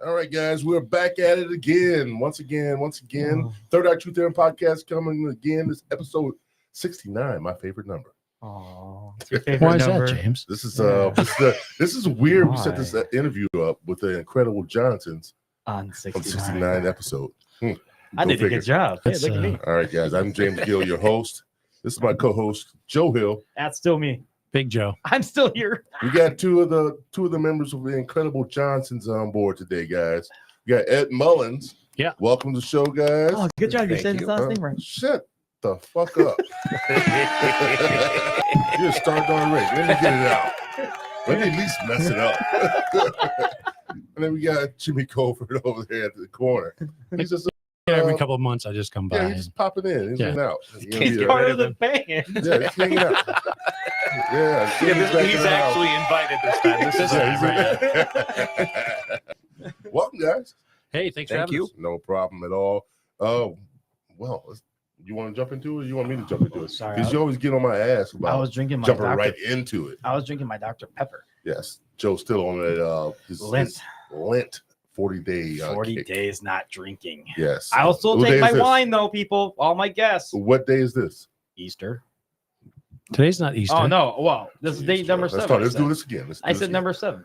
All right, guys, we're back at it again. Once again. Third Eye Truth Theorem podcast coming again. This episode 69, my favorite number. Oh, your favorite Why is number? that, James? This is this is weird. Why? We set this interview up with the Incredible Johnsons on 69 episode. I did a good job. Hey, look at me. All right, guys. I'm James Gill, your host. This is my co-host, Joe Hill. That's still me. Big Joe. I'm still here. We got two of the members of the Incredible Johnsons on board today, guys. We got Ed Mullins. Yeah. Welcome to the show, guys. Oh, good job. You're saying his last name right. Shut the fuck up. You're starting already. Let me get it out. Let me at least mess it up. And then we got Jimmy Colford over there at the corner. He's just every couple of months I just come by. Yeah, he's popping in. He's in out. He's part of the band. Yeah, he's hanging out. He's actually invited this time. This is Welcome, guys. Hey, thanks for having us. No problem at all. Well, you want to jump into it? Or you want me to jump into it? Sorry, because you always get on my ass about I was drinking my jumping Dr. right into it. I was drinking my Dr. Pepper. Yes, Joe's still on that his Lent 40-day 40 kick. days not drinking. Yes. I'll still take my wine though, people. All my guests. What day is this? Easter. Today's not Easter. Oh no! Well, this is day number 7. Let's do this again. I said number 7.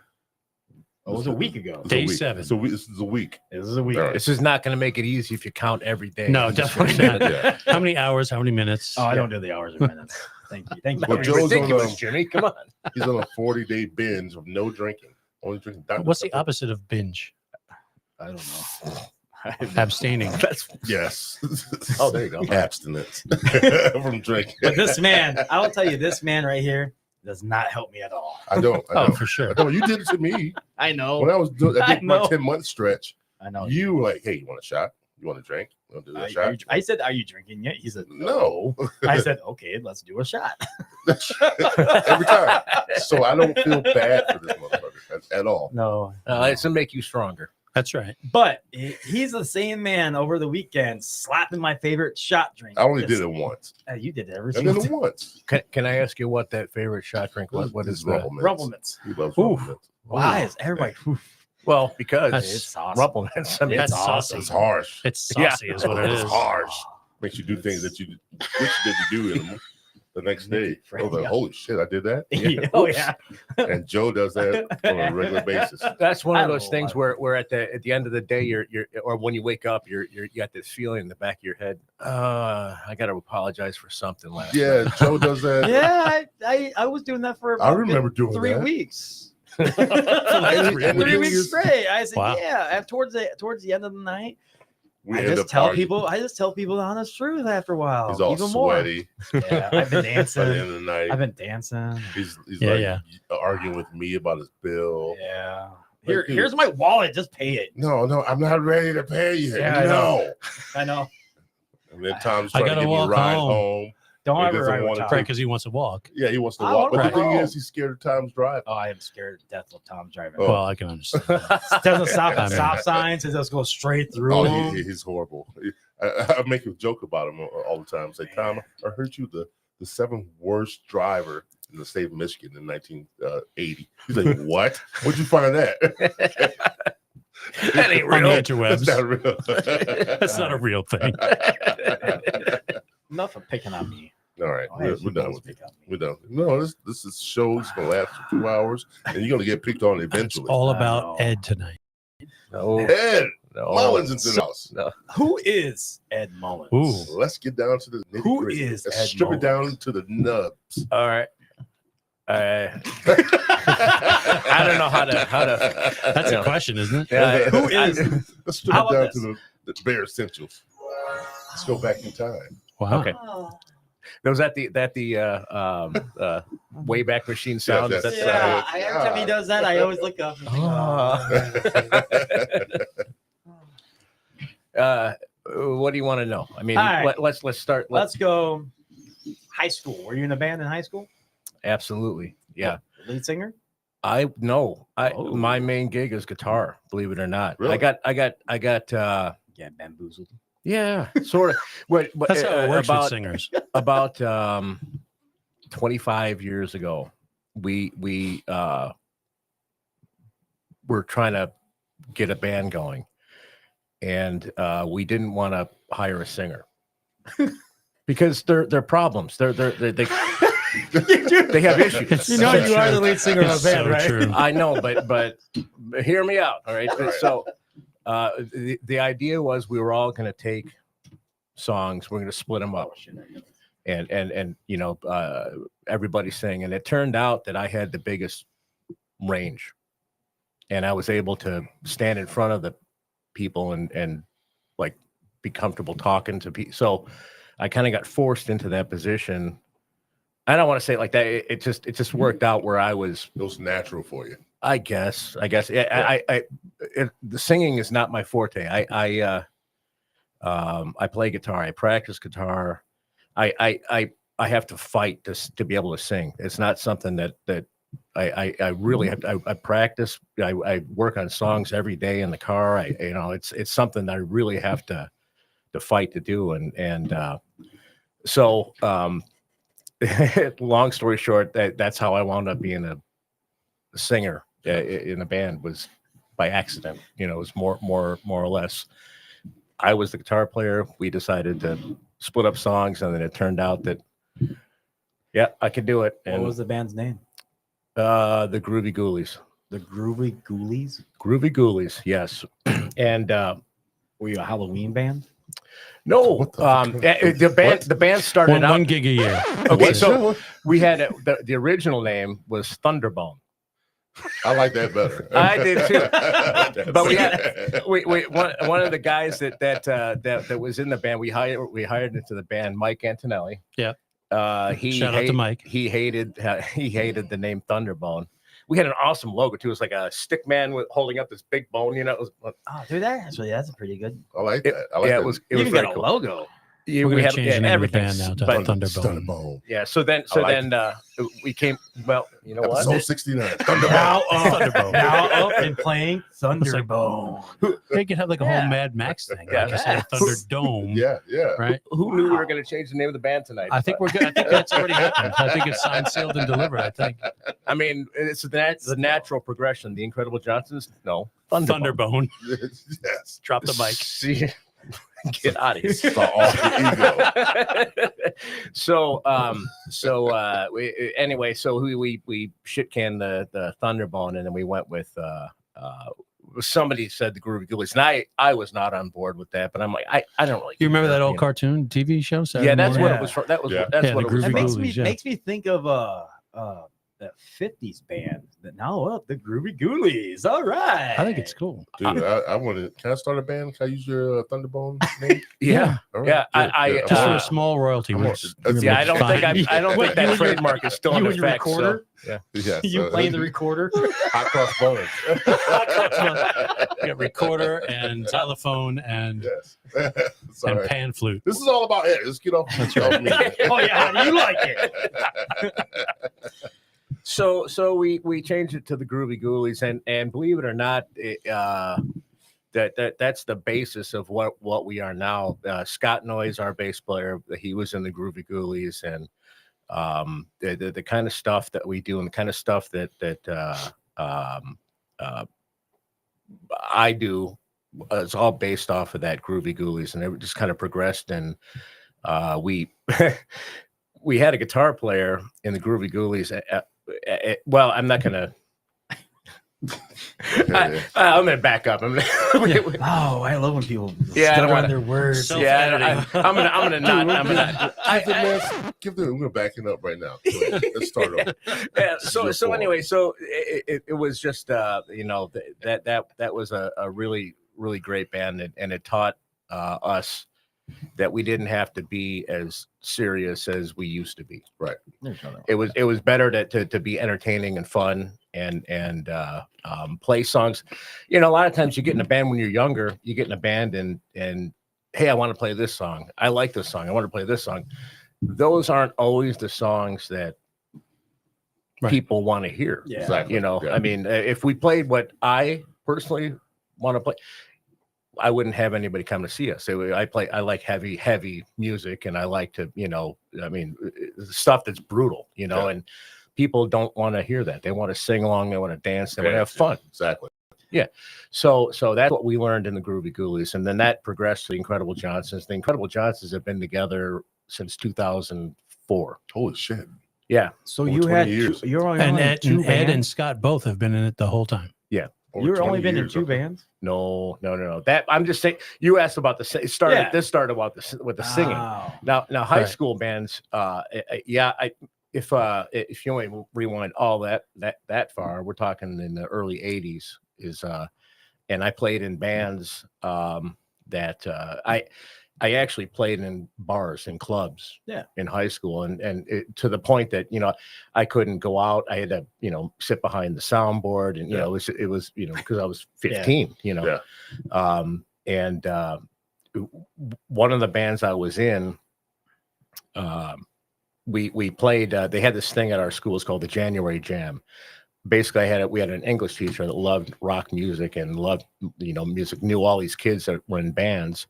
Oh, it was a week ago. Day 7. So this is a week. This is a week. This is not going to make it easy if you count every day. No, definitely not. Yeah. How many hours? How many minutes? Oh, I don't do the hours or minutes. Thank you. Thank you. Well, Joe's ridiculous, Jimmy. Come on. He's on a 40-day binge of no drinking. Only drinking. What's the opposite of binge? I don't know. Abstaining. Yes. Oh, there you go. Abstinence from drinking. But this man, I will tell you, this man right here does not help me at all. I don't. For sure. I don't. You did it to me. I know. When I was doing my 10-month stretch, I know. You were like, hey, you want a shot? You want a drink? You want to do a shot? I said, are you drinking yet? He said, no. I said, okay, let's do a shot. Every time. So I don't feel bad for this motherfucker at all. No. It's to make you stronger. That's right. But he's the same man over the weekend slapping my favorite shot drink. I only did it once. You did it every single time. once. Can I ask you what that favorite shot drink was? What is that? Rumplemints. He loves Rumplemints. Why is everybody? Well, because it's saucy. Rumplemints. I mean, that's saucy. It's harsh. It's saucy is what it is. It's harsh. Makes you do things that you wish you didn't do the next day. I was like, holy shit, I did that? Yeah. Oh, yeah. And Joe does that on a regular basis. That's one of those things where at the end of the day, you're or when you wake up, you got this feeling in the back of your head. I got to apologize for something last night. Joe does that. Yeah, I was doing that for. I remember doing 3 that. weeks. 3 weeks straight. I said, yeah. Towards the end of the night. I just tell people the honest truth after a while. He's all even sweaty. More. Yeah, I've been dancing. By the end of the night. I've been dancing. He's arguing with me about his bill. Yeah. Here's my wallet. Just pay it. No, I'm not ready to pay you. Yeah, I know. And then Tom's trying to give me a ride home. Don't ever ride with Tom. Right, because he wants to walk. Yeah, he wants to walk. But the thing is, he's scared of Tom's driving. Oh, I am scared to death of Tom driving. Oh. Well, I can understand. Doesn't stop at stop signs. It just goes straight through. Oh, he's horrible. I make a joke about him all the time. Say, Tom, I heard you the 7th worst driver in the state of Michigan in 1980. He's like, what? Where'd you find that? That ain't On the real. interwebs. That's not real. That's not a real thing. Enough of picking on me. All right, Why we're is you done always with it. pick on me? We're done. No, this is show's gonna last for 2 hours, and you're gonna get picked on It's eventually. all I about know. Ed tonight. No, Ed no. Mullins into the house. No. Who is Ed Mullins? Ooh. Let's get down to the nitty Who gritty. is Let's Ed strip it Mullins? down to the nubs. All right. I don't know how to. That's Yeah. a question, isn't it? Yeah, Who is? Let's strip How it down about to the bare essentials. Let's go back in time. Wow. Okay. That was at the Wayback Machine sound. Yes, That's, Yeah, every time he does that, I always look up. And think, what do you want to know? I mean, All right. let's start. Let's go. High school. Were you in a band in high school? Absolutely, yeah. Lead singer? Oh. My main gig is guitar. Believe it or not, Really? I got. Yeah, bamboozled. Yeah, sort of. What? That's how it works with about singers. about 25 years ago, we were trying to get a band going, and we didn't want to hire a singer because they're problems. They they have issues. You know you are the lead singer of a It's band, so right? true. I know, but hear me out. All right. All right. So the idea was we were all going to take songs, we're going to split them up, and you know, everybody sing. And it turned out that I had the biggest range, and I was able to stand in front of the people and like be comfortable talking to people. So I kind of got forced into that position. I don't want to say it like that. It just worked out where I was. It was natural for you. I guess. Yeah. The singing is not my forte. I play guitar. I practice guitar. I have to fight to be able to sing. It's not something that I really have to, I practice. I work on songs every day in the car. It's something that I really have to fight to do. So long story short, that's how I wound up being a singer in a band, was by accident. You know, it was more or less. I was the guitar player. We decided to split up songs, and then it turned out that, yeah, I could do it. What And was the band's name? the Groovy Ghoulies. The Groovy Ghoulies? Groovy Ghoulies, yes. And Were you a Halloween band? no, What the- the band started out. One gig a year. Okay, That's so it. we had the original name was Thunderbone. I like that better. I did too. But we had one of the guys that was in the band. We hired into the band, Mike Antonelli. Yeah. Shout out to Mike. He hated the name Thunderbone. We had an awesome logo too. It was like a stick man holding up this big bone. You know, it was, Oh, dude, that's a pretty good. I like that. I like yeah, that. it was You even very got a cool. logo. Yeah, We're we gonna had change the name of the everything, band now to but Thunderbone. Thunderbone. yeah. So then we came. Well, you know Episode what? 69. Now Thunderbone. up, now up and playing Thunderbone. They could have like a Yeah. whole Mad Max thing. Yeah. Like you said, Thunderdome. Yeah. Right. Who knew we were going to change the name of the band tonight? I think we're good. I think that's already happened. I think it's signed, sealed, and delivered. I think I mean, it's the natural progression. The Incredible Johnsons, no, Thunderbone. Thunderbone. Yes. Drop the mic. See, get out of here. It's off the ego. So anyway, so we shit canned the Thunderbone, and then we went with somebody said the Groovy Ghoulies, and I was not on board with that, but I'm like, I don't really. You remember care, that old know. cartoon TV show? Saturday Yeah, that's morning? what Yeah. it was from. That was Yeah. that's Yeah, what the it was Groovy That from. makes Ghoulies, me yeah. makes me think of that 50s band that now up the Groovy Ghoulies. All right. I think it's cool. Dude, I want to. Can I start a band? Can I use your Thunderbone name? Yeah. All right, Yeah, good, I- good. Just for Uh, a small royalty. I'm We're on- just- that's- Yeah, I don't think Fine. I don't think that You- trademark is still in you and your effect. So, recorder? yeah. Yes, You playing the recorder? hot cross buns. We got recorder and telephone and Sorry. pan flute. This is all about it. Let's get off. That's off me. Oh yeah, how do you like it? So we changed it to the Groovy Ghoulies, and believe it or not, that's the basis of what we are now. Scott Noyes, our bass player, he was in the Groovy Ghoulies, and the kind of stuff that we do, and the kind of stuff that I do, it's all based off of that Groovy Ghoulies, and it just kind of progressed. And we we had a guitar player in the Groovy Ghoulies. Well, I'm not gonna. I'm gonna back up. I'm gonna, Oh, I love when people Yeah, I don't get around wanna- their words. Self-editing. I'm gonna not. I'm gonna. We're backing up right now. Go ahead. Let's start over. Yeah, This is your so fault. anyway, so it was just that was a really great band, and it taught us that we didn't have to be as serious as we used to be. Right. It was better to be entertaining and fun and play songs. A lot of times you get in a band when you're younger, you get in a band and hey, I want to play this song. I like this song. I want to play this song. Those aren't always the songs that people want to hear. Yeah. Exactly. Yeah. I mean, if we played what I personally want to play, I wouldn't have anybody come to see us. I like heavy music, and I like to, stuff that's brutal, and people don't want to hear that. They want to sing along, they want to dance, they want to have fun. Exactly. Yeah. So that's what we learned in the Groovy Ghoulies, and then that progressed to the Incredible Johnsons. The Incredible Johnsons have been together since 2004. Holy shit. Yeah. So Over you 20 had years. you're only And in Ed, two and Ed and bands? Scott both have been in it the whole time. Over You've 20 only been in years, two okay. bands? No. That I'm just saying. You asked about the it started. Yeah. This started about with the singing. Oh. Now high Right. school bands. If you want to rewind all that far, we're talking in the early '80s. And I played in bands that I actually played in bars and clubs in high school, and to the point that I couldn't go out. I had to sit behind the soundboard, and it was because I was 15. And one of the bands I was in, we played. They had this thing at our school. It's called the January Jam. Basically, we had an English teacher that loved rock music and loved music. Knew all these kids that were in bands.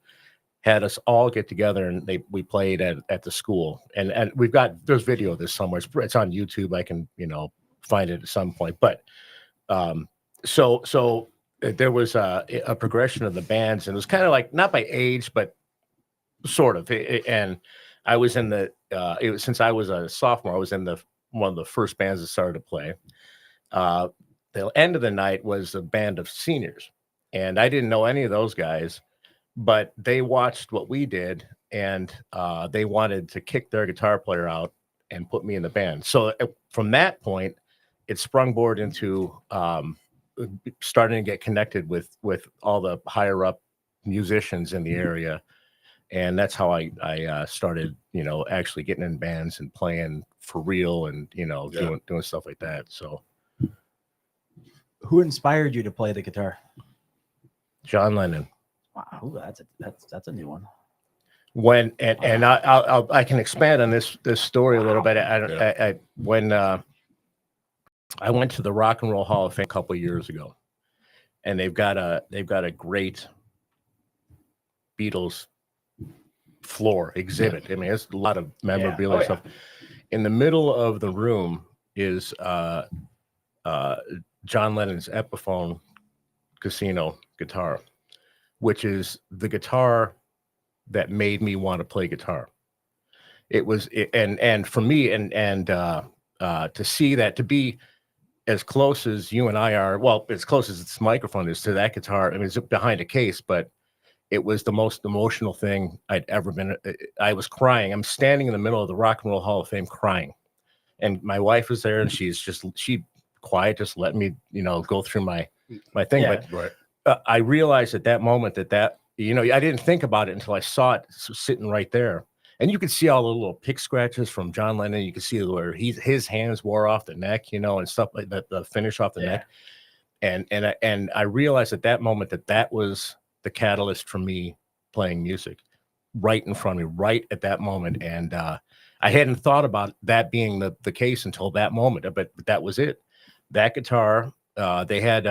Had us all get together, and we played at the school. And there's video of this somewhere. It's on YouTube. I can find it at some point. But so there was a progression of the bands, and it was kind of like not by age, but sort of. And I was in since I was a sophomore, I was in one of the first bands that started to play. The end of the night was a band of seniors, and I didn't know any of those guys, but they watched what we did, and they wanted to kick their guitar player out and put me in the band. So from that point, it sprungboard into starting to get connected with all the higher up musicians in the area. And that's how I started, actually getting in bands and playing for real, and doing stuff like that. So, Who inspired you to play the guitar? John Lennon. Wow, that's a new one. And I can expand on this story a little bit. When I went to the Rock and Roll Hall of Fame a couple of years ago, and they've got a great Beatles floor exhibit. I mean, there's a lot of memorabilia and stuff. In the middle of the room is John Lennon's Epiphone Casino guitar, which is the guitar that made me want to play guitar. And for me, and to see that, to be as close as you and I are, well, as close as this microphone is to that guitar. I mean, it's behind a case, but it was the most emotional thing I'd ever been. I was crying. I'm standing in the middle of the Rock and Roll Hall of Fame crying. And my wife was there, and she quiet, just let me, go through my thing. Yeah. But I realized at that moment that I didn't think about it until I saw it sitting right there. And you could see all the little pick scratches from John Lennon. You could see where his hands wore off the neck, and stuff like that, the finish off the neck. And I realized at that moment that was the catalyst for me playing music right in front of me, right at that moment. And I hadn't thought about that being the case until that moment, but that was it. That guitar, they had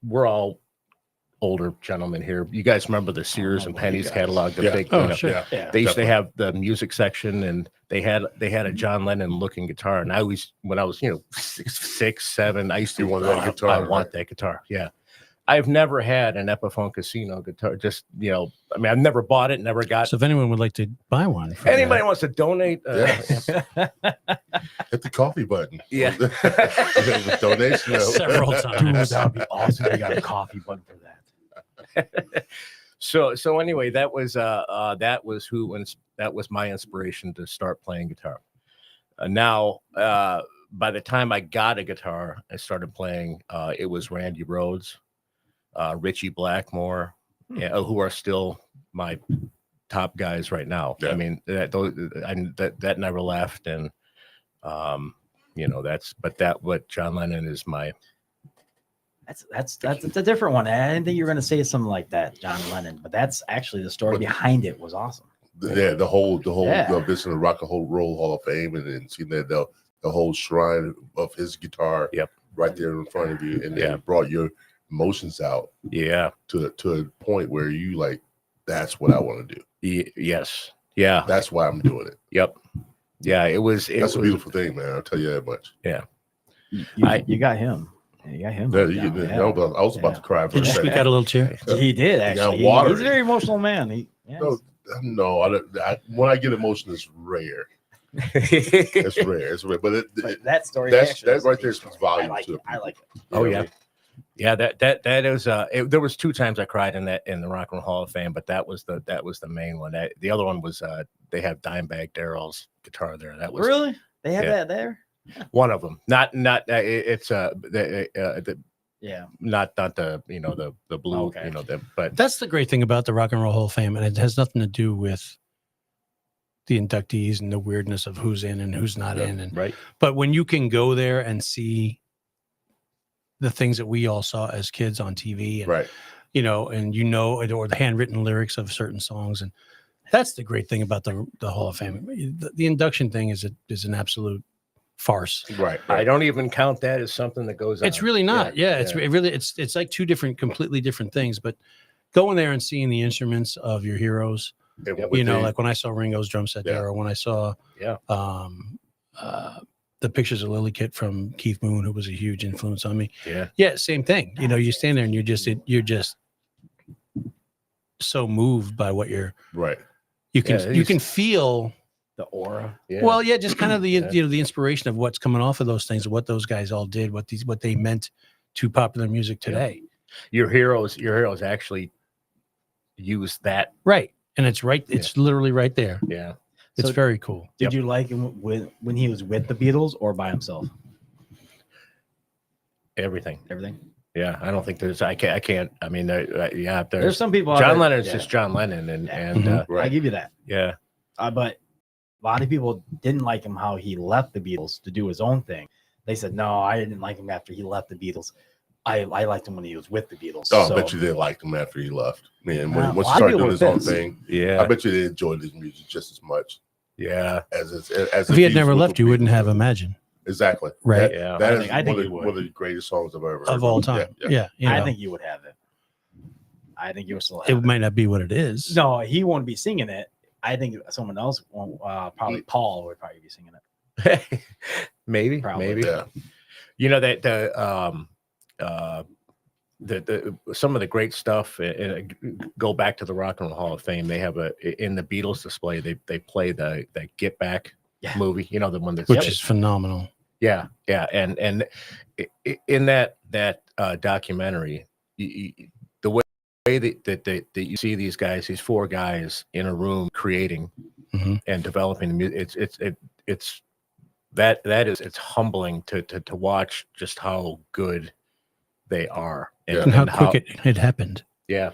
we're all older gentlemen here. You guys remember the Sears and Penny's catalog? The big, Oh, you know, sure. Yeah. they used to have the music section, and they had a John Lennon looking guitar. And I always, when I was, you know, 6, 7, I used to You want that guitar, I right? want that guitar. Yeah. I've never had an Epiphone Casino guitar. Just, you know, I mean, I've never bought it, never got. So if anyone would like to buy one, for Anybody that, wants to donate? Yes. Hit the coffee button. Yeah. The donation. several Dude, times. that would be awesome. They got a coffee button for that. So anyway, that was my inspiration to start playing guitar. Now, by the time I got a guitar, I started playing. It was Randy Rhoads, Richie Blackmore, who are still my top guys right now. Yeah. I mean, that never left, and you know, what John Lennon is my. That's a different one. I didn't think you were gonna say something like that, John Lennon, but that's actually the story behind it was awesome. Yeah, the whole Yeah. this in the Rock and Roll Hall of Fame, and then seeing that the whole shrine of his guitar, Yep, right there in front of you, and then Yeah. it brought your emotions out yeah, to a point where you like, that's what I want to do. yes, yeah, That's why I'm doing it. yep, yeah. That's a beautiful thing, man. I'll tell you that much. You got him. You got him. Yeah, down, I was about to cry for Did a you second. squeak out a little tear? He did You got actually. water. He's a very emotional man. No, when I get emotional, it's rare. It's rare. It's rare. But But that story, that actually right is a there big speaks story. volumes I like to it. the I like it. Oh yeah, yeah. That is. There was 2 times I cried in the Rock and Roll Hall of Fame, but that was the main one. The other one was they have Dimebag Darrell's guitar there. That was Really? They have Yeah. that there? one of them. Not it's Yeah. not the the blue Okay. but That's the great thing about the Rock and Roll Hall of Fame, and it has nothing to do with the inductees and the weirdness of who's in and who's not in. And right. but when you can go there and see the things that we all saw as kids on TV, and, right. or the handwritten lyrics of certain songs, and that's the great thing about the Hall of Fame. The induction thing is an absolute farce. Right. I don't even count that as something that goes on. It's really not. Yeah, it's like 2 completely different things. But going there and seeing the instruments of your heroes, like when I saw Ringo's drum set there, or when I saw the pictures of Lily Kit from Keith Moon, who was a huge influence on me. Yeah, same thing. You stand there and you're just so moved by what Right. you can feel. The aura. Yeah. Well, yeah, just kind of the the inspiration of what's coming off of those things, what those guys all did, what they meant to popular music today. Your heroes actually use that. Right. And it's right. It's literally right there. Yeah. It's So very cool. Did you like him when he was with the Beatles or by himself? Everything. Everything. Yeah. I don't think I can't. I mean, There's some people. out John there- Lennon's yeah. just John Lennon, and Mhm. I give you that. yeah. But a lot of people didn't like him how he left the Beatles to do his own thing. They said, no, I didn't like him after he left the Beatles. I liked him when he was with the Beatles. Oh, I bet you didn't like him after he left. Man, Nah, once a he lot of started people doing were his own pissed. thing, Yeah. I bet you they enjoyed his music just as much Yeah. as If he had never left, you wouldn't have Imagine. Exactly. Right. Yeah. That I is think- I think one you would. of the greatest songs I've ever heard Of all time. Yeah. I think you would have it. I think you would still have it might not be what it is. No, he won't be singing it. I think someone else won't. Probably Paul would probably be singing it. maybe. Probably. Maybe. Yeah. That the some of the great stuff. Go back to the Rock and Roll Hall of Fame. They have in the Beatles display. They play the Get Back movie. The one that's Which is phenomenal. Yeah, and in that documentary, the way that you see these guys, these 4 guys in a room creating and developing the music, it's humbling to watch just how good they are And how quick it happened. Yeah.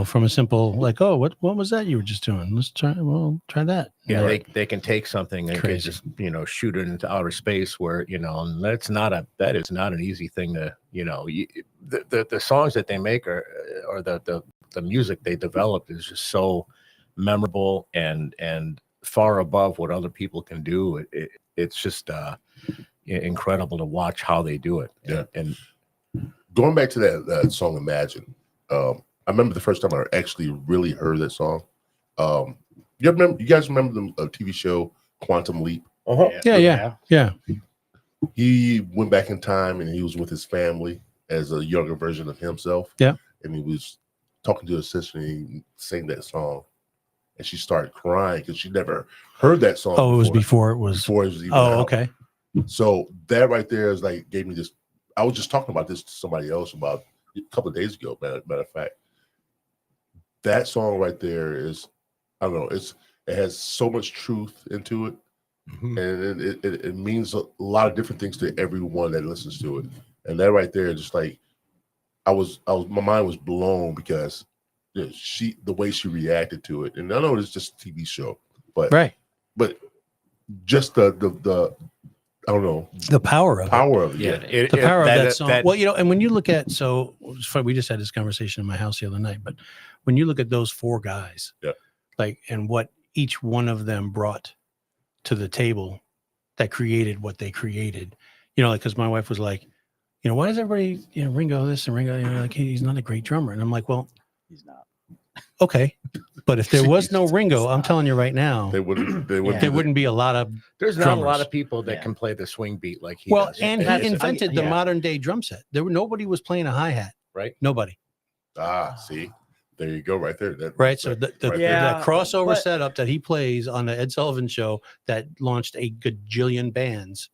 From a simple what was that you were just doing? Let's try that. Yeah, they can take something and can Crazy. just shoot it into outer space where and that is not an easy thing to the songs that they make or the music they develop is just so memorable and far above what other people can do. It's just incredible to watch how they do it. Yeah. And Going back to that song Imagine, I remember the first time I actually really heard that song. You guys remember the TV show Quantum Leap? Yeah. He went back in time and he was with his family as a younger version of himself. Yeah. And he was talking to his sister and he sang that song. And she started crying because she never heard that song. Oh, it was before it was even Oh, out. okay. So that right there is like gave me this. I was just talking about this to somebody else about a couple of days ago. Matter of fact, that song right there is, I don't know, it has so much truth into it, and it means a lot of different things to everyone that listens to it. And that right there, just like my mind was blown because the way she reacted to it. And I know it's just a TV show, but just the I don't know, the power of it. Yeah, the power of that song. Well, and when you look at, so it's funny, we just had this conversation in my house the other night, but when you look at those four guys, like, and what each one of them brought to the table that created what they created, like, because my wife was like, why does everybody, Ringo this and Ringo, like, he's not a great drummer. And I'm like, well, he's not. Okay. But if there was no Ringo, I'm telling you right now, there wouldn't be a lot of There's drummers. not a lot of people that can play the swing beat like he does. And he invented the modern day drum set. Nobody was playing a hi-hat. Right. Nobody. See, there you go, right there. So the crossover setup that he plays on the Ed Sullivan Show that launched a gajillion bands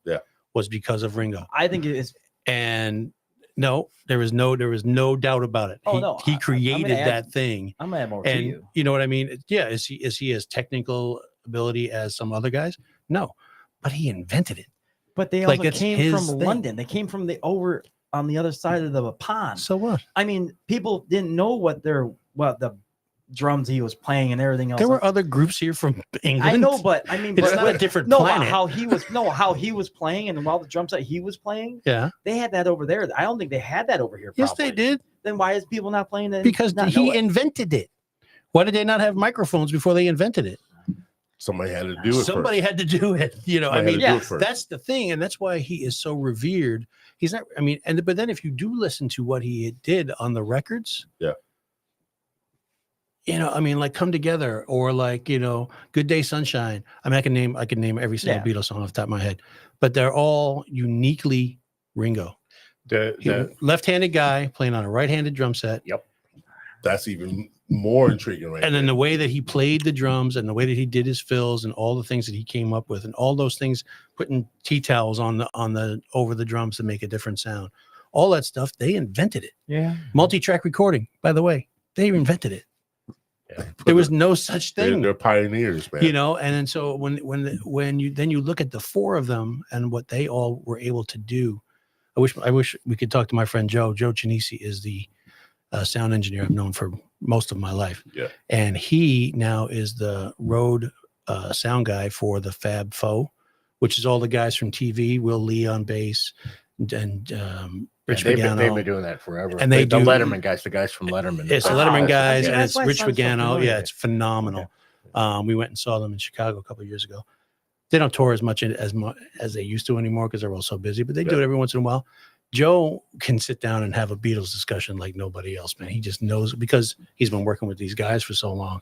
was because of Ringo. I think it is. And no, there is no doubt about it. He created that thing. I'm gonna add more to you. You know what I mean? Yeah. Is he as technical ability as some other guys? No, but he invented it. But they also came from London. They came from over on the other side of the pond. So what? I mean, people didn't know what the drums he was playing and everything else. There were other groups here from England. I know, but I mean, it's not a different planet. How he was playing, and while the drums that he was playing, they had that over there. I don't think they had that over here. Yes, they did. Then why is people not playing that? Because he invented it. Why did they not have microphones before they invented it? Somebody had to do it. Somebody had to do it. I mean, that's the thing, and that's why he is so revered. He's not. I mean, but then if you do listen to what he did on the records, I mean, like Come Together or like, Good Day Sunshine. I mean, I can name every single Beatles song off the top of my head, but they're all uniquely Ringo. The left-handed guy playing on a right-handed drum set. Yep. That's even more intriguing, right? And then the way that he played the drums and the way that he did his fills and all the things that he came up with and all those things, putting tea towels on the over the drums to make a different sound. All that stuff, they invented it. Yeah. Multi-track recording, by the way, they invented it. Yeah. There was no such thing. They're pioneers, man. And then so when you look at the four of them and what they all were able to do, I wish we could talk to my friend Joe. Joe Chinisi is the sound engineer I've known for most of my life. Yeah. And he now is the road sound guy for the Fab Four, which is all the guys from TV, Will Lee on bass, and Rich Pagano. They've been doing that forever. And the Letterman guys, the guys from Letterman. It's the Letterman guys, and it's Rich Pagano. Yeah, it's phenomenal. Yeah. We went and saw them in Chicago a couple of years ago. They don't tour as much as they used to anymore because they're all so busy, but they do it every once in a while. Joe can sit down and have a Beatles discussion like nobody else, man. He just knows because he's been working with these guys for so long.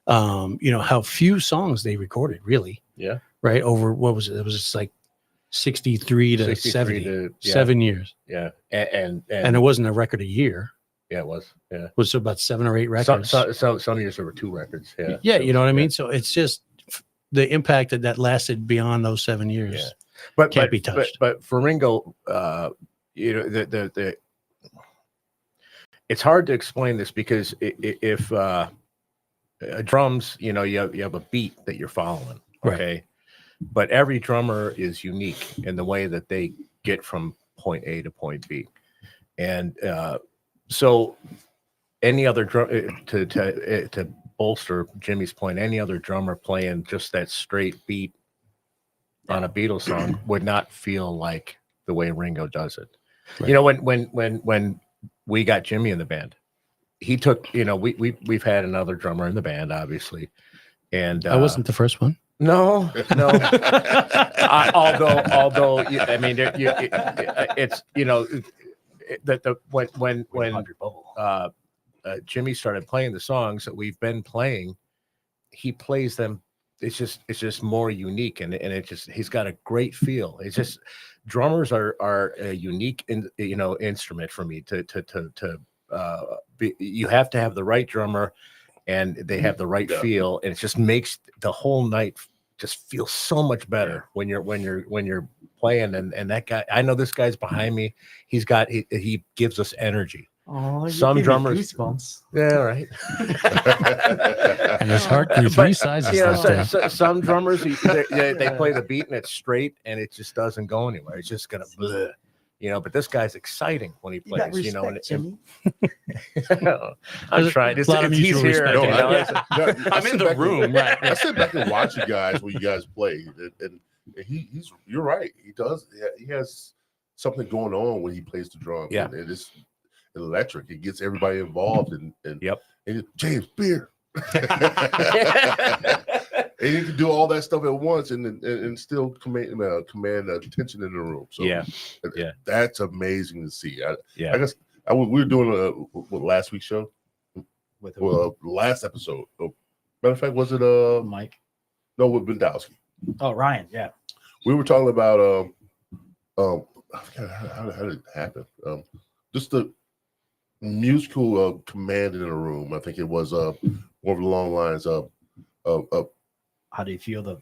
How few songs they recorded, really. Yeah. Right. Over, what was it? It was just like 63 to 70, 7 years. Yeah. And it wasn't a record a year. Yeah, it was. Yeah. It was about 7 or 8 records. Some years there were 2 records. Yeah. Yeah. You know what I mean? So it's just the impact that lasted beyond those 7 years. Yeah. But can't be touched. But for Ringo, it's hard to explain this because if drums, you have a beat that you're following. Okay. Right. But every drummer is unique in the way that they get from point A to point B. And so any other drum to bolster Jimmy's point, any other drummer playing just that straight beat on a Beatles song would not feel like the way Ringo does it. Right. When we got Jimmy in the band, he took, we've had another drummer in the band, obviously. And I wasn't the first one. No. Although, I mean, it's when Jimmy started playing the songs that we've been playing, he plays them. It's just more unique, and it just, he's got a great feel. It's just, drummers are a unique instrument for me to you have to have the right drummer, and they have the right feel, and it just makes the whole night just feel so much better when you're playing. And that guy, I know this guy's behind me. He gives us energy. Oh, Some drummers, goosebumps. yeah, right. And his heart grew 3 sizes that day. Some drummers, they play the beat and it's straight, and it just doesn't go anywhere. It's just gonna, bleh, But this guy's exciting when he plays. Jimmy. I'm trying. A lot of he's mutual here. respect. I'm in the room. Right. I sit back and watch you guys when you guys play, and he's. You're right. He does. He has something going on when he plays the drums. Yeah, and it's electric. It gets everybody involved, and yep. And James Beer. And you can do all that stuff at once and still command attention in the room. So yeah, that's amazing to see. I guess we were doing last week's show with last episode. Matter of fact, was it Mike? No, with Bendowski. Oh, Ryan. Yeah, we were talking about I forgot how did it happen? Just the musical command in the room. I think it was more of the long lines of how do you feel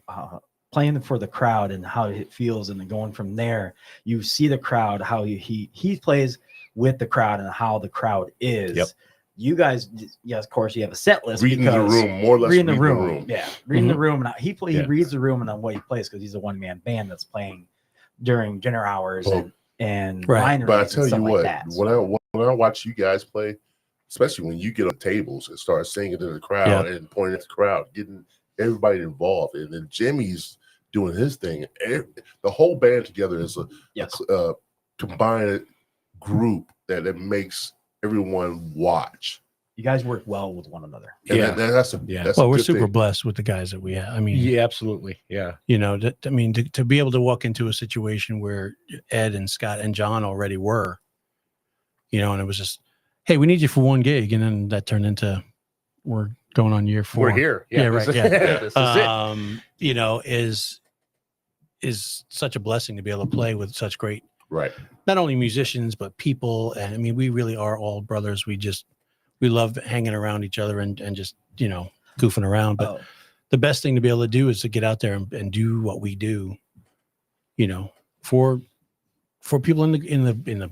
playing for the crowd and how it feels, and then going from there, you see the crowd, how he plays with the crowd and how the crowd is. Yep. You guys, yes, of course, you have a set list. Reading the room, more or less. Reading the room. Yeah, reading the room, and he reads the room and on what he plays, because he's a one-man band that's playing during dinner hours and right. But I tell you what, like when I watch you guys play, especially when you get on tables and start singing to the crowd and pointing at the crowd, getting everybody involved, and then Jimmy's doing his thing. The whole band together is a combined group that makes everyone watch. You guys work well with one another. And that's well, we're good super thing. blessed with the guys that we have. I mean, yeah, absolutely. Yeah. To be able to walk into a situation where Ed and Scott and John already were, and it was just, hey, we need you for one gig. And then that turned into, we're going on year 4. We're here. Yeah, right. Yeah. This is it. Is such a blessing to be able to play with such great, right, not only musicians, but people. And I mean, we really are all brothers. We love hanging around each other and just, goofing around. But the best thing to be able to do is to get out there and do what we do, for people in the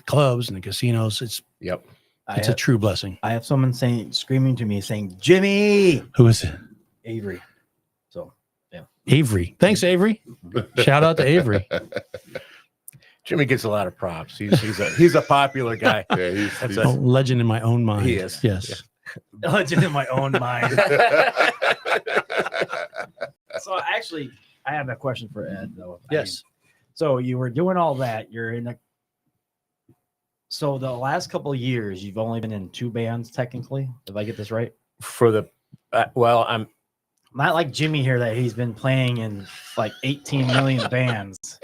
clubs and the casinos. It's a true blessing. I have someone screaming to me saying, Jimmy. Who is it? Avery. So Avery. Thanks, Avery. Shout out to Avery. Jimmy gets a lot of props. He's a popular guy. Yeah, he's a legend in my own mind. He is. Yes. Yeah. Legend in my own mind. So actually, I have a question for Ed, though. Yes. So you were doing all that. So the last couple of years, you've only been in 2 bands, technically, if I get this right. For the I'm not like Jimmy here that he's been playing in like 18 million bands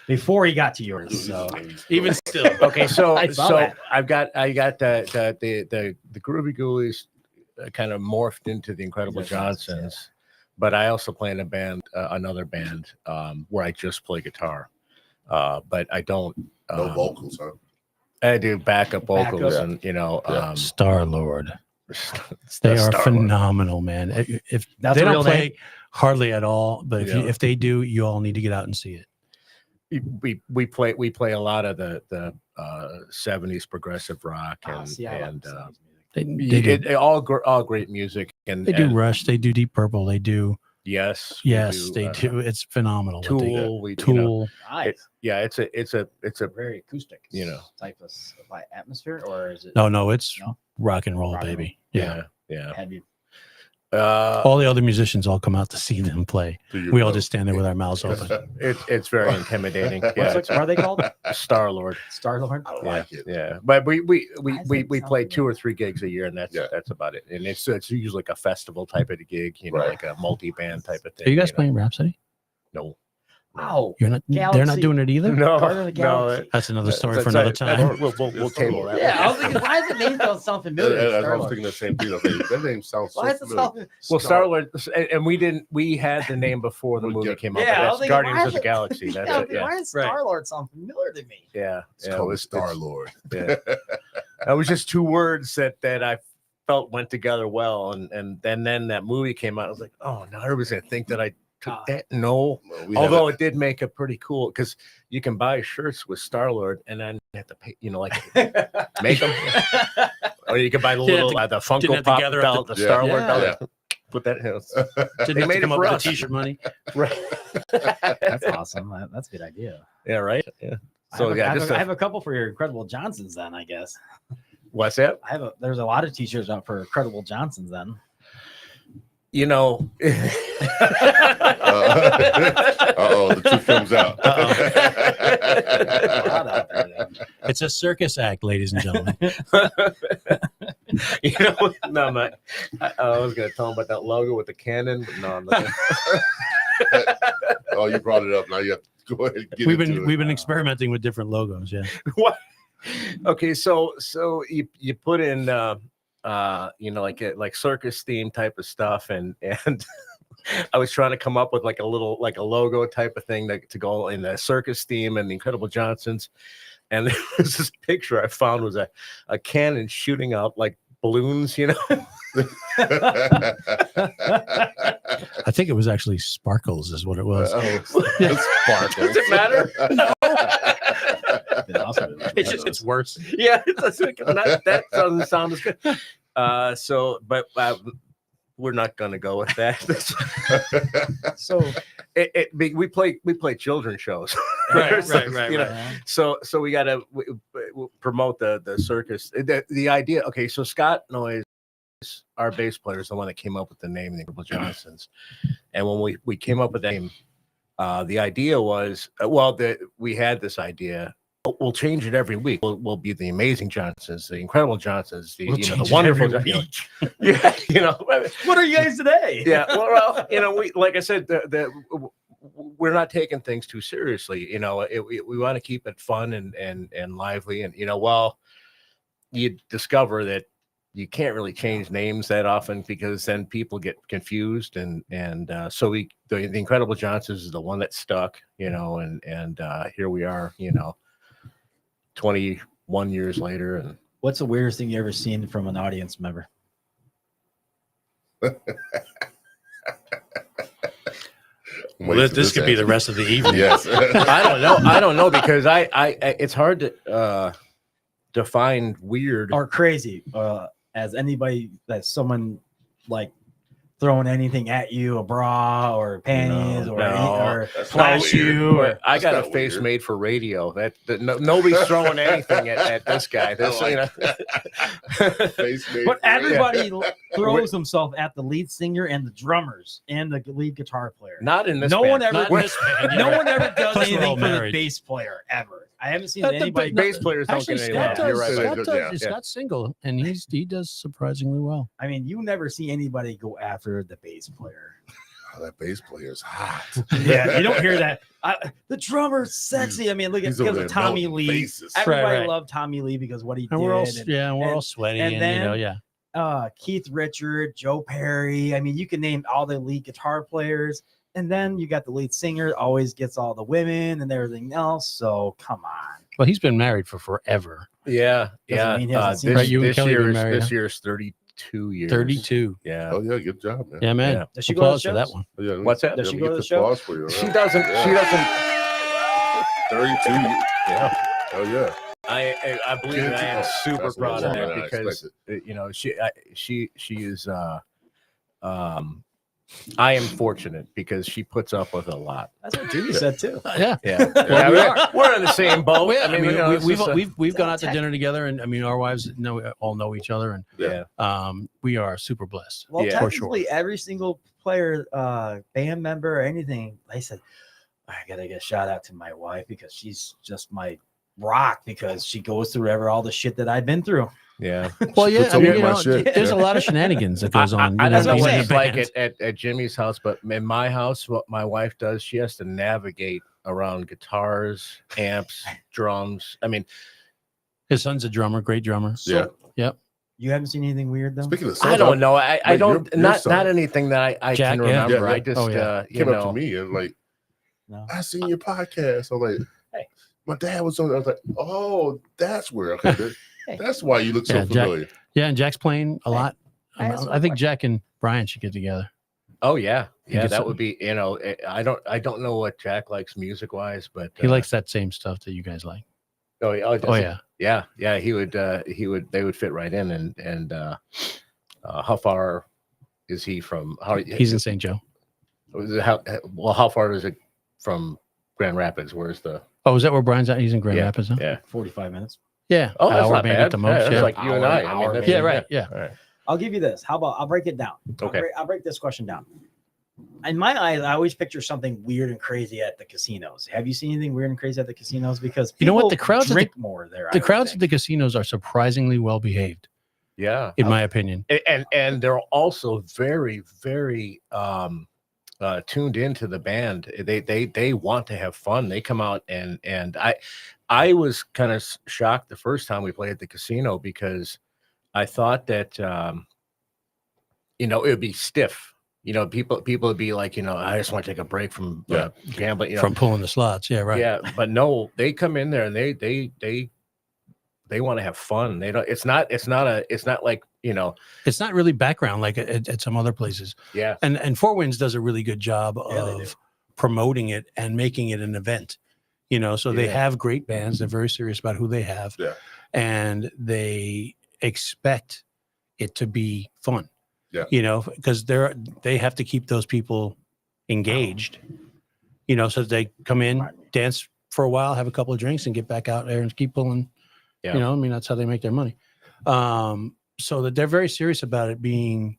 before he got to yours. So even still, okay. So I got the Groovy Ghoulies kind of morphed into the Incredible Johnsons, but I also play in a band, another band, where I just play guitar, but I don't no vocals, huh? I do backup vocals, and Star Lord. They are phenomenal, man. If That's they a don't real play name? hardly at all, but if they do, you all need to get out and see it. We play a lot of the 70s progressive rock they do. all great music, and they do Rush, they do Deep Purple, they do they do. It's phenomenal. Tool, Tool. Nice. It's a Very acoustic, type of atmosphere, or is it? No, it's rock and roll, baby. Yeah. Have you? All the other musicians all come out to see them play. We all just stand there with our mouths open. It's very intimidating. What are they called? Star Lord. Star Lord. I like it. Yeah, but we play 2 or 3 gigs a year, and that's about it. And it's usually like a festival type of a gig, like a multi-band type of thing. Are you guys playing Rhapsody? No. Wow. You're not. They're not Galaxy. doing it either. No, Guardian of the no. Galaxy. That's another story That's for another right. time. We'll table that. Yeah, I was thinking, why is the name don't sound familiar? I was Star-Lord? thinking the same thing. I was like, that name sounds so Why is it familiar. sound? Well, Star-Lord, and we had the name before the We movie did. came out. Yeah, I But was that's thinking, Guardians why of is the it- Galaxy. That's Yeah, it. Yeah, why does Right. Star-Lord sound familiar to me? yeah. It's yeah, called it Star Lord. yeah. That was just two words that I felt went together well, and then that movie came out. I was like, oh, now everybody's gonna think that I took that. No, although it did make it pretty cool because you can buy shirts with Star Lord and then you have to pay, like make them, or you can buy the Didn't little have the didn't Funko have to Pop gather up belt, the Yeah. Star Lord Yeah. belt. Put that in. Didn't They have made to it come up for with the us. t-shirt money. Right. That's awesome. That's a good idea. Yeah. Right. Yeah. I So have, yeah, I, have just a, I have a couple for your Incredible Johnsons then, I guess. what's that? There's a lot of t-shirts out for Incredible Johnsons then. You know. The truth comes out. A lot out there then. It's a circus act, ladies and gentlemen. No, I was gonna tell him about that logo with the cannon, but no, I'm not Oh, you brought it up. Now you have to go ahead and get We've into it. been experimenting with different logos. Yeah. What? Okay, so you put in like circus theme type of stuff, and I was trying to come up with like a logo type of thing to go in the circus theme and the Incredible Johnsons, and there was this picture I found was a cannon shooting out like balloons, I think it was actually sparkles, is what it was. Sparkle. Does it matter? It's worse. Yeah, that doesn't sound as good. But we're not going to go with that. So We play children's shows, Right. So we got to promote the circus. The idea. Okay, so Scott Noyes, our bass player, is the one that came up with the name the Incredible Johnsons, and when we came up with that name, the idea was that we had this idea. We'll change it every week. We'll be the Amazing Johnsons, the Incredible Johnsons, the the Wonderful. Yeah, what are you guys today? Yeah, well, we like I said, we're not taking things too seriously. We want to keep it fun and lively, and you discover that you can't really change names that often because then people get confused, and so the Incredible Johnsons is the one that stuck, and here we are, 21 years later. And What's the weirdest thing you ever seen from an audience member? Well, this could be the rest of the evening. Yes. I don't know because I it's hard to define weird Or crazy? As anybody that's someone like throwing anything at you, a bra or panties or That's flash not weird. you. Or, I got a not face weird. made for radio. Nobody's throwing anything at this guy. This, Face made but for everybody throws himself at the lead singer and the drummers and the lead guitar player. not in this. No band. one ever- Not in this band, No yeah. one ever does Plus, we're all anything for the married. bass player ever. I haven't seen The anybody. bass players don't Actually, get any Scott love. You're right. Scott Yeah. does. Scott's single, and he does surprisingly well. I mean, you never see anybody go after the bass player. Oh, that bass player is hot. Yeah, you don't hear that. The drummer's sexy. I mean, look at He's over because there of Tommy melting Lee. faces. Everybody Right. loved Tommy Lee because what he And did. we're all and sweaty, and and, then- Keith Richard, Joe Perry. I mean, you can name all the lead guitar players, and then you got the lead singer. Always gets all the women and everything else. So come on. Well, he's been married for forever. Yeah, Doesn't mean he hasn't seen Right, you and this Kelly year been is married, huh? 32 years. 32. Yeah. Oh yeah, good job, man. Yeah, man. Yeah. Does she go to Applause the for that shows? one. Oh, yeah, What's that? Does yeah, she we go get to the the show? applause for you. She doesn't. Yeah. She doesn't. 32. Yeah. Oh yeah. I believe that I am super That's proud of more that than I because expected. she is I am fortunate because she puts up with a lot. That's what Jimmy said too. Yeah. Yeah, Well, we are. we're in the same boat. Well, yeah, I mean, it's just a- we've gone out to dinner together, and I mean, our wives all know each other, and yeah. we are super blessed. Well, Yeah, for technically, every single player, band member, or anything, they said, I gotta get a shout out to my wife because she's just my rock because she goes through all the shit that I've been through. Yeah. Well, yeah, Puts I up mean, with you my know, shit. there's a lot of shenanigans that goes on. I you know, don't know being what in a it's like band. at Jimmy's house, but in my house, what my wife does, she has to navigate around guitars, amps, drums. I mean, His son's a drummer, great drummer. Yeah. You haven't seen anything weird though? Speaking of I songs, don't know. I like don't your not son anything that I Jack, can yeah. remember. Yeah, I yeah. just Oh, yeah. you came up to know, me and like, No. I seen your podcast. I'm like, Hey. my dad was on. I was like, oh, that's where. Okay, that's why you look so Yeah, Jack- familiar. Yeah, and Jack's playing a lot. I asked I him think a Jack and Brian should get together. oh yeah, yeah, gets that it. would be. You know, I don't know what Jack likes music wise, but He likes that same stuff that you guys like. Oh, yeah, Oh yeah. yeah. He would. They would fit right in. And how far is he from? He's in St. Joe. How far is it from Grand Rapids? Where's the? Oh, is that where Brian's at? He's in Grand Yeah, Rapids, huh? Yeah. 45 minutes. Yeah. Oh, that's hour not maybe bad. at the most. That's Yeah. like you and I. Hour, I mean, that's, Yeah, right. Yeah. All right. I'll give you this. How about I'll break it down. Okay. I'll break this question down. In my eyes, I always picture something weird and crazy at the casinos. Have you seen anything weird and crazy at the casinos? Because You know what? people The crowds at drink more there. The crowds at the casinos are surprisingly well behaved, Yeah. in my opinion. And they're also very tuned into the band. They want to have fun. They come out and I was kind of shocked the first time we played at the casino because I thought that it would be stiff. People would be like, I just want to take a break from gambling, From pulling the slots. Yeah, right. Yeah, but no, they come in there and they want to have fun. They don't. It's not like It's not really background like at some other places. Yeah. And Four Winds does a really good job Yeah, they do. of promoting it and making it an event. So they Yeah. have great bands. They're very serious about who they have. Yeah. And they expect it to be fun. Yeah. Because they have to keep those people engaged. So they come in, dance for a while, have a couple of drinks, and get back out there and keep pulling. Yeah. That's how they make their money. So that they're very serious about it being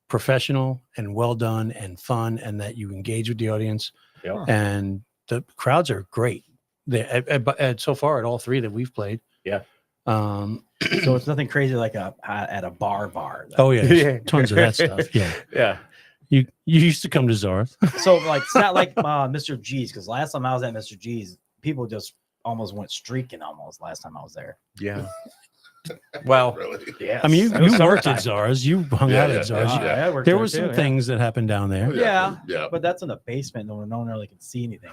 professional and well done and fun, and that you engage with the audience. Yeah. And the crowds are great. They so far at all three that we've played. Yeah. So it's nothing crazy like at a bar. Oh yeah, there's tons of that stuff. Yeah. Yeah. You used to come to Czar's. So like it's not like Mr. G's, because last time I was at Mr. G's, people just almost went streaking last time I was there. Yeah. Well, Really? Yeah. I mean, It was you worked summertime. at Czar's. You hung out Yeah, at Czar's. yeah. I worked There were some too, things that happened down there. Yeah. Yeah. But that's in the basement where no one really can see anything.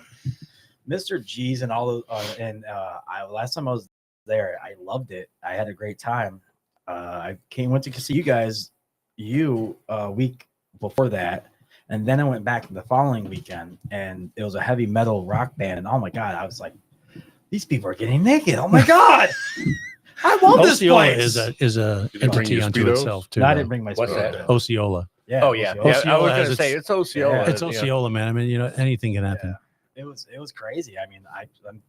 Mr. G's and all those, last time I was there, I loved it. I had a great time. I went to see you guys a week before that, and then I went back the following weekend, and it was a heavy metal rock band, and oh my god, I was like, these people are getting naked. Oh my god, I love this Osceola place. is a Did you bring entity your unto Speedos? itself too. No, I didn't bring my What's Speedo. that? Osceola. Yeah. oh yeah. Osceola. I Osceola was has gonna say its- it's Osceola. Yeah. It's Osceola, man. I mean, anything can happen. It was crazy. I mean,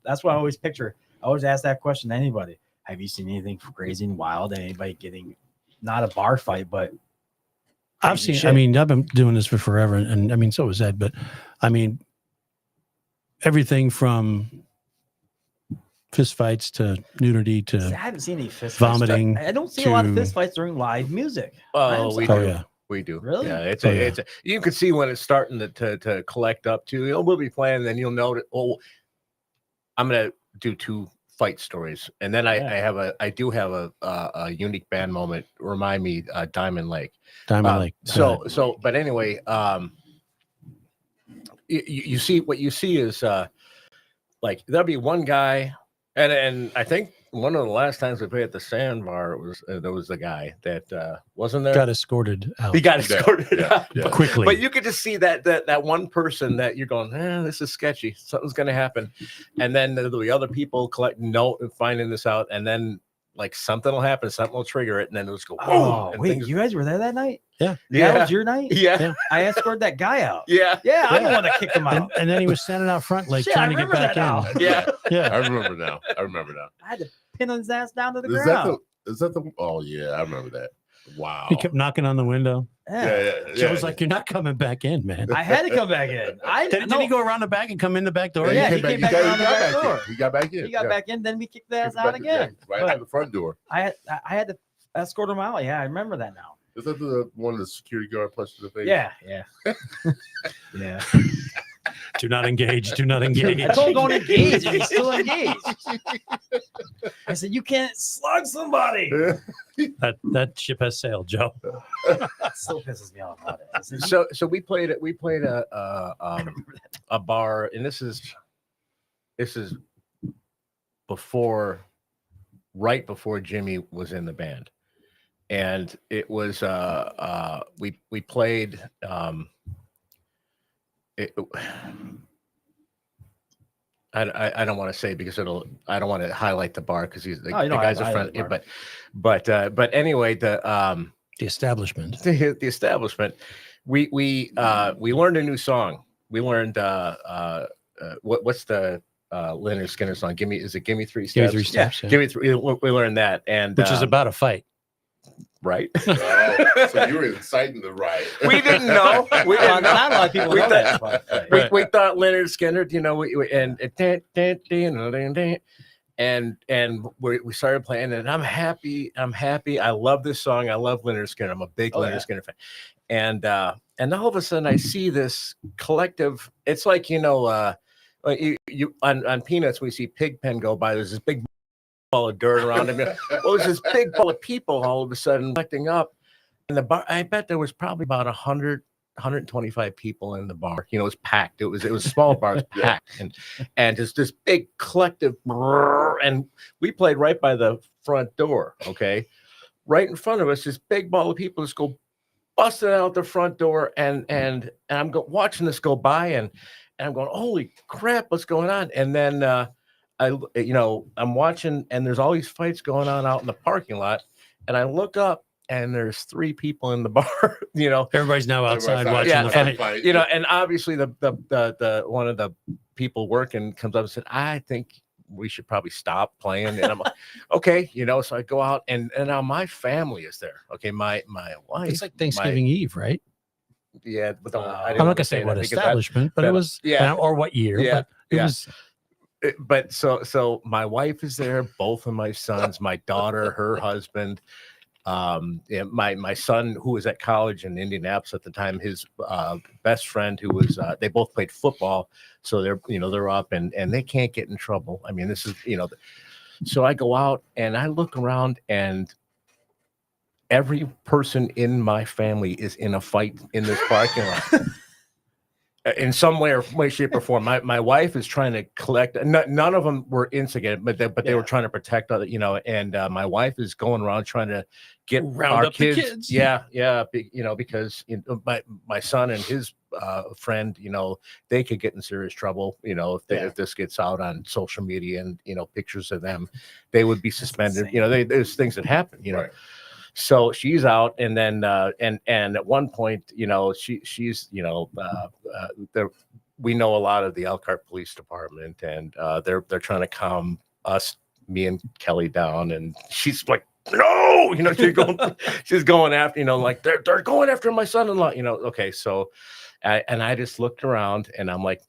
that's what I always picture. I always ask that question to anybody. Have you seen anything crazy and wild? Anybody getting not a bar fight, but I've crazy seen. shit? I mean, I've been doing this for forever, and I mean, so has Ed. But I mean, everything from fist fights to nudity See, I to haven't seen any fist vomiting fights. I don't see a lot of to- fist fights during live music. Oh, we sorry. do. yeah. We do. Really? Yeah. It's Oh, a, yeah. it's a, you can see when it's starting to collect up to. We'll be playing, then you'll know that. Oh, I'm gonna do 2 fight stories, and then I do have a unique band moment. Remind me, Diamond Lake. Diamond Lake. But anyway, you see what you see is like there'll be one guy, and I think one of the last times we played at the Sandbar, it was there was the guy that wasn't there. got escorted out He got escorted Yeah. out. quickly. But you could just see that one person that you're going, this is sketchy. Something's going to happen. And then there'll be other people collecting note and finding this out. And then like something will happen, something will trigger it. And then it'll just go, boom. Oh, and wait, things- you guys were there that night? Yeah. That was your night? Yeah. I escorted that guy out. Yeah. Yeah, I'm Yeah. the one that kicked him and, out. and then he was standing out front, like Shit, trying I to get remember back that in. now. Yeah. Yeah. I remember now. I had to pin his ass down to the Is ground. that the? Oh yeah, I remember that. Wow. He kept knocking on the window. Joe's yeah. like, "You're not coming back in, man." I had to come back in. Did he go around the back and come in the back door? Yeah, he he came got- back around the back back in. door. He got back in. He got back in, then we kicked the ass Kicked out back in, again. right But to the front door. I had to escort him out. Yeah, I remember that now. Is that the one of the security guard punched in the face? Yeah. Yeah. Do not engage. Do not engage. I told him don't engage, and he's still engaged. I said, you can't slug somebody. That ship has sailed, Joe. That still pisses me off about it. I said, So we played a bar, and this is right before Jimmy was in the band, and it was we played I don't want to say because I don't want to highlight the bar because he's the guy's a friend, but anyway the establishment. The establishment. We learned a new song. We learned what's the Leonard Skinner song? Give me 3 steps. Give me 3 steps. Yeah. Give me 3. We learned that, and which is about a fight. Right. Oh, so you were inciting the riot. We didn't know. We didn't know. not a lot of people know that. We thought Leonard Skinner, and we started playing, and I'm happy. I love this song. I love Leonard Skinner. I'm a big Leonard Skinner fan. And all of a sudden I see this collective. It's like you on Peanuts we see Pigpen go by. There's this big ball of dirt around him. Well, there's this big ball of people all of a sudden collecting up. And the bar, I bet there was probably about 125 people in the bar. It was packed. It was a small bar, it was packed, and just this big collective. And we played right by the front door. Okay, right in front of us, this big ball of people just go busting out the front door, and I'm watching this go by, and I'm going, holy crap, what's going on? And then I'm watching, and there's all these fights going on out in the parking lot, and I look up, and there's 3 people in the bar. Everybody's now outside watching the fight. And obviously the one of the people working comes up and said, I think we should probably stop playing. And I'm like, okay, so I go out, and now my family is there. Okay, my wife. It's like Thanksgiving Eve, right? Yeah, but I'm not gonna say what establishment, but it was or what year. Yeah, but it was. But so my wife is there, both of my sons, my daughter, her husband, and my son who was at college in Indianapolis at the time, his best friend who was they both played football, so they're up and they can't get in trouble. I mean, this is so I go out and I look around, and every person in my family is in a fight in this parking lot. In some way, shape, or form. My wife is trying to collect. None of them were instigated, but they were trying to protect other. And my wife is going around trying to get Round our up the kids. Yeah. Because my son and his friend, they could get in serious trouble. If this gets out on social media and pictures of them, they would be suspended. There's things that happen. Right. So she's out, and then and at one point, she's we know a lot of the Elkhart Police Department, and they're trying to calm me and Kelly down, and she's like, no, she's going after, like they're going after my son-in-law, Okay, so and I just looked around, and I'm like,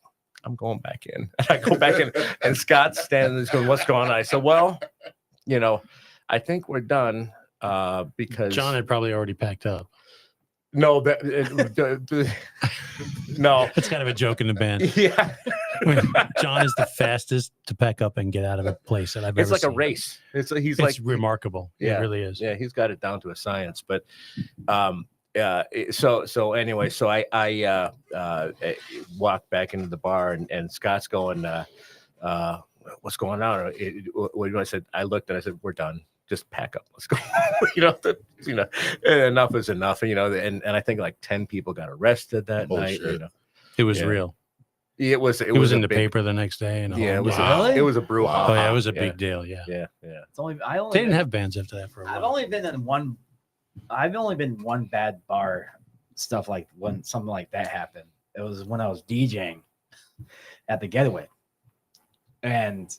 I'm going back in. And I go back in, and Scott's standing there going, what's going on? I said, well, I think we're done. Because John had probably already packed up. No, no, it's kind of a joke in the band. Yeah, John is the fastest to pack up and get out of a place that I've ever seen. It's like a race. It's like remarkable. Yeah, it really is. Yeah, he's got it down to a science. But so anyway, so I walked back into the bar, and Scott's going, what's going on? I said, I looked and I said, we're done. Just pack up. Let's go. Enough is enough. And I think like 10 people got arrested that night. It was real. It was in the paper the next day. And it was really? It was a brouhaha. Oh yeah, it was a big deal. Yeah. It's only they didn't have bands after that for a while. I've only been one bad bar stuff like when something like that happened. It was when I was DJing at the Getaway, and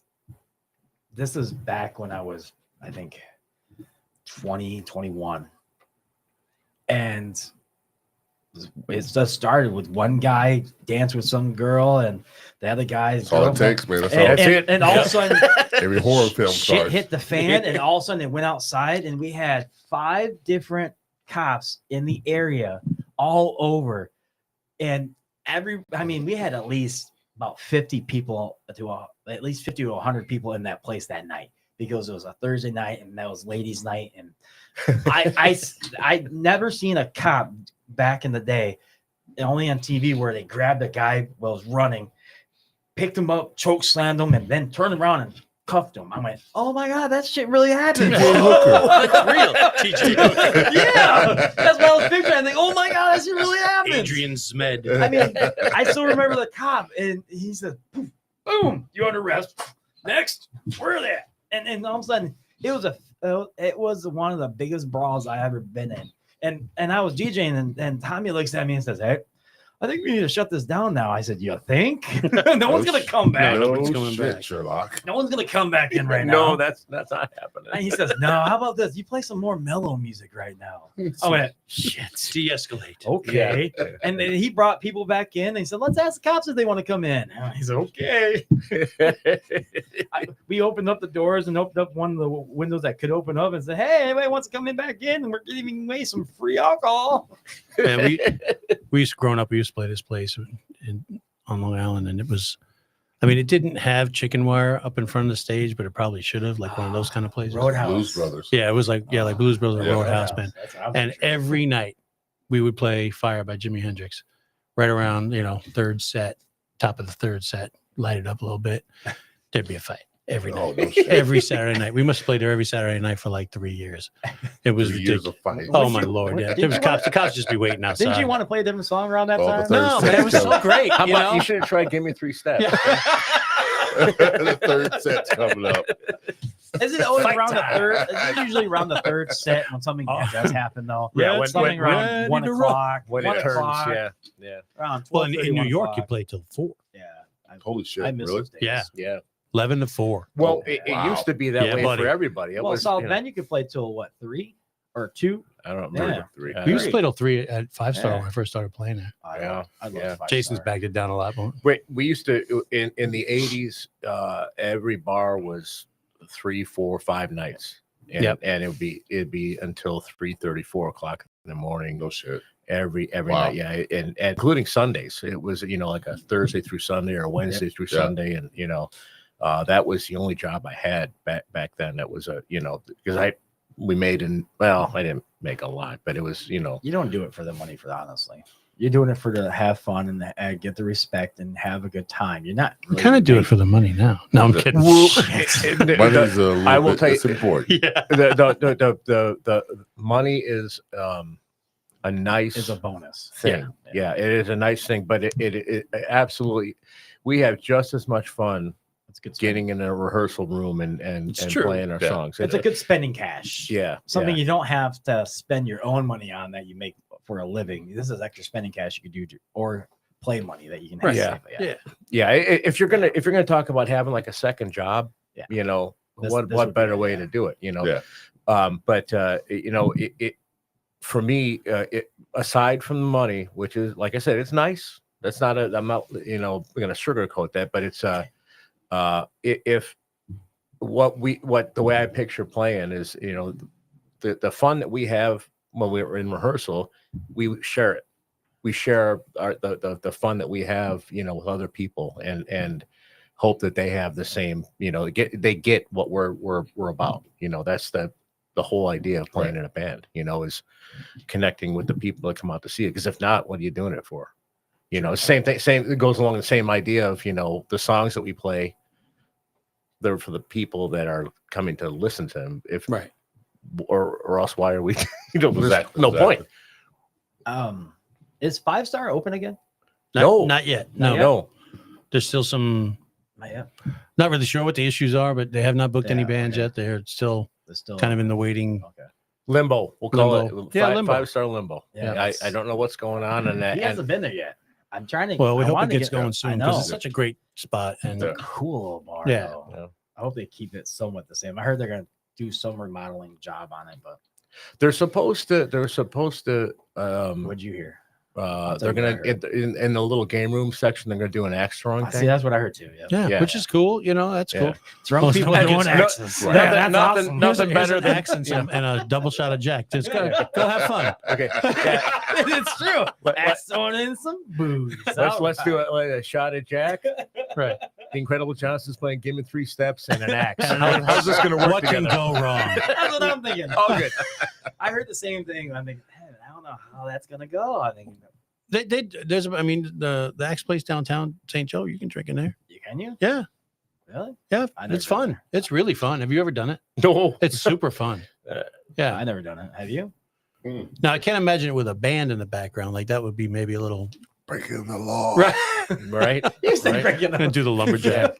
this is back when I was, I think, 20, 21. and it just started with one guy dance with some girl, and the other guy's That's all it girlfriend. takes, man. That's And, all. and, it. and all of a sudden, Every horror film shit starts. hit the fan, and all of a sudden it went outside, and we had 5 different cops in the area all over, and we had at least about 50 people at least 50 to 100 people in that place that night, because it was a Thursday night and that was ladies' night. And I never seen a cop back in the day, only on TV, where they grabbed a guy while he was running, picked him up, choke slammed him, and then turned around and cuffed him. I went, oh my God, that shit really happened. TJ Hooker. That's real. TJ Hooker. Yeah, that's what I was picturing. I think, oh my God, that shit really happened. Adrian Zmed. I mean, I still remember the cop, and he said, boom, you're under arrest. Next, where are they at? And all of a sudden, it was one of the biggest brawls I ever been in. And I was DJing, and Tommy looks at me and says, hey, I think we need to shut this down now. I said, you think? No one's going to come back. No one's coming shit, back. Sherlock. No one's going to come back in right now. No, that's not happening. And he says, no, how about this? You play some more mellow music right now. I went, shit. De-escalate. Okay. Yeah. And then he brought people back in, and he said, let's ask the cops if they want to come in. And he said, okay. We opened up the doors and opened up one of the windows that could open up and said, hey, anybody wants to come in back in? And we're giving away some free alcohol. Man, we used to, growing up, we used to play this place on Long Island, and it was, I mean, it didn't have chicken wire up in front of the stage, but it probably should have, like one of those kind of places. Roadhouse. Blues Brothers. Yeah, it was like Blues Brothers or Yeah. Roadhouse, man. That's what I was And picturing. every night we would play Fire by Jimi Hendrix, right around, third set, top of the third set, light it up a little bit. There'd be a fight every Oh, night. no shit. Every Saturday night. We must have played there every Saturday night for like 3 years. It was 3 years ridiculous. of fighting. Oh Would my you- Lord! Yeah, did there was you cops. The cops just be waiting outside. Didn't you want to play a different song around that Oh, the time? third No, set man, it was so coming. great. How you about know? you should have tried Give Me 3 Steps? The third set's coming up. Is it always Fight around the time. third? Is it usually around the third set when something Oh. does happen, though? Yeah, when- something when- around ready 1 to o'clock. When 1 it turns, o'clock, yeah. around Well, in 12:30, New 1 York, you o'clock. play till 4, Yeah. Holy shit. I miss Really? those days. Yeah. 11 to 4. Well, Oh, it wow. used to be that Yeah, way buddy. for everybody. It Well, was, South you know, Bend, you could play till what, 3 or 2? I don't remember. Yeah. 3. We used to Three. play till 3 at 5-star Yeah. when I first started playing there. I Yeah, love yeah. 5 Jason's star. backed it down a lot more. We used to in the 80s. Every bar was 3, 4, 5 nights, and Yep. and it'd be until 3:30, 4 o'clock in the morning. No shit. Every Wow. night, yeah, and including Sundays. It was like a Thursday through Sunday or Wednesday through Yeah. Sunday, and that was the only job I had back then. That was because we made I didn't make a lot, but it was You don't do it for the money, honestly. You're doing it to have fun and get the respect and have a good time. You're not. We kind of do it for the money now. No, I'm kidding. Money's a little I will bit, tell you- it's important. Yeah. the money is a nice Is a bonus. thing. Yeah, it is a nice thing, but it absolutely, we have just as much fun It's good. getting in a rehearsal room and It's true. playing our Yeah. songs. It's a good spending cash. yeah, Something yeah. you don't have to spend your own money on that you make for a living. This is extra spending cash you could do or play money that you can have. Right. saved. Yeah. Yeah, if you're gonna talk about having like a second job, Yeah. what This would what be better it, way yeah. to do it? Yeah. But it for me, aside from the money, which is like I said, it's nice. That's not I'm not gonna sugarcoat that, but it's if what the way I picture playing is the fun that we have when we're in rehearsal, we share it. We share the fun that we have, with other people, and hope that they have the same. They get what we're about. That's the whole idea of playing in a band. Is connecting with the people that come out to see it. Because if not, what are you doing it for? Same thing. It goes along the same idea of the songs that we play. They're for the people that are coming to listen to them. If Right. or else why are we? No Exactly. point. Is 5 Star open again? Not yet. No. No. There's still some, Not yet. not really sure what the issues are, but they have not booked any Yeah, bands okay. yet. They're still It's still kind of in the waiting. Okay. Limbo. We'll call Limbo. it Yeah, limbo. 5-star limbo. Yeah, I don't know what's going on in that. He And hasn't been there yet. I'm trying to. Well, we I hope it wanted to gets get there. going I soon know. because it's such a great spot. And Yeah. Cool little bar. Yeah. though. Yeah. I hope they keep it somewhat the same. I heard they're gonna do some remodeling job on it, but They're supposed to. What'd you hear? tell They're you what I gonna in the little game room section. They're gonna do an axe throwing I thing. see. That's what I heard too. Yeah. Yeah, which is cool. You know, that's cool. Drunk people no, doing no, axes. right. Yeah, that's awesome. Nothing Here's better an than axe and a double shot of Jack. Just go have fun. Okay, yeah. It's true. Axe throwing in some booze. Let's do a shot at Jack. Right. The Incredible Johnson's playing "Give Me 3 Steps" and an axe. And How's this gonna work What together? can go wrong? That's what I'm thinking. Oh, good. I heard the same thing. I'm thinking, man, I don't know how that's gonna go. I think There's, I mean, the axe place downtown St. Joe. You can drink in there. can you? Yeah, Really? yeah. I never It's done fun. that. It's really fun. Have you ever done it? No. It's super fun. Yeah. I never done it. Have you? Now I can't imagine it with a band in the background. Like that would be maybe a little Breaking the law. right. Right. You said Right. breaking And do the lumberjack.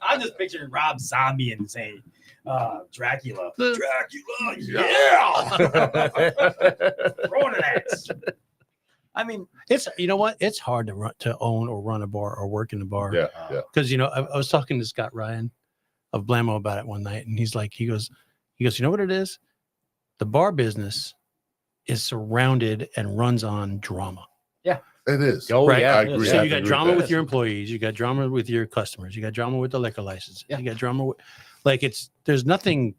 I'm just picturing Rob Zombie and saying, Dracula. The- Dracula, yeah! Throwing an axe. I mean, It's you know what? It's hard to own or run a bar or work in a bar. Yeah, yeah. Because I was talking to Scott Ryan of Blammo about it one night, and he goes, you know what it is? The bar business is surrounded and runs on drama. It is. Oh, Right. yeah. I agree. So I you got agree drama with that. your employees, you got drama with your customers, you got drama with the liquor license, Yeah. you got drama with, like there's nothing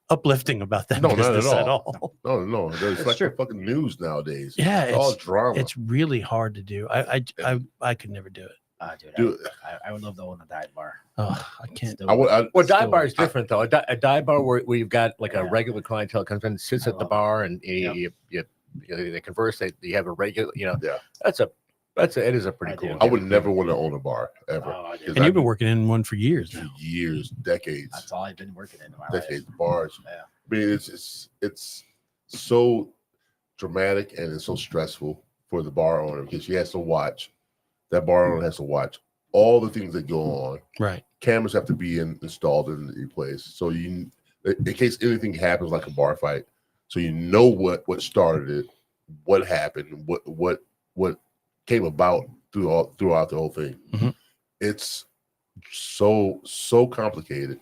uplifting about that No, not at business at all. all. No. It's That's like true. the fucking news nowadays. Yeah, It's all drama. it's really hard to do. I could never do it. Dude, Dude. I would love to own a dive bar. Oh, I can't. Still- Well, Well, dive Still- bar is different though. A dive bar where you've got like a Yeah. regular clientele comes in, sits I at the love it. bar, and Yep. they converse. You have a regular. Yeah. It is a pretty I cool. do. I would never want to own a bar ever. Oh, I do. 'Cause And you've I- been working in one for years for now. years, decades, That's all I've been working in my decades. life. Bars. Yeah. I mean, it's so dramatic and it's so stressful for the bar owner because she has to watch. That bar owner has to watch all the things that go on. Right. Cameras have to be installed in the place, so in case anything happens, like a bar fight, so you know what started it, what happened, what came about throughout the whole thing. Mhm. It's so complicated.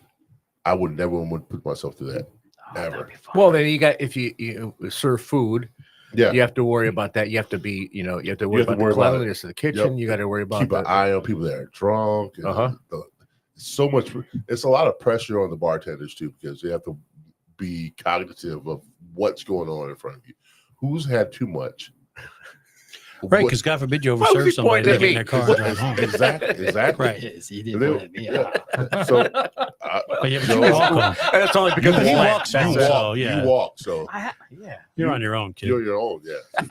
I would never want to put myself through that. Oh, that'd Ever. be fun. Well, then you got if you serve food, Yeah, you have to worry about that. You have to be, you have to worry have to about worry the about it. cleanliness of the kitchen. Yep. You got to worry about keep an the, eye on people that are drunk. And Uh-huh. So much. It's a lot of pressure on the bartenders too because they have to be cognitive of what's going on in front of you. Who's had too much? Right. What- Because God forbid you Why was overserve he somebody pointing to at get in me? their car and what- drive home. exactly. Right. Yes, he did They- point at me. yeah. So But yeah, but No. you walk home. That's only because He it's wet. walks That's home, it. so yeah, you walk. So Yeah. you're on your own, kid. you're your own. Yeah,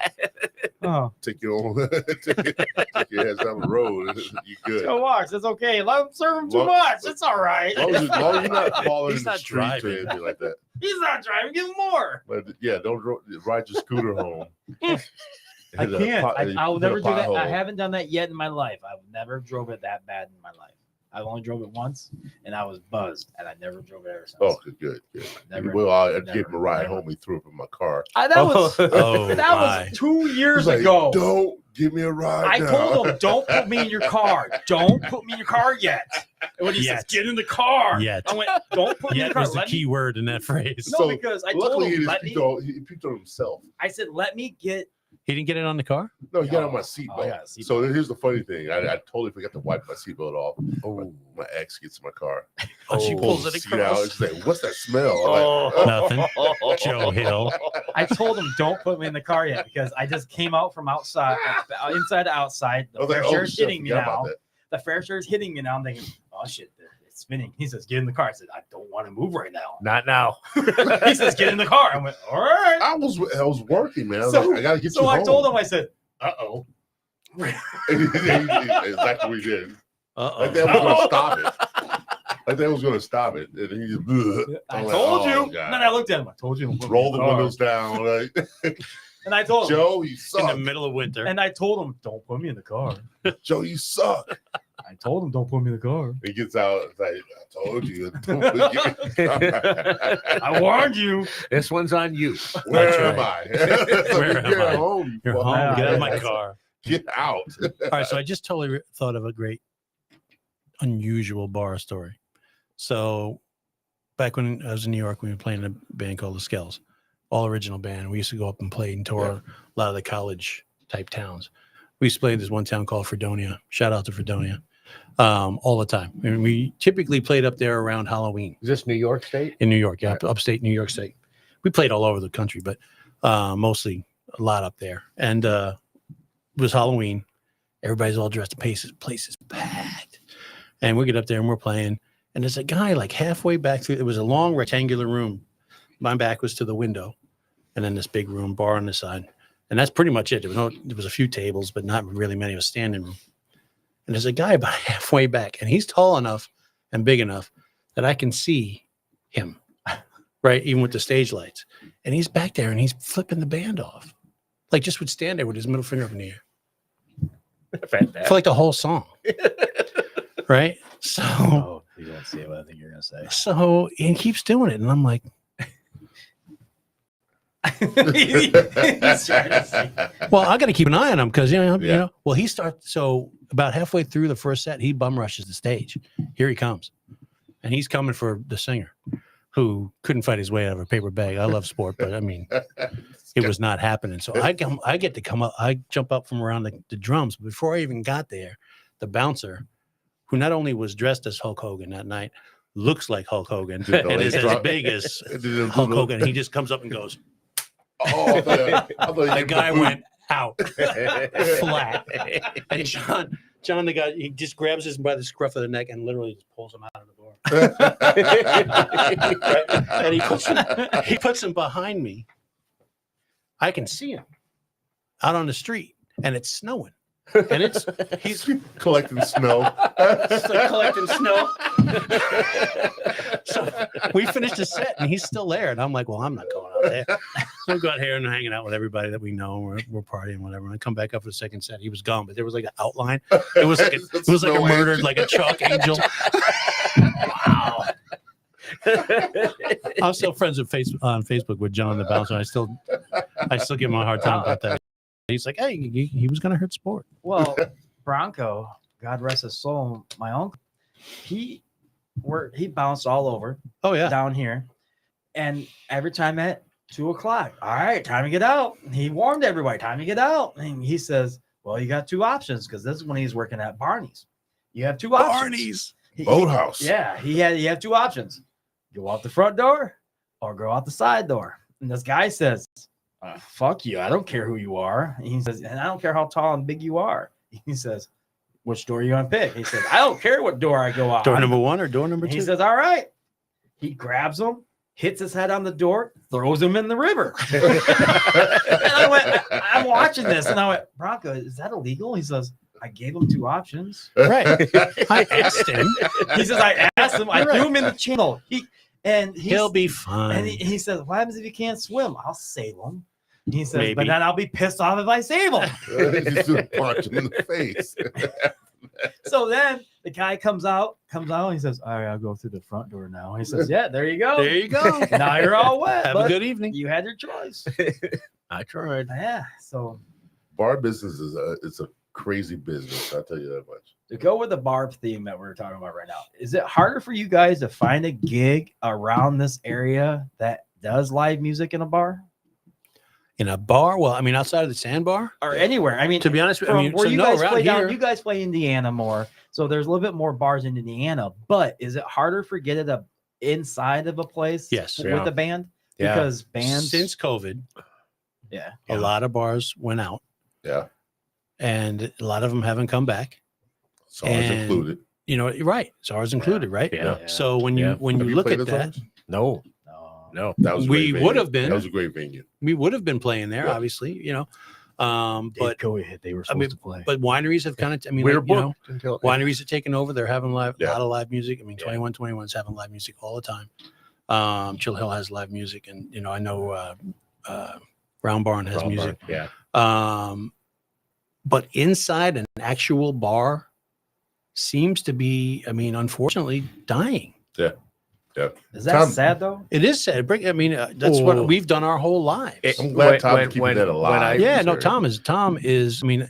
Oh, take your own. Take your ass down the road. You good. Joe walks. It's okay. Let him serve him too Long- much. It's all right. As long as you're not falling He's in the not street or driving. anything like that. He's not driving. Give him more. But yeah, don't ride your scooter home. I Hit a can't. pot- I'll hit a never do that. I pothole. haven't done that yet in my life. I've never drove it that bad in my life. I've only drove it once, and I was buzzed, and I never drove it ever since. Oh, good. Never. Well, I'd never, give him a ride never. home. He threw up in my car. That was Oh, that my. was 2 years He's like, ago. Don't give me a ride. I now." told him, "Don't put me in your car. Don't put me in your car yet." And when he says, Yet. "Get in the car," Yet. I went, "Don't put me in Yet the car." was the Let key me. word in that phrase. No, So, because I told Luckily, him, he "Let me." peeped on himself. I said, "Let me get." He didn't get it on the car? No, he got on Oh, my seatbelt. oh, yeah, seatbelt. So here's the funny thing. I totally forgot to wipe my seatbelt off. Oh. My ex gets in my car. Oh, she pulls it the seat out. across. She's like, "What's that smell?" I'm like, Nothing. Joe Hill. I told him, "Don't put me in the car yet," because I just came out from outside, inside to outside. I The was fair like, share "Oh is shit, I hitting me forgot about now. that." The fair share is hitting me now. I'm thinking, "Oh shit, it's spinning." He says, "Get in the car." I said, "I don't want to move right now." Not now. He says, "Get in the car." I went, "All right." I was working, man. I was So- like, I gotta get So you I home. told him, I said, "Uh-oh." Exactly what he did. Like that was Uh-oh. gonna stop it. Like that was gonna stop it. And he just I I'm like, told "Oh, you. God." And then I looked at him. I told you. to put me Roll in the car. windows down. Like, And I told him. Joe, you In suck. the middle of winter. And I told him, "Don't put me in the car." Joe, you suck. I told him, "Don't put me in the car." He gets out. It's like, I told you. Don't put you- I warned you. This one's on you. Where That's am right. I? Where am You're I? at home. You You're fuck. home. Get out of my Yeah. car. Get out. All right. So I just totally thought of a great, unusual bar story. So back when I was in New York, we were playing in a band called the Skells, all original band. We used to go up and play and tour a lot of the college type towns. We used to play in this one town called Fredonia. Shout out to Fredonia. All the time. And we typically played up there around Halloween. Is this New York State? In New York, yeah, upstate New York State. We played all over the country, but mostly a lot up there. And it was Halloween. Everybody's all dressed. The place is packed. And we get up there and we're playing. And there's a guy like halfway back through. It was a long rectangular room. My back was to the window. And then this big room, bar on the side. And that's pretty much it. There was a few tables, but not really many. It was a standing room. And there's a guy about halfway back. And he's tall enough and big enough that I can see him, right? Even with the stage lights. And he's back there and he's flipping the band off. Like just would stand there with his middle finger up in the air. For like the whole song. Right? So Oh, you don't say what I think you're gonna say. So he keeps doing it. And I'm like, He's trying to see. well, I got to keep an eye on him because, you Yeah. know, well, he starts. So about halfway through the first set, he bum rushes the stage. Here he comes. And he's coming for the singer who couldn't fight his way out of a paper bag. I love sport, but I mean, it was not happening. So I get to come up. I jump up from around the drums. Before I even got there, the bouncer, who not only was dressed as Hulk Hogan that night, looks like Hulk Hogan and is as big as Hulk Hogan. He just comes up and goes, Oh, I thought the guy went out flat. And John, the guy, he just grabs him by the scruff of the neck and literally just pulls him out of the bar. And he puts him behind me. I can see him out on the street, and it's snowing. And he's collecting snow. just like collecting snow. So we finished the set and he's still there. And I'm like, well, I'm not going out there. So we got here and hanging out with everybody that we know. We're partying, whatever. And I come back up for the second set. He was gone, but there was like an outline. It was like a murdered, like a chalk angel. Wow. I'm still friends with on Facebook with John the Bouncer. I still give him a hard time about that. He's like, hey, he was going to hurt sport. Well, Bronco, God rest his soul, my uncle, he bounced all over Oh, yeah. down here. And every time at 2:00, all right, time to get out. He warned everybody, time to get out. And he says, well, you got two options because this is when he's working at Barney's. You have two options. Barney's. Boathouse. Yeah, you have two options. Go out the front door or go out the side door. And this guy says, fuck you. I don't care who you are. And he says, and I don't care how tall and big you are. He says, which door are you going to pick? He says, I don't care what door I go out. Door number one or door number And two? he says, all right. He grabs him, hits his head on the door, throws him in the river. And I'm watching this. And I went, Bronco, is that illegal? He says, I gave him two options. Right. I asked him. He says, I asked him. I threw him in the channel. He'll be fine. And he says, what happens if he can't swim? I'll save him. He says, Maybe. but then I'll be pissed off if I save him. Just punch him in the face. So then the guy comes out and he says, all right, I'll go through the front door now. He says, yeah, there you go. There you go. Now you're all wet. Have but a good evening. You had your choice. I tried. Yeah. So Bar business it's a crazy business. I'll tell you that much. to go with the bar theme that we're talking about right now, is it harder for you guys to find a gig around this area that does live music in a bar? In a bar? Well, I mean, outside of the Sandbar? Or anywhere? I mean, To be honest with you, I mean, where so you no, guys around play here, you guys play Indiana more, so there's a little bit more bars in Indiana. But is it harder for get it inside of a place? Yes. with Yeah. a band, Yeah. because bands since COVID, yeah. a lot of bars went out, Yeah. and a lot of them haven't come back. Songs And- included. You know, you're right. It's ours included, right? Yeah. So when you Yeah. when Have you you look played at the that, songs? No, No. no. That was a We great would venue. have been. That was a great venue. we would have been playing there, Yeah. obviously, you know. But go ahead. They were supposed mean, to play. but wineries have kind of, I mean, We were like, you know, booked until wineries are taking over. They're having a Yeah. lot of live music. I mean, Yeah. 2121 is having live music all the time. Chill Hill has live music, and you know, I know Round Barn has Round music. Barn, Yeah. But inside an actual bar seems to be, I mean, unfortunately, dying. Is that Tom- sad though? It is sad. I mean, that's what Oh. we've done our whole lives. I'm glad When- Tom's when- keeping when- that when alive. I- Yeah, no, Sure. Tom is. I mean,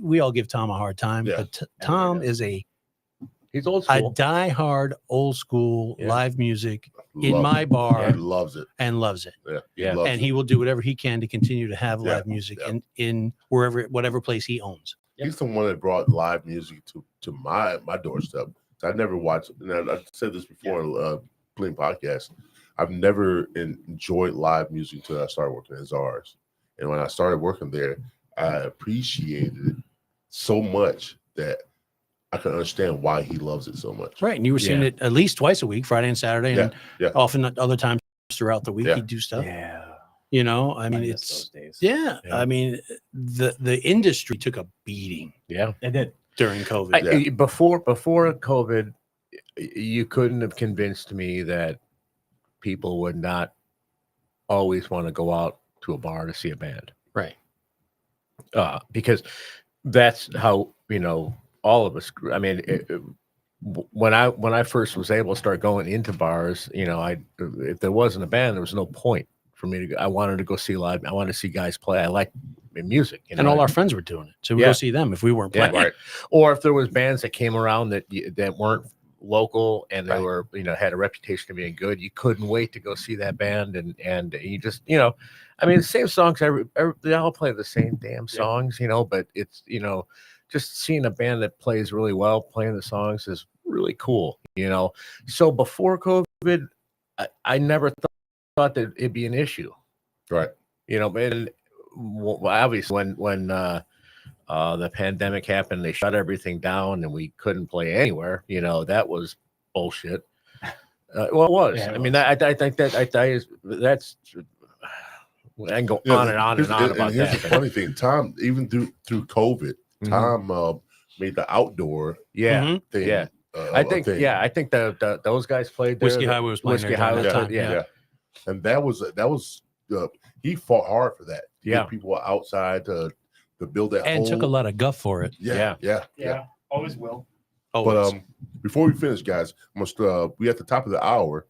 we all give Tom a hard time, Yeah. but Tom is a He's old a school. die-hard old school Yeah. live music in Love my it. bar He loves it. and loves it. Yeah, Yeah. loves And it. he will do whatever he can to continue to have Yeah, live music yeah. in whatever place he owns. He's the one that brought live music to my doorstep. So I never watched. And I've said this before on Bling podcast. I've never enjoyed live music until I started working at Czars. And when I started working there, I appreciated it so much that I can understand why he loves it so much. Right. And you were seeing Yeah. it at least twice a week, Friday and Saturday, and Yeah. often other times throughout the week Yeah. he'd do stuff. Yeah. You know, I mean, miss it's those days. yeah. Yeah. I mean, the industry took a beating Yeah. It did. during COVID. Yeah. Before COVID, you couldn't have convinced me that people would not always want to go out to a bar to see a band. Right. Because that's how, all of us grew. I mean, when I first was able to start going into bars, if there wasn't a band, there was no point for me to go. I wanted to go see live. I wanted to see guys play. I like music, And all our friends were doing it. So we Yeah. go see them if we weren't Yeah. playing. Right. or if there was bands that came around that weren't local and they Right. were had a reputation of being good, you couldn't wait to go see that band, and you just I mean, the same songs, they all play the same damn songs, but it's just seeing a band that plays really well playing the songs is really cool. So before COVID, I never thought that it'd be an issue. Right. And obviously when the pandemic happened, they shut everything down and we couldn't play anywhere. That was bullshit. Well, it was. Yeah, it I mean, was. I think that's I can go on and on and on about here's that. the funny thing, Tom, even through COVID, Mhm. Tom made the outdoor Yeah. Mhm. thing. Yeah. a I think thing. I think those guys played there. Whiskey Highway was playing Whiskey there during Highway, that time. yeah. And that was he fought hard for that. To Yeah. get people outside to build that And whole, took a lot of guff for it. yeah. Always will. Always. But before we finish, guys, we at the top of the hour.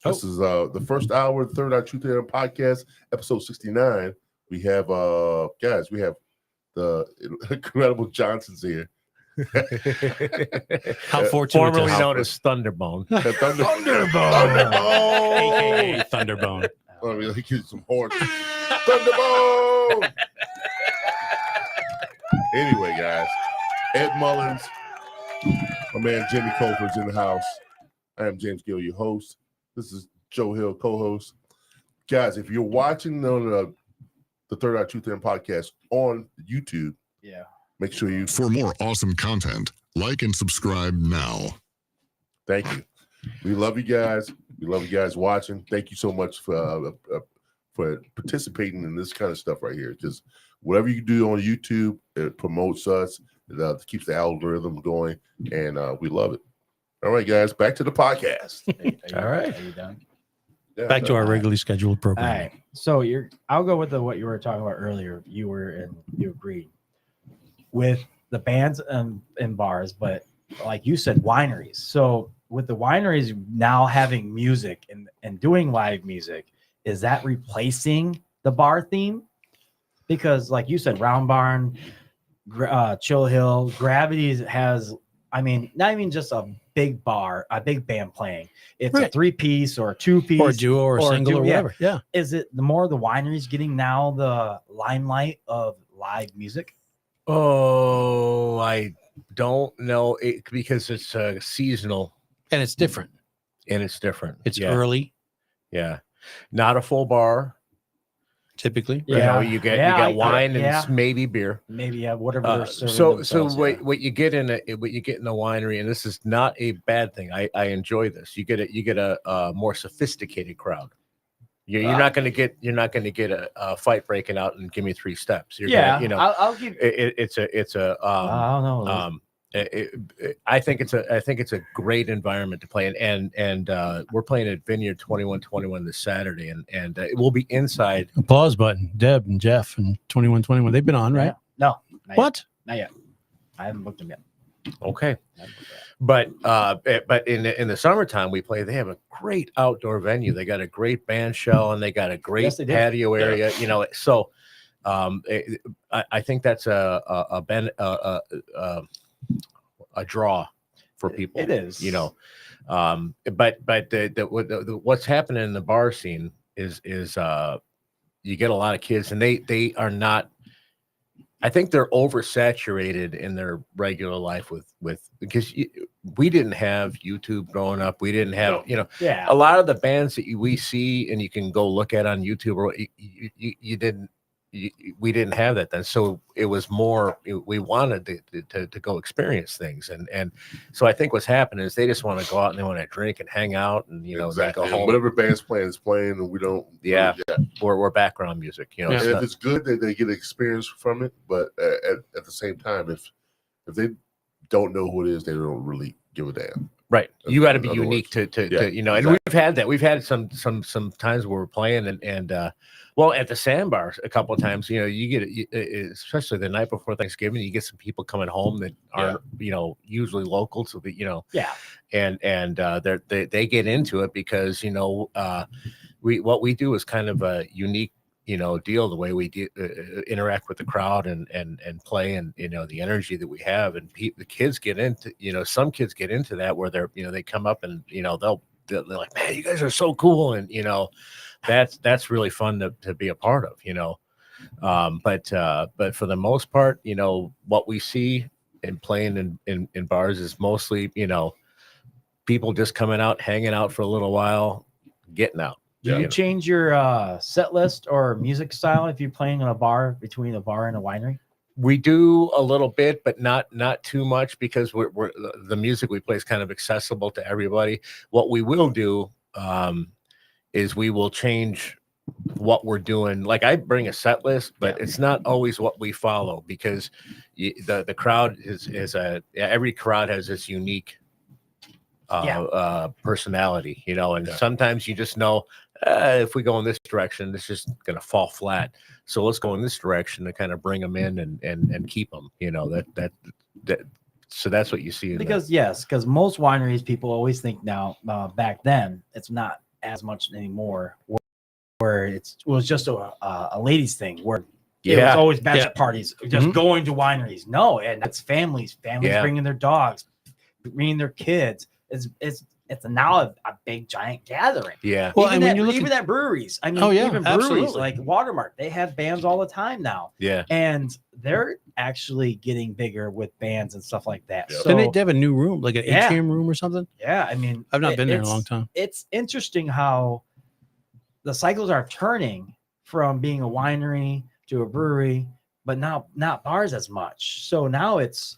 This is the first hour, the Third Eye Truth Theorem podcast, episode 69. We have guys, we have the incredible Johnsons here. How fortunate to Formerly have known as Thunderbone. Thunderbone. AKA Thunderbone. I mean, he gives some horns. Thunderbone. Anyway, guys, Ed Mullins, my man Jimmy Colford's in the house. I am James Gill, your host. This is Joe Hill, co-host. Guys, if you're watching on the Third Eye Truth Theorem podcast on YouTube, make sure you. For more awesome content, like and subscribe now. Thank you. We love you guys. We love you guys watching. Thank you so much for participating in this kind of stuff right here. Because whatever you do on YouTube, it promotes us. It keeps the algorithm going, and we love it. All right, guys, back to the podcast. All right. Are you done? Yeah, Back to our regularly scheduled All program. right. So I'll go with what you were talking about earlier. You agreed with the bands and bars, but like you said, wineries. So with the wineries now having music and doing live music, is that replacing the bar theme? Because like you said, Round Barn, Chill Hill, Gravity has, I mean, not even just a big bar, a big band playing. It's a 3-piece or a 2-piece Or a duo or a single or whatever. Yeah. Is it the more the wineries getting now the limelight of live music? Oh, I don't know because it's seasonal And it's different. and it's different. It's early, Yeah, not a full bar. typically. You got wine and yeah. maybe beer. Maybe whatever they're serving So themselves, what you get in a winery, and this is not a bad thing. I enjoy this. You get a more sophisticated crowd. You're not going to get a fight breaking out and give me 3 steps. You're gonna, I'll give. it's a I don't know. I think it's a great environment to play in, and we're playing at Vineyard 2121 this Saturday, and it will be inside. Applause button. Deb and Jeff and 2121. They've been on, right? No. Not What? Yet. Not yet. I haven't booked them yet. Okay, I haven't booked that. but in the summertime we play. They have a great outdoor venue. They got a great band shell, and they got a great Yes, they do. patio area. So I think that's a draw. for people. It is. you know. But what's happening in the bar scene is you get a lot of kids, and they are not. I think they're oversaturated in their regular life with because we didn't have YouTube growing up. We didn't have Yeah. a lot of the bands that we see and you can go look at on YouTube, or you didn't. We didn't have that then, so it was more. We wanted to go experience things, and so I think what's happening is they just want to go out and they want to drink and hang out, and exactly. Like a whole, Whatever band's playing is playing, and we don't. Yeah. yeah. We're background music, Yeah. And it's if not- it's good, they get experience from it. But at the same time, if they don't know who it is, they don't really give a damn. Right. You got to be In other unique words. to Yeah, and exactly. we've had that. We've had some times where we're playing and well, at the sandbars a couple of times, you get especially the night before Thanksgiving, you get some people coming home that aren't, usually local to the, Yeah. and they get into it because, what we do is kind of a unique, deal, the way we interact with the crowd and play, and the energy that we have, and the kids get into some kids get into that where they're they come up and they're like, man, you guys are so cool, and that's really fun to be a part of, but for the most part, what we see in playing in bars is mostly people just coming out, hanging out for a little while, getting out. Do you change your set list or music style if you're playing in a bar, between a bar and a winery? We do a little bit, but not too much, because we're the music we play is kind of accessible to everybody. What we will do is we will change what we're doing. Like, I bring a set list, but it's not always what we follow, because the crowd is every crowd has this unique personality, and sometimes you just know, if we go in this direction, it's just going to fall flat. So let's go in this direction to kind of bring them in and keep them, that. So that's what you see. Because most wineries, people always think now, back then, it's not as much anymore, where it was just a ladies thing, where it was always bachelor parties, just going to wineries. No, and that's families bringing their dogs, bringing their kids. It's now a big giant gathering. Yeah. Well, even and when you look even at breweries, I mean, even breweries absolutely. like Watermark, they have bands all the time now. Yeah. And they're actually getting bigger with bands and stuff like that. Yeah. So Didn't they have a new room, like an atrium room or something? yeah, I mean, I've not been there in a long time. It's interesting how the cycles are turning from being a winery to a brewery, but now not bars as much. So now it's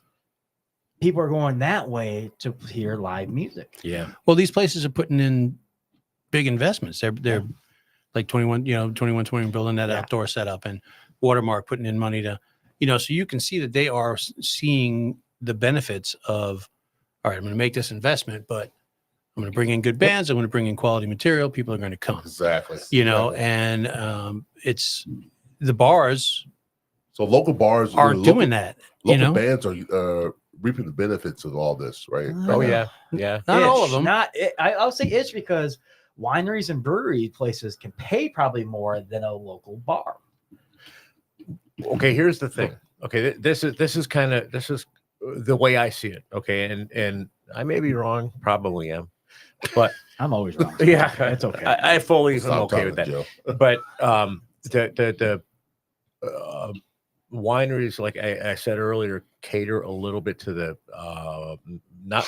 people are going that way to hear live music. Yeah. Well, these places are putting in big investments. They're like 2120 building that outdoor setup, and Watermark putting in money to, so you can see that they are seeing the benefits of, all right, I'm going to make this investment, but I'm going to bring in good bands. I'm going to bring in quality material. People are going to come. Exactly. And it's the bars. So local bars are doing that. Local bands are reaping the benefits of all this, right? Oh yeah. Yeah. Not all of them. I'll say it's because wineries and brewery places can pay probably more than a local bar. Okay, here's the thing. Okay, this is the way I see it. Okay, and I may be wrong, probably am, but I'm always wrong. yeah, it's okay. I fully am Stop okay with that. Joe. But the wineries, like I said earlier, cater a little bit to the not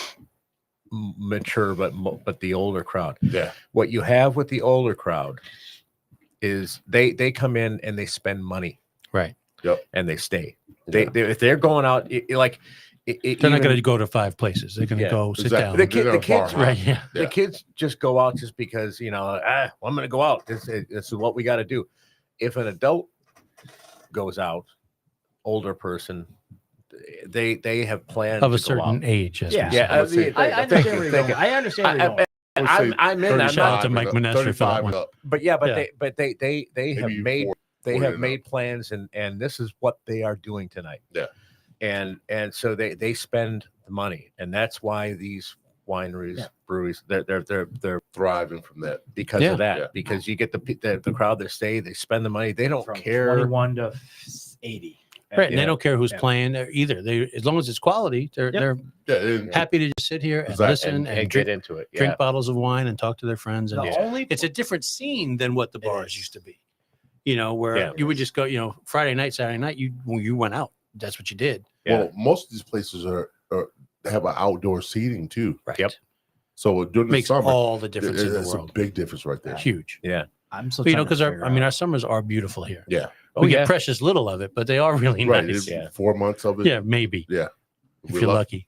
mature, but the older crowd. Yeah. What you have with the older crowd is they come in and they spend money, Right. Yep. and they stay. Yeah. They if they're going out, They're not going to go to 5 places. They're going to go sit down. They're the gonna kids, bar hop. Right. Yeah. the kids just go out just because well, I'm going to go out. This is what we got to do. If an adult goes out, older person, they have planned Of a to go certain out. age. Yeah. Yeah, I would say- I thank understand you, where you're thank going. you. I understand where you're going. I would say I'm in that. 35 Shout out to and Mike up, Manessri for 35 that and one. up. But yeah, but Yeah. they have Maybe made 40 they and have up. made plans, and this is what they are doing tonight. Yeah. And so they spend the money, and that's why these wineries, breweries, they're Thriving from that. because Yeah. of that. Yeah. Because you get the crowd that stay, they spend the money, they don't From care. 21 to 80. Right, and they Yeah. don't care who's Yeah. playing either. They, as long as it's quality, they're happy to just sit here and Exactly. listen and get drink, into it. Yeah. drink bottles of wine and talk to their friends. And The only it's a different scene than what the bars is. used to be. You know, where Yeah. you would just go, you know, Friday night, Saturday night, you went out. That's what you did. Yeah. Well, most of these places are have an outdoor seating too. Right. Yep. So during the Makes summer, all the difference in the it's a world. big difference right there. Huge. Yeah. I'm so But, you know, trying to because figure our out- summers are beautiful here. Yeah, We get precious little of it, but they are really right. nice. It's 4 months of it. Yeah, maybe. Yeah. If We're you're lucky.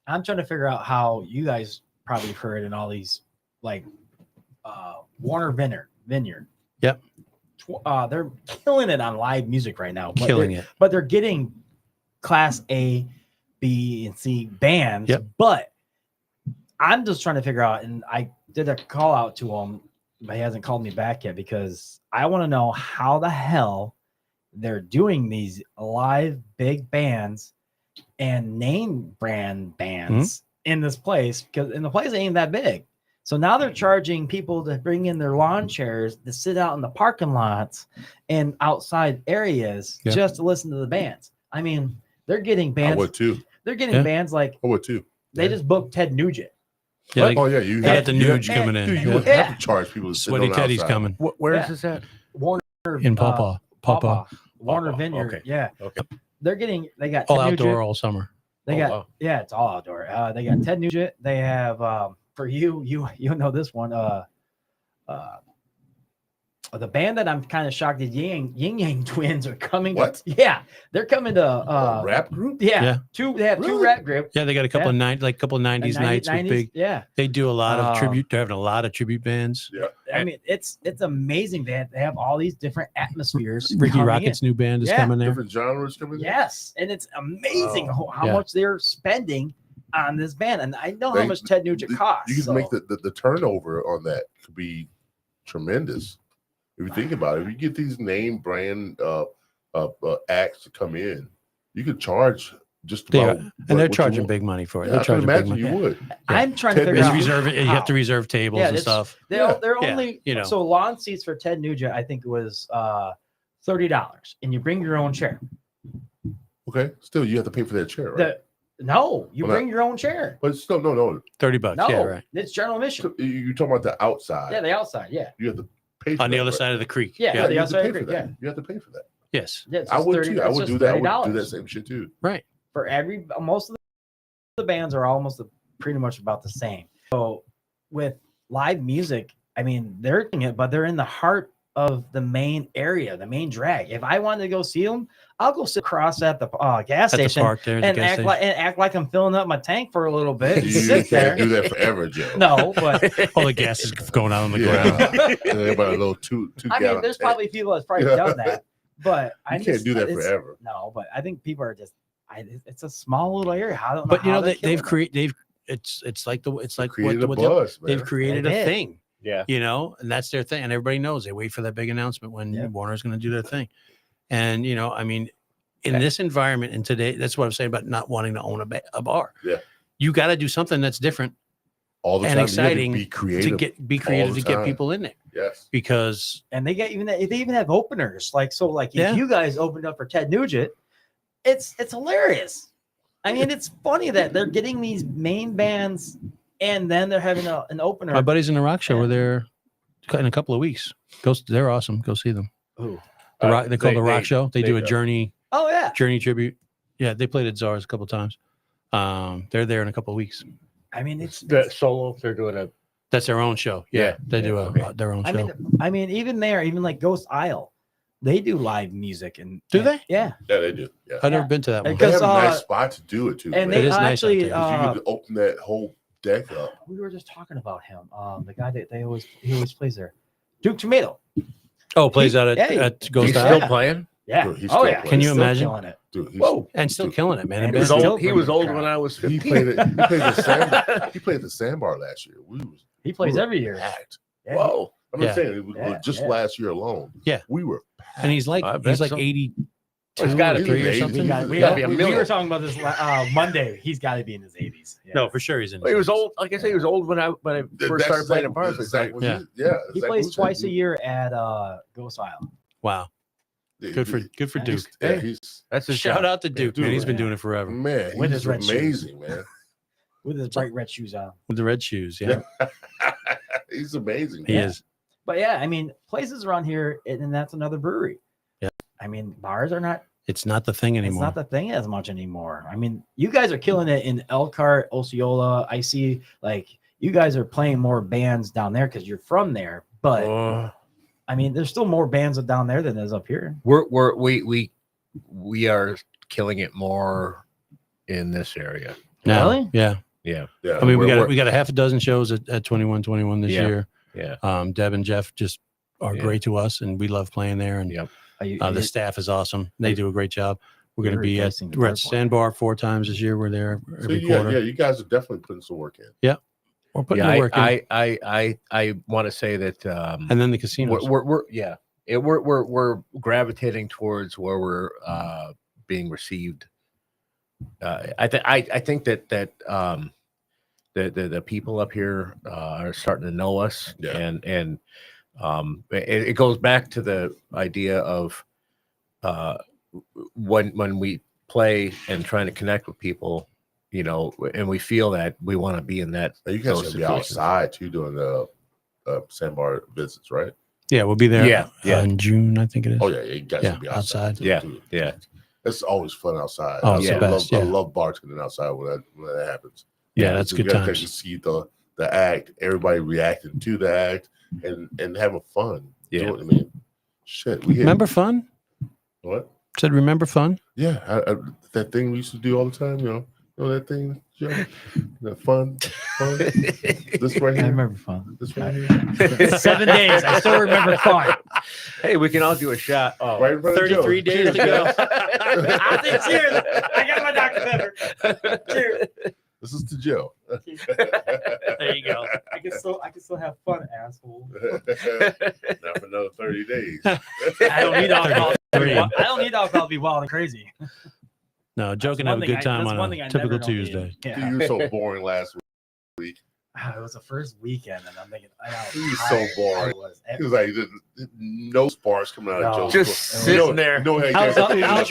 I'm trying to figure out how you guys probably heard in all these like Warner Vineyard. Yep. They're killing it on live music right now. Killing it. But they're getting class A, B, and C bands. Yep. But I'm just trying to figure out, and I did a call out to him, but he hasn't called me back yet because I want to know how the hell they're doing these live big bands and name brand bands in this place because the place ain't that big. So now they're charging people to bring in their lawn chairs to sit out in the parking lots and outside areas just to listen to the bands. I mean, they're getting I bands. would too. They're getting bands like I would too. they just booked Ted Nugent. Yeah, Oh yeah, you they got the you Nuge have- coming in. Dude, you Yeah. would have to charge people to sit Sweaty on the Teddy's outside. coming Where is Yeah. this at? Warner in Pawpaw. Warner Pawpaw, Vineyard. okay. Yeah. Okay. They got All Ted outdoor Nugent. all summer. They Oh, got wow. yeah, it's all outdoor. They got Ted Nugent. They have for you know this one. The band that I'm kind of shocked is Yin Yang Twins are coming. What? They're coming to A rap group? yeah, Yeah. They have two Really? rap groups. Yeah, they got a couple Yeah. of 90s And nights with big. Yeah. They do a lot of Uh, tribute. They're having a lot of tribute bands. Yeah. I mean, it's amazing that they have all these different atmospheres. Ricky coming Rocket's new band is Yeah. coming there. Different genres coming in. in? Yes, and it's amazing how Yeah. much they're spending on this band, and I know how They- much Ted Nugent costs. You can so- make the turnover on that could be tremendous. If you think about it, if you get these name brand acts to come in, you could charge just They about are, what and they're you charging want. big money for it. Yeah, They're I can charging big imagine money. you would. I'm trying to Ted figure Just out reserve it. You have to how. reserve tables Yeah, and this- stuff. They're Yeah, only you know. so lawn seats for Ted Nugent. I think it was $30, and you bring your own chair. Okay, still you have to pay for that chair, right? No, you Well, bring your own chair. But still, no. $30. No, Yeah, right. it's general admission. You're talking about the outside. Yeah, the outside. Yeah, You have to pay for On the that, other right? side of the creek. Yeah, Yeah, on the you have to outside pay of the for creek, that. You have to pay for that. Yes. yeah. It's I just would 30 too. I it's would just do that. I would do $30 that same shit too. Right. for every. Most of the bands are almost pretty much about the same. So with live music, I mean, they're doing it, but they're in the heart of the main area, the main drag. If I wanted to go see them, I'll go sit across at the gas At the station park there. The and gas act like I'm filling up my tank for a little bit. You Sit there. can't do that forever, Joe. No, but All the gas is going out on the Yeah. ground. And then about a little two I mean, gallon there's tank. probably people that's probably Yeah. done that, but You can't do that forever. No, but I think people are just. It's a small little area. I don't know. But you how know they're they've killing it. created it's like Created a what buzz, man. they've created They a did. thing. Yeah. You know, and that's their thing, and everybody knows they wait for that big announcement when Yeah. Warner's going to do their thing. And you know, I mean, in this environment and today, that's what I'm saying about not wanting to own a bar. Yeah. You got to do something that's different all the and time. exciting You have to be creative. to be all creative the to get time. people in there Yes. because And they even have openers. Like so, like Yeah. if you guys opened up for Ted Nugent, it's hilarious. I mean, it's funny that they're getting these main bands and then they're having an opener. my buddies in the rock show Yeah. were there in a couple of weeks. They're awesome. Go see them. Ooh. The rock, they call the rock they- show. They do a go. Journey Oh yeah. tribute. Yeah, they played at Czars a couple of times. They're there in a couple of weeks. I mean, it's The solo, they're doing a That's their own show. Yeah, Yeah, they do okay. their own show. I mean, even there, even like Ghost Isle, they do live music and Do they? Yeah. Yeah, they do. Yeah. I've never yeah. been to that one. Like, They Because, have a nice uh, spot to do it too. And man. It they is nice out actually, there. 'Cause you could open that whole deck up. we were just talking about him. The guy that he always plays there, Duke Tomato. Oh, plays he- out at, yeah, he- at Ghost he's Isle still playing. Yeah. Dude, he's Oh still yeah. playing. Can you He's still imagine? killing it. Dude, he's, Whoa. and still killing it, man. And And he's Ben's- still He was bringing old the when crowd. I was he 15. played it. He played the sandbar. He played the sandbar last year. He plays we were every year. packed. Yeah. Whoa. I'm Yeah. not saying it was Yeah, just yeah. last year alone. Yeah. we were packed. and he's like I bet so. 82 He's gotta or be 3 or amazing. something. He We, gotta be a we million. were talking about this Monday. He's got to be in his 80s. Yeah. No, for sure he's in. Well, he was old. Like I say, he was old when I first started playing in bars. Exactly. Yeah. Yeah, He exactly plays what twice you a year at Ghost Isle. Wow. Good for Duke. Yeah, he's That's a Shout out to Duke, man. He's been doing it forever man. With He's his red shoes. amazing, man. with his bright red shoes on. with the red shoes. Yeah, He's amazing. he man. is. But yeah, I mean, places around here, and that's another brewery. Yeah. I mean, bars are not. It's not the thing anymore. It's not the thing as much anymore. I mean, you guys are killing it in Elkhart, Osceola. I see, like, you guys are playing more bands down there because you're from there. But I mean, there's still more bands down there than there's up here. We are killing it more in this area. Now, Really? Yeah. Yeah. I mean, we're- we got a half a dozen shows at 2121 this Yeah. year. Yeah. Deb and Jeff just are Yeah. great to us, and we love playing there. And Yep. the staff is awesome. They do a great job. We're going to be at replacing the we're third at Sandbar 4 times this year. We're there So every yeah, quarter. you guys are definitely putting some work in. We're putting Yeah, the work in. I want to say that And then the casinos. we're gravitating towards where we're being received. I think that the people up here are starting to know us, Yeah. and it goes back to the idea of when we play and trying to connect with people, you know, and we feel that we want to be in that. Now, you guys those should be situations. outside too doing the Sandbar visits, right? yeah, we'll be there. Yeah. In June, I think it is. Oh yeah, you guys Yeah, should be outside. outside. too, Yeah, too. yeah. It's always fun outside. Oh, it's the best, I yeah. love bartending outside when that happens. Yeah, that's You good gotta times. take to see the act, everybody reacting to the act, and having fun. Yeah. Doing, I mean, shit. We hit, Remember fun? what? Said remember fun? Yeah, that thing we used to do all the time. You know that thing, Joe? That fun. This right I here. remember fun. This right here. 7 days. I still remember fun. Hey, we can all do a shot. Oh, Right in front of Joe. 33 days Cheers, to go. guys. I think cheers. I got my Dr. Pepper. Cheers. This is to Joe. There you go. I can still have fun, asshole. Not for another 30 days. I don't need alcohol. Three. I don't need alcohol to be wild and crazy. No, Joe That's can have one a thing good time that's one on thing a I typical never don't need. Tuesday. Yeah. You were so boring last week. It was the first weekend, and I'm thinking, He was so boring. He was like, no sparks coming out of No. Joe's Just foot. sitting there. No, I guys, was up to get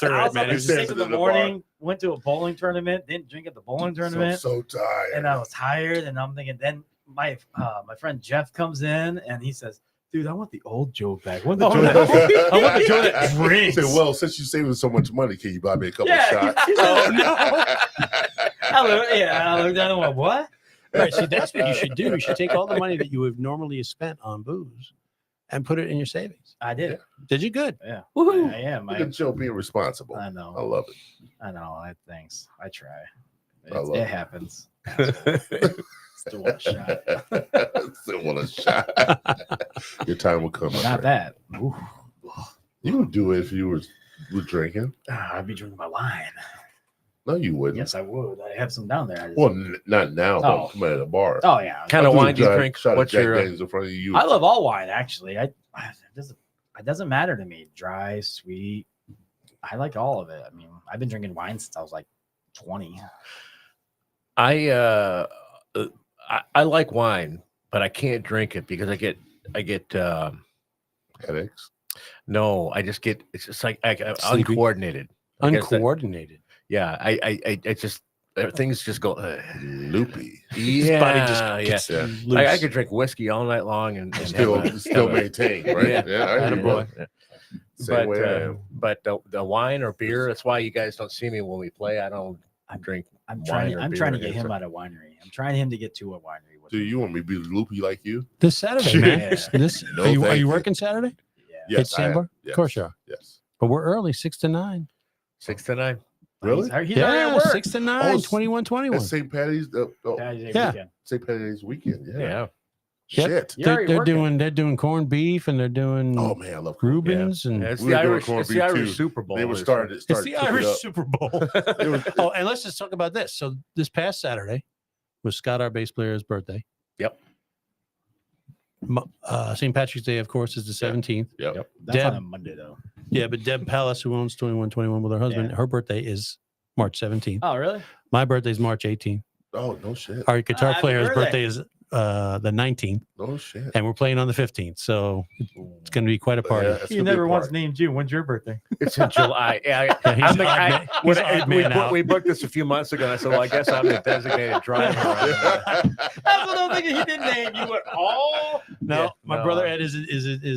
through I it, was man. up It at was 6 in the in the morning, went to a bowling tournament, didn't drink at the bowling tournament, so tired. and I was tired, and I'm thinking, then my friend Jeff comes in, and he says, dude, I want the old Joe back. I want the Joe that, I want the Joe that He drinks. said, well, since you're saving so much money, can you buy me a couple Yeah, shots? oh, no. I looked at him and went, what? Right. See, that's what you should do. You should take all the money that you would normally spent on booze and put it in your savings. I did. Did you? Good. Yeah. Woohoo. I am. Look at Joe being responsible. I I know. love it. I know. Thanks. I try. I love It it. happens. Still want a shot. Still want a shot. Your time will come. my Not friend. that. Ooh. You would do it if you were drinking. I'd be drinking my wine. No, you wouldn't. Yes, I would. I have some down there. I just- Well, not now, but Oh. I'm at a bar. oh yeah. kind I'll of do a wine do you shot- drink? shot of What's Jack your Daniels in front of you? I love all wine actually. It doesn't matter to me. Dry, sweet. I like all of it. I mean, I've been drinking wine since I was like 20. I like wine, but I can't drink it because I get headaches. no, I just get it's just like Sleepy. uncoordinated. I guess that- Uncoordinated. yeah, I just things just go. Loopy. Yeah, Body just yeah. gets Yeah. loose. I could drink whiskey all night long and Still have a- still have a- maintain, right? Yeah. I hear you. Attaboy. Yeah. Same way I am. But the wine or beer, that's why you guys don't see me when we play. I don't drink. I'm Wine trying. or I'm beer trying to or get him something. out of winery. I'm trying him to get to a winery. With Do me. you want me to be loopy like you? This Saturday, man. Yeah. This No, are you thank you. working Saturday? Yeah. At Sandbar? Yes. Of course you are. Yes. But we're early, 6 to 9. 6 to 9. Really? He's already at Yeah, work. 6 to 9, Oh, 21-21. That's St. Patty's. Yeah, he's at Yeah. weekend. St. Patty's weekend. Yeah. Yeah. Yep. Shit. You're already working. They're doing corned beef and they're doing Oh man, I love corned beef. Rubens and It's We the were doing Irish. corned It's the beef, Irish too. Super Bowl. They were is- starting. it's the Irish Super Bowl. It was- Oh, and let's just talk about this. So this past Saturday was Scott, our bass player's birthday. Yep. St. Patrick's Day, of course, is the 17th. Yep. That's Deb- on a Monday though. Yeah, but Deb Palace, who owns 2121 with her husband, her birthday is March 17th. Oh really? My birthday is March 18th. Oh no shit. Our guitar happy player's birthday. birthday is the 19th, Oh shit. and we're playing on the 15th. So it's going to be quite a party. Yeah, it's You gonna be a never once party. named you. When's your birthday? It's in July. Yeah, Yeah, he's odd man- he's odd man out. we booked this a few months ago. And I said, well, I guess I'm the designated driver. That's what I'm thinking. He didn't name you at all. No, Yeah, my no. brother Ed is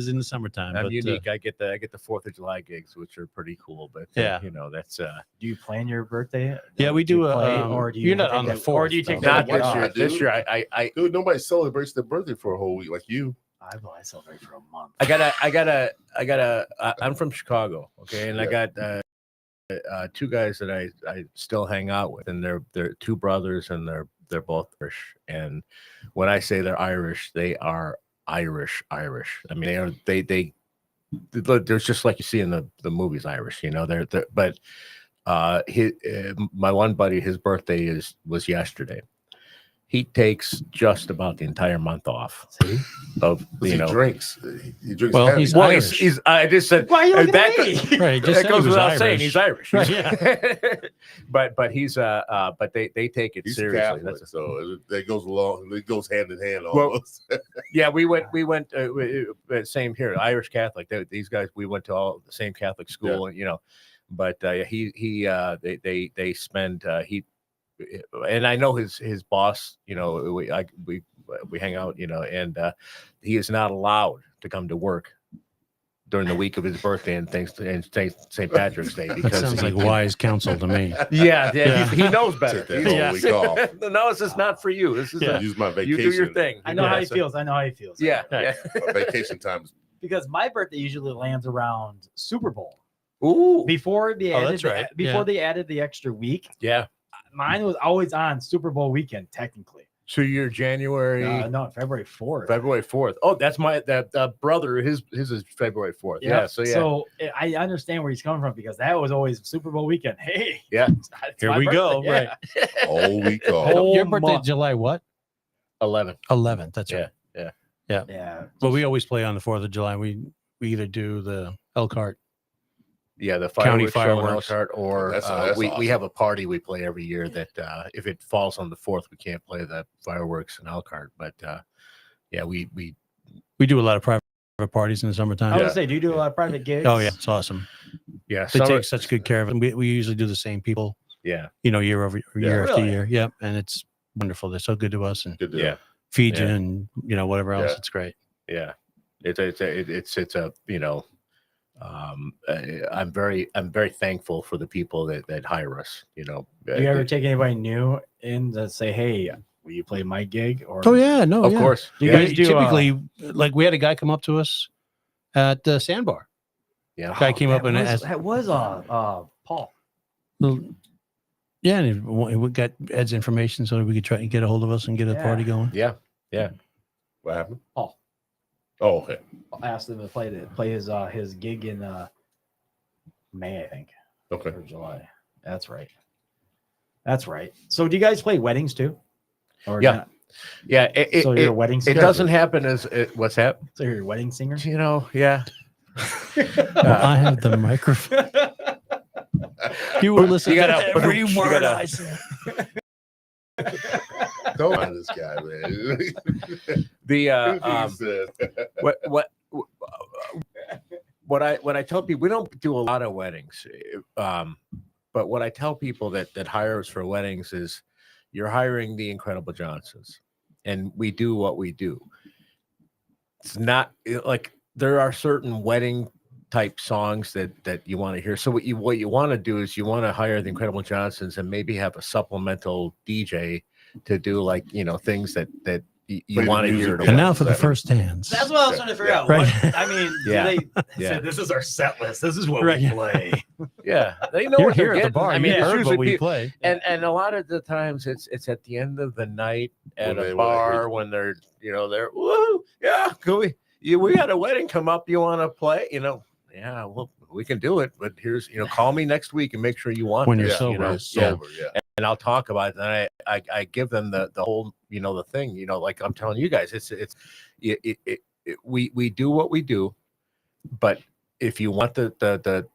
in the summertime. I'm but, unique. I get the 4th of July gigs, which are pretty cool. But Yeah. you know, that's Do you plan your birthday? Yeah, we Do you do, play, um, or do you you're not take on the it- or 4th, do you take though. the not week this off? year. dude. This year, I Dude, nobody celebrates their birthday for a whole week like you. I celebrate for a month. I'm from Chicago. Okay. And I got, 2 guys that I still hang out with, and they're 2 brothers, and they're both Irish. And when I say they're Irish, they are Irish. I mean, they're just like you see in the movies, Irish. You know, but my one buddy, his birthday was yesterday. He takes just about the entire month off. See? Of He drinks. He drinks. Well, heavy. he's well, Irish. he's I just said Why are you looking that at me? Right, just that said goes he was without saying. Irish. He's Irish. Right, but he's but they take it He's seriously. Catholic, so that goes along. It goes hand in hand Well, almost. Yeah, we went same here. Irish Catholic. These guys, we went to all the same Catholic school, and you know, but they spend and I know his boss. You know, we hang out. You know, and he is not allowed to come to work during the week of his birthday and St. Patrick's Day, that because sounds like wise counsel to me. yeah, Yeah. he knows better. Take that whole week off. No, this is not for you. This is Yeah. Use my you vacation. do your thing. I know how Yeah, he so- feels. I know how he feels. Yeah, Right. yeah. My vacation time is Because my birthday usually lands around Super Bowl. Ooh, Before they Oh, added that's right. before Yeah. they added the extra week, yeah. mine was always on Super Bowl weekend, technically. So you're January. No, February 4th. February 4th. Oh, that's my brother. His is February 4th. Yeah. So yeah. So I understand where he's coming from, because that was always Super Bowl weekend. Hey, Yeah. it's Here my we go. birthday, yeah. Right. whole week off. Whole Your birthday, month. July what? 11. 11th. That's Yeah. right. Yeah. Well, we always play on the 4th of July. We either do the Elkhart. Yeah, the County fireworks show in fireworks. Elkhart, or That's we awesome. have a party we play every year that if it falls on the 4th, we can't play the fireworks in Elkhart. But yeah, we We do a lot of private parties in the summertime. I was gonna say, do you do a lot of private gigs? Oh yeah, it's awesome. yeah They summer- take such good care of it. We usually do the same people, yeah you know, year over year after Really? year. Yep, and it's wonderful. They're so good to us and Good deal. yeah feed you Yeah. and you know whatever else. Yeah. It's great. yeah. It's a you know. I'm very thankful for the people that hire us. You know, Do you ever take anybody new in to say, "Hey, will you play my gig?" Or Oh yeah, no, of yeah. course. Do you yeah. guys do, typically like we had a guy come up to us at the Sandbar. Yeah. Guy came up and asked. that was Paul. Well, yeah, and we got Ed's information so we could try and get a hold of us and get a Yeah. party going. Yeah. What happened? Paul. Oh, okay. I asked him to play his gig in May, I think, Okay. or July. That's right. That's right. So, do you guys play weddings too? Or Yeah. not? Yeah. So you're a wedding It singer. doesn't happen as what's that? So you're a wedding singer. You know, yeah. Well, I have the microphone. You will listen You to gotta- every you word gotta- I say. Don't mind this guy, man. The He said, what I tell people, we don't do a lot of weddings, but what I tell people that hire us for weddings is you're hiring the Incredible Johnsons, and we do what we do. It's not like there are certain wedding type songs that you want to hear. So what you want to do is you want to hire the Incredible Johnsons and maybe have a supplemental DJ to do, like, you know, things that Play you the want to music. hear. at a And wedding. now for the first hands. That's what I was trying to figure out. Right. What, I mean, Yeah. do they Yeah. say, this is our set list. This is what Right. we play. Yeah, they know You're what they're here at the getting. bar. I mean, you it's heard usually what we people, play. and a lot of the times it's at the end of the night at When they a wanna hear- bar when they're, you know, they're, woo, yeah, we got a wedding come up. You want to play? You know, yeah, well, we can do it, but here's, you know, call me next week and make sure you want When this, you're yeah, sober. you know, when it's sober, yeah. and I'll talk about it. And I give them the whole, you know, the thing, you know, like I'm telling you guys, we do what we do, but if you want the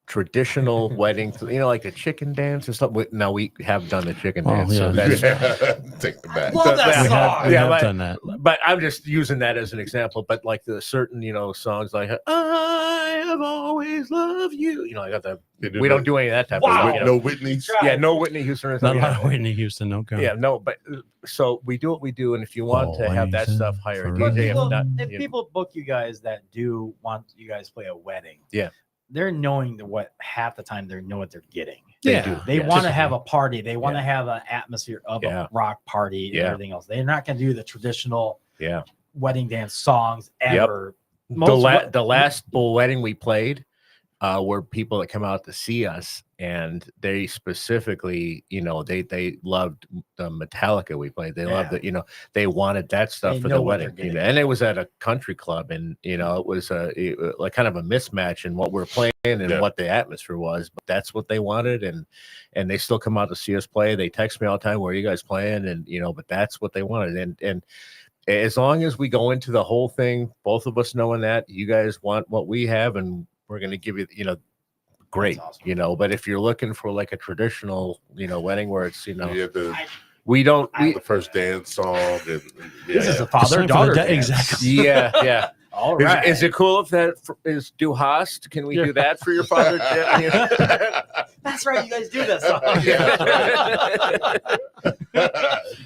traditional wedding, like the chicken dance and stuff. Now we have done the chicken Oh, dance, so yeah. that's Take the back. Love that We song. have but, done that. but I'm just using that as an example. But like the certain, songs like "I Have Always Loved You," I got the. We don't do any of that type Wow. of stuff. No Whitney's. Yeah, no Whitney Houston. Or Not a something. lot of Whitney Houston, no go. Yeah, no, but so we do what we do, and if you want to have that stuff, hire a But DJ. people, If not, if people book you guys that do want you guys to play a wedding, Yeah. they're knowing what half the time they know what they're getting. They do. They Yeah. want to have a party. They want to Yeah. have an atmosphere of Yeah. a rock party and Yeah. everything else. They're not going to do the traditional Yeah. wedding dance songs Yep. ever. The last bull wedding we played were people that come out to see us, and they specifically, they loved the Metallica we played. They loved it. They wanted that stuff They for know the what wedding, they're getting. and it was at a country club, and it was like kind of a mismatch in what we're playing and what the atmosphere was. But that's what they wanted, and they still come out to see us play. They text me all the time, "Where are you guys playing?" And but that's what they wanted, and as long as we go into the whole thing, both of us knowing that you guys want what we have, and we're going to give you, great, That's awesome. but if you're looking for like a traditional, wedding where it's, You have the we don't, the first dance song. And, This is a It's father time for daughter. the exactly. yeah. All right. Is it cool if that is Du Hast? Can we do that for your father? That's right. You guys do that song.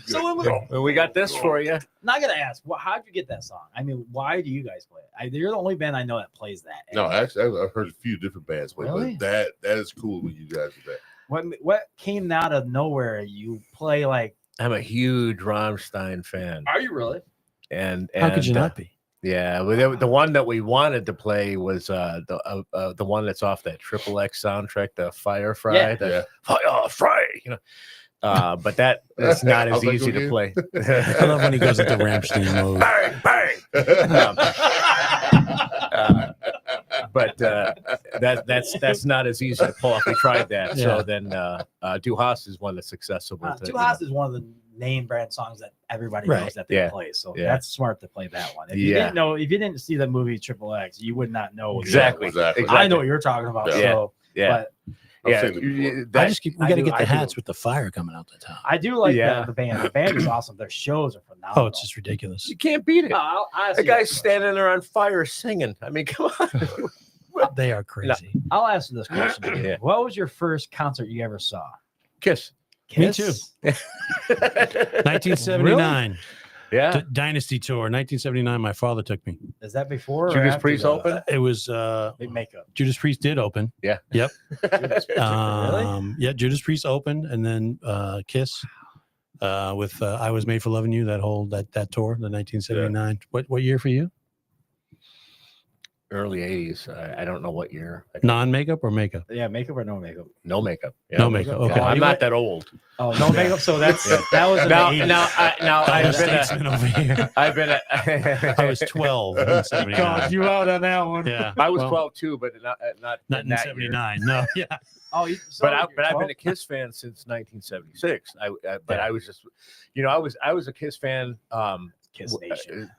So when we, Well, we got this for you. not gonna ask, how'd you get that song? I mean, why do you guys play it? You're the only band I know that plays that. No, actually, I've heard a few different bands play, Really? but that is cool when you guys do that. What came out of nowhere? You play like. I'm a huge Rammstein fan. Are you really? And How could you not be? Yeah, well, the one that we wanted to play was the one that's off that Triple X soundtrack, the Firefly. Yeah. The Firefly, but that's not as How's that easy go to play. I love when he goes into Rammstein mode. Bang, bang. But that's not as easy to pull off. We tried that, Yeah. so then Du Hast is one that's accessible. Du Hast is one of the name brand songs that everybody Right. knows that they Yeah. play. So Yeah. that's smart to play that one. If you Yeah. didn't know, if you didn't see the movie Triple X, you would not know Exactly. Exactly. I know what you're talking about. Yeah. So, Yeah, but yeah. saying We That- got to do- get I the do. hats with the fire coming out the top. I do like Yeah. the band. The band is awesome. Their shows are phenomenal. Oh, it's just ridiculous. you can't beat it. I'll ask The you guy's this standing there on fire singing. I mean, come on. They are crazy. I'll ask you this question. Yeah. What was your first concert you ever saw? Kiss. Me Kiss? too. 1979. Yeah. Dynasty Tour, 1979. My father took me. Is that before or Judas after Priest the open? It was Big makeup. Judas Priest did open. Yeah. Yep. Judas Priest, really? Yeah, Judas Priest opened, and then Kiss with "I Was Made for Loving You." That tour, the 1979. What year for you? Early 80s. I don't know what year. Non-makeup or makeup? Yeah, makeup or no makeup? No makeup. Yeah. No makeup. Okay. I'm you not went- that old. Oh, no makeup. So that was in Now, the 80s. now I've been Statesman over here. I've been I was 12 in 79. you out on that one. Yeah, I was well, 12 too, but not not in that year. 79. No, yeah. Oh, But I've been a Kiss fan since 1976. But I was just, I was a Kiss fan. Kiss Nation.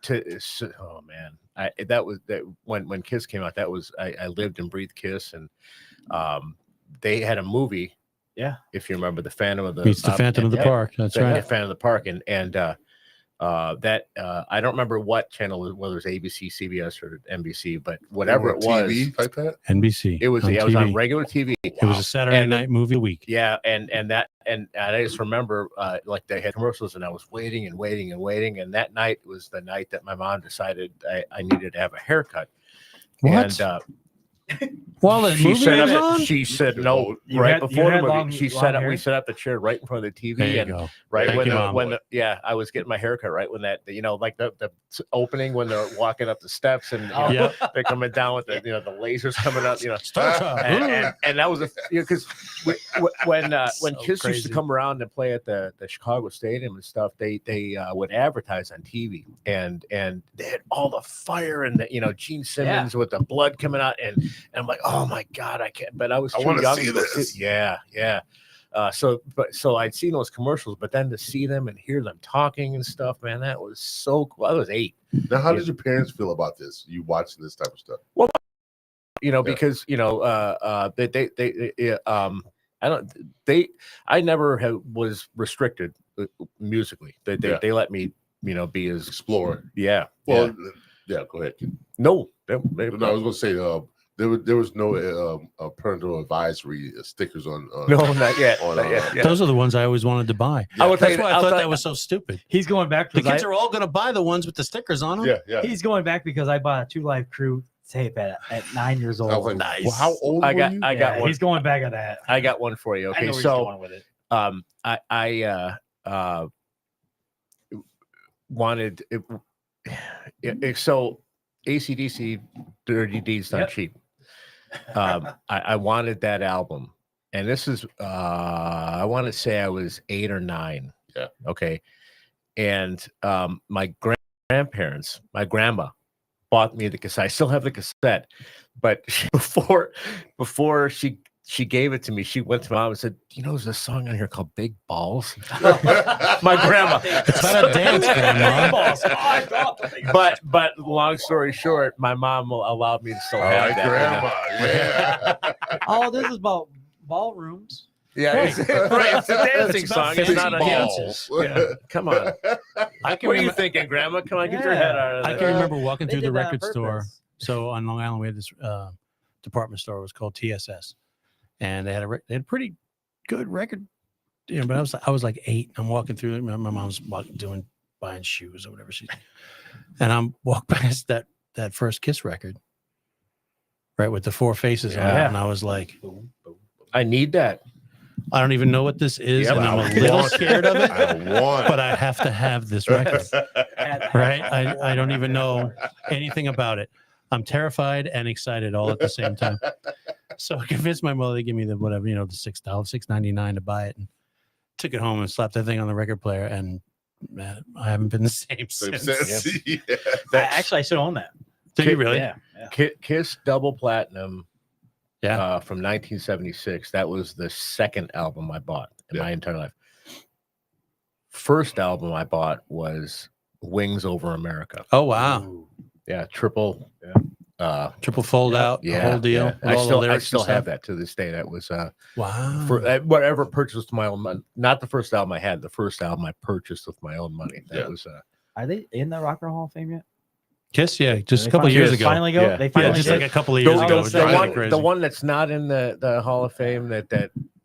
Oh man, that when Kiss came out. That was I lived and breathed Kiss, and they had a movie. Yeah, if you remember, the Phantom of the Meets the Phantom of the Park. That's right. Phantom of the Park, and that I don't remember what channel, whether it was ABC, CBS, or NBC, but whatever it was, TV like that. NBC. it was on it was on TV. regular TV. It was a Saturday And- night movie a week. Yeah, and I just remember like they had commercials, and I was waiting, and that night was the night that my mom decided I needed to have a haircut. What? And While the she movie said was on? she said no You right had- you before the had movie. long- She long set up. hair? We set up the chair right in front of the TV, There you and go. right Thank when you, the, Mom. when the, yeah, I was getting my haircut right when that like the opening when they're walking up the steps and Yep. they're coming down with the the lasers coming up, Star Trek. and that was because when So Kiss used crazy. to come around and play at the Chicago Stadium and stuff, they would advertise on TV, and they had all the fire and the Gene Simmons with the blood coming out, and I'm like, oh my god, I can't. But I was too wanna young see to this. see- Yeah. So I'd seen those commercials, but then to see them and hear them talking and stuff, man, that was so cool. I was 8. Now, how did your parents feel about this? You watching this type of stuff? because I never was restricted musically. They let me be as Explore. yeah. Well, yeah. Go ahead. No, No, I was going to say there was no parental advisory stickers on. no, not yet. on, Not yet. Yeah. Those are the ones I always wanted to buy. I will tell That's you, why I thought that was so stupid. He's going back The because kids are all going to buy the ones with the stickers on them. Yeah. he's going back because I bought a 2 Live Crew tape at 9 years old. I was like, Nice. well, how old I were got you? I got one. He's going back at that. I got one for you. I Okay, know where he's so going with it. I wanted so AC/DC Dirty Deeds Not Yep. Cheap. I wanted that album, and this is I want to say I was 8 or 9. Yeah. Okay, and my grandparents, my grandma, bought me the cassette. I still have the cassette, but before she gave it to me, she went to my mom and said, there's a song on here called Big Balls. My grandma. It's not a dance, Grandma. But long story short, my mom allowed me to still All have right, that. grandma. Yeah. Oh, this is about ballrooms. Yeah, it's a dancing It's about song. It's not a balls. dance. Yeah, come on. I can What are you remember, thinking, Grandma? Come on, get your head out of I there. can remember walking They through the did that on record store. purpose. So on Long Island, we had this department store. It was called TSS, and they had a pretty good record. But I was like 8. I'm walking through. My mom's buying shoes or whatever and I'm walking past that first Kiss record, right, with the 4 faces on it, Yeah. and I was like, I need that. I don't even know what this is, Yeah, and I'm I a little want- scared of it, I want. but I have to have this record. Right? I don't even know anything about it. I'm terrified and excited all at the same time. So I convinced my mother to give me the whatever, the $6.99 to buy it, and took it home and slapped that thing on the record player. And man, I haven't been the same Same since. sense. Yeah. Actually, I should own that. Did you really? Yeah. Kiss Double Platinum. Yeah. From 1976. That was the second album I bought in my entire life. First album I bought was Wings Over America. Oh wow. Yeah, triple. Triple fold out, the whole deal. Yeah. with I all the still lyrics and have stuff. that to this day. That was Wow. for whatever purchased with my own money. Not the first album I had. The first album I purchased with my own money. That was Are they in the Rock and Roll Hall of Fame yet? Kiss, yeah, just They a couple finally- years they ago. Finally go. Yeah. They Yeah, finally just did? like a couple of years The- ago. the It was driving me one- crazy. the one that's not in the Hall of Fame that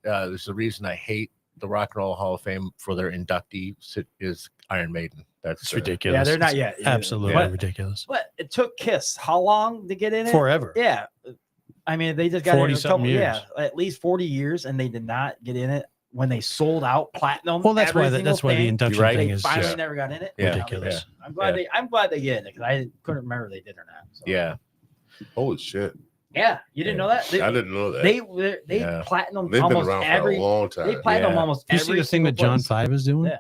there's the reason I hate the Rock and Roll Hall of Fame for their inductee is Iron Maiden. That's It's ridiculous. Yeah, they're not It's yet. absolutely But, ridiculous. but it took Kiss how long to get in it? Forever. Yeah. I mean, they just got in 40-something years. Yeah, at least 40 years, and they did not get in it when they sold out platinum. Well, that's every why single the thing. induction right. thing They is finally just never got in it. Yeah. ridiculous. I'm glad they get in it because I couldn't remember if they did or not. So. yeah. Holy shit. Yeah, you didn't know that? I didn't know that. They Yeah. platinum They've been almost around every. for a long time. They platinum Yeah. almost You every. see the thing that single John place. Five is doing? Yeah.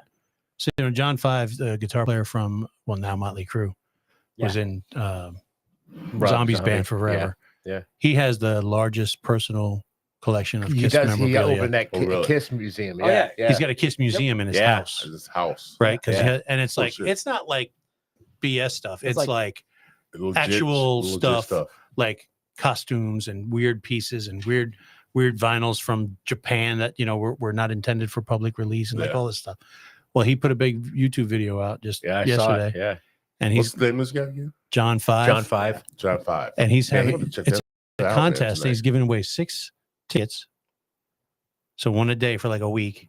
So John Five, the guitar player from now Motley Crue, was in Zombies band forever. Yeah. He has the largest personal collection of He Kiss does. He memorabilia. opened that Oh, really? Kiss museum. Oh, Yeah. yeah. He's got a Kiss museum in his Yeah. house, It's his house. right? Because Yeah. and it's Oh, like shit. it's not like BS stuff. It's It's like- like Legit- actual legit stuff. like costumes and weird pieces and weird vinyls from Japan that were not intended for public release and like Yeah. all this stuff. Well, he put a big YouTube video out just Yeah. I saw yesterday, it. Yeah. and What's he's the name of this guy again? John Five. John Five. John 5. and he's Yeah, I'm having gonna check it's that a out, man, contest. tonight. He's giving away 6 tickets, so one a day for like a week.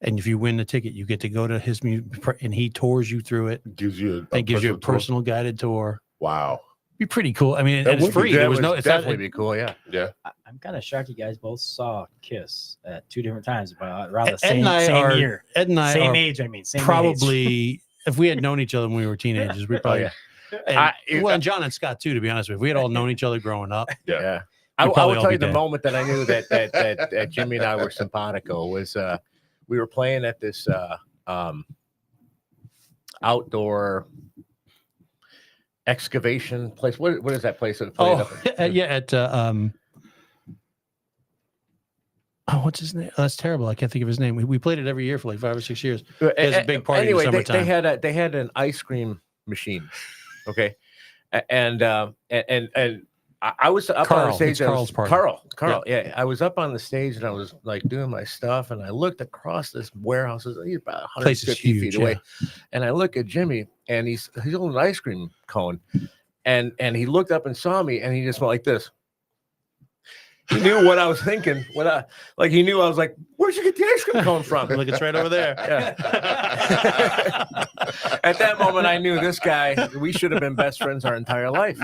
And if you win the ticket, you get to go to his and he tours you through it. Gives you And gives you a tour. personal guided tour. Wow. Be pretty cool. I mean, That and it's would be free. good. There was no. It's It's not, definitely be cool. Yeah. Yeah. I'm kind of shocked you guys both saw Kiss at 2 different times, but around the Ed same, and I same are- year, Ed and I same are age. I mean, same age. probably if we had known each other when we were teenagers, we probably. yeah. And, well, and John and Scott too. To be honest with you, if we had all known each other growing up. Yeah. Yeah. I We'd will probably all tell be you the dead. moment that I knew that Jimmy and I were simpatico was we were playing at this outdoor excavation place. What is that place? That played up in- Yeah, at what's his name? Oh, that's terrible. I can't think of his name. We played it every year for like 5 or 6 years. It's a big party in the Anyway, summertime. they had an ice cream machine. Okay. And I was up on Carl, the stage. it's Carl's party. Carl. Yeah, I was up on the stage and I was like doing my stuff, and I looked across this warehouse. It's about 150 feet away, and I look at Jimmy, and he's holding an ice cream cone, and he looked up and saw me, and he just went like this. He knew what I was thinking. He knew I was like, "Where'd you get the ice cream cone from?" Look, it's right over there. Yeah. At that moment, I knew this guy. We should have been best friends our entire life.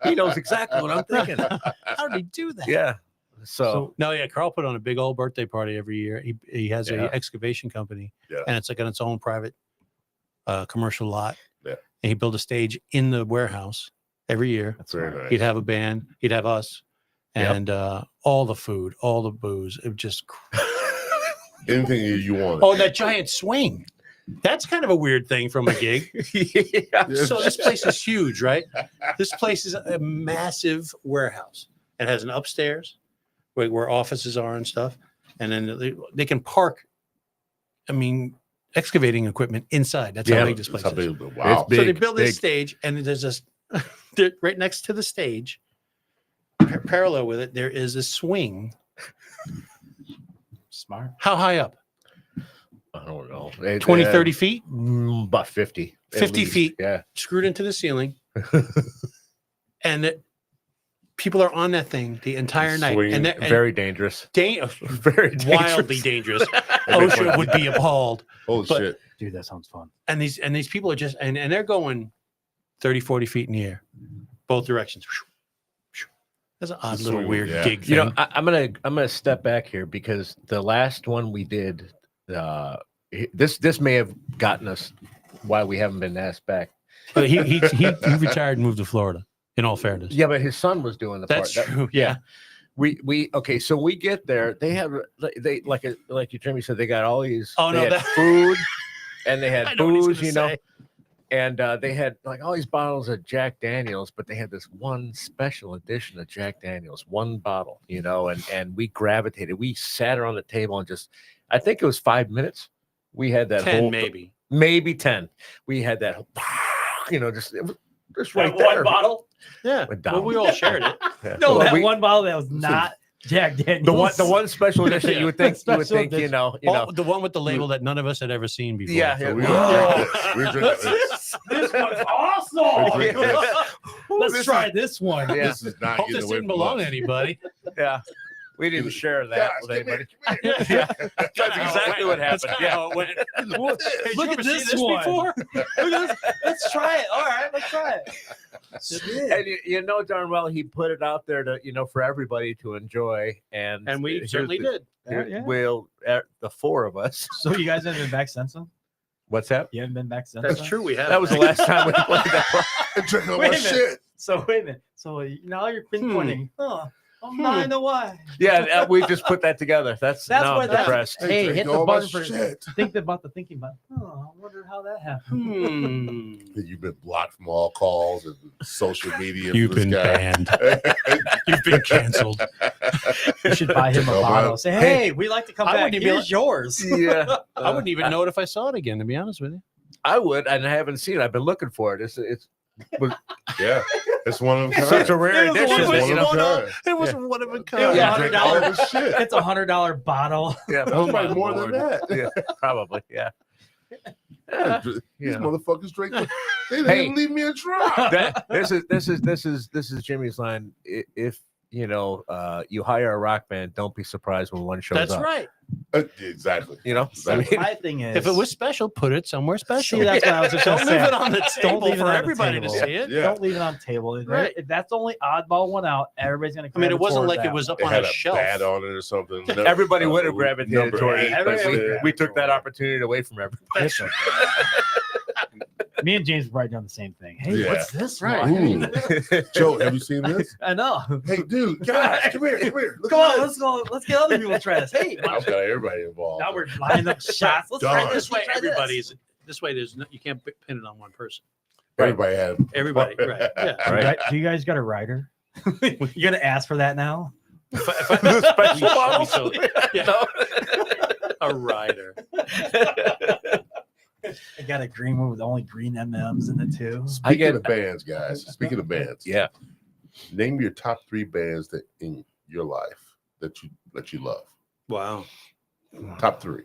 He knows exactly what I'm thinking. How did he do that? Yeah. So no, yeah, Carl put on a big old birthday party every year. He has a excavation company, and it's like on its own private commercial lot. Yeah. And he built a stage in the warehouse every year. That's Very right. nice. He'd have a band. He'd have us. And all the food, all the booze, it just Anything you want. Oh, that giant swing. That's kind of a weird thing from a gig. yeah. So this place is huge, right? This place is a massive warehouse. It has an upstairs where offices are and stuff. And then they can park, excavating equipment inside. That's how big this place is. Wow. It's big, So they build this big. stage, and there's this right next to the stage, parallel with it, there is a swing. Smart. How high up? I don't know. 20, 30 feet? About 50. at 50 least. feet. Yeah. Screwed into the ceiling. And people are on that thing the entire night. Swinging, And very dangerous. very dangerous. wildly dangerous. OSHA would be appalled. Holy But- shit. Dude, that sounds fun. And these people are just, and they're going 30, 40 feet in the air, both directions. That's an odd little Swing, weird yeah. gig thing. You know, I'm gonna step back here because the last one we did, this may have gotten us why we haven't been asked back. But he retired and moved to Florida. In all fairness, Yeah, but his son was doing the that's part. true. Yeah. We okay, so we get there. They have like you Jimmy said, they got all these. Oh, they no, had that- food, and they I had know what he's booze, gonna you know. say. And they had like all these bottles of Jack Daniels, but they had this one special edition of Jack Daniels, one bottle, you know, and we gravitated. We sat around the table and just, I think it was 5 minutes. We had that 10 whole, maybe 10. We had that, you know, just, it was just right there. one bottle. Yeah, Went well, down. we all shared it. Yeah. No, Well, that we- one bottle that was not Jack Daniels. the one special edition Yeah. you would think, Special you edition. know, The one with the label that none of us had ever seen before. Yeah, So yeah. we were drinking this. This one's awesome. Drink this. Let's try this one. Yeah. This is not Hope getting this away didn't from belong to us. anybody. Yeah. We didn't share that Guys, with come anybody. here, come here. Yeah. That's exactly what That's happened. kinda Yeah. how it went. Hey, Look you at ever seen this one. before? Look at this. Let's try it. All right, let's try it. And you know darn well he put it out there to, you know, for everybody to enjoy, and And we here's certainly the- did. here- Yeah. We'll the four of us. So you guys haven't been back since then? What's that? You haven't been back since That's then? true. We have. That was the last time we played that. And drinking all Wait my a minute. shit. So wait a minute. So now you're pinpointing. Oh, I'm not in the why. Yeah, we just put that together. That's That's now why I'm that- depressed. Hey, Drinking hit the all my button for shit. think about the thinking button. Oh, I wonder how that happened. You've been blocked from all calls and social media. You've for this been guy. banned. You've been canceled. You should buy him a Oh, bottle. man. Say, hey, we'd like to come I back. wouldn't even Here's yours. Yeah, I wouldn't even know it if I saw it again, to be honest with you. I would, and I haven't seen it. I've been looking for it. It's Yeah, it's one of them. such a rare It was edition. one It's You one know? of them. It was one of a It kind. was Yeah. Drink all $100. of his shit. It's $100 bottle. Yeah, That's Oh, probably my more than Lord. that. yeah, probably. Yeah. These Yeah. motherfuckers drink. They didn't Hey. even leave me a drop. This is Jimmy's line. If you know you hire a rock band, don't be surprised when one shows That's up. right. Exactly. You know, I So mean, my thing is, If it was special, put it somewhere special. see, that's what I was just Don't gonna leave say. it on the Don't table leave it for on the everybody to table. see it. Yeah. Don't leave it on the table. Right. If that's the only oddball one out, everybody's gonna. I mean, it wasn't gravitate like it towards was that up It on had a a shelf. bad on it or something. everybody would have Number gravitated toward it, 8, but that's we, it. we took that opportunity away from everybody. one. It's okay. Me and James write down the same thing. Hey, Yeah. what's this Right. one? Ooh. Joe, have you seen this? I know. Hey, dude, guys, come here, come here. Look Come at on, this. let's go. Let's get other people to try this. Hey, I've got everybody involved. now we're lining up shots. Let's try Done. this. This way, Try this. everybody's. This way, there's no, you can't pin it on one person. Everybody had. Everybody, right? Yeah. Right. Do you guys got a rider? You gonna ask for that now? The special bottles. So, yeah. A rider. I got a green one with only green M&Ms in it too. Speaking of bands, guys. Speaking of bands, Yeah. Name your top 3 bands that in your life that you love. Wow. Top 3.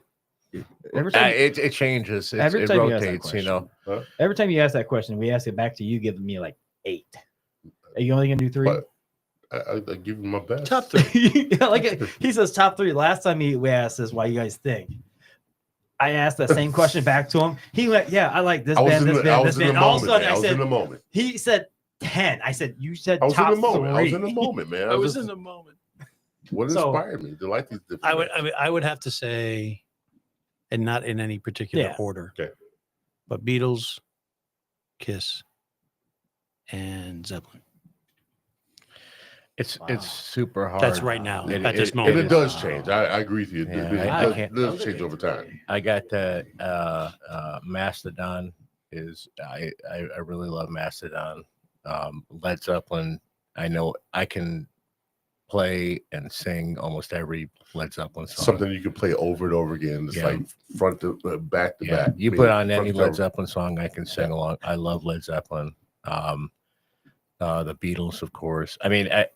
Every time, It changes. Every It time you ask that rotates. You know. every time you ask that question, we ask it back to you, giving me like 8. Are you only gonna do 3? But I give you my best. Top 3. Yeah, like he says top 3. Last time we asked this, why you guys think? I asked that same question back to him. He went, "Yeah, I like this band, this band, this band." All of a sudden, I was in said, the moment. he said 10. I said, "You said I was top in the moment. 3." I was in the moment, man. I was in the moment. What So- inspired me to like these different bands? I would have to say, and not in any particular Yeah. order. Okay. But Beatles, Kiss, and Zeppelin. It's Wow. super hard. That's right now It- at this it- moment. And it does change. I agree with you. Yeah, It I does- can't- does change over time. I got the Mastodon is I really love Mastodon. Led Zeppelin, I know I can play and sing almost every Led Zeppelin song. Something you can play over and over again. It's Yeah. like front to back to Yeah, back. you I put mean, on front any to Led cover. Zeppelin song, I can sing along. I love Led Zeppelin. The Beatles, of course. I mean, And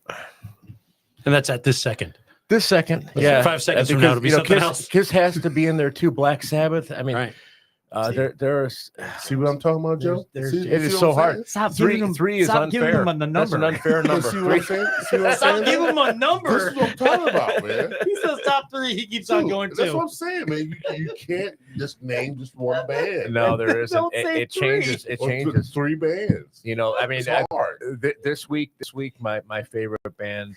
that's at this second. this second, yeah, 5 seconds from now, it'll be something Kiss, else. Kiss has to be in there too. Black Sabbath. I mean, Right. there's See what I'm talking about, Joe? There's- See- it see is what so I'm hard. saying? Stop Three giving him, is stop giving unfair. him a number. That's an unfair number. See what I'm saying? See what I'm Stop saying? giving him a This number. is what I'm talking about, man. He says top 3. He keeps on Dude, going that's what too. I'm saying, man. You can't just name just one band. No, there isn't. Don't say It changes. It Or changes. 3 bands. You know, I mean, It's hard. this week, my favorite band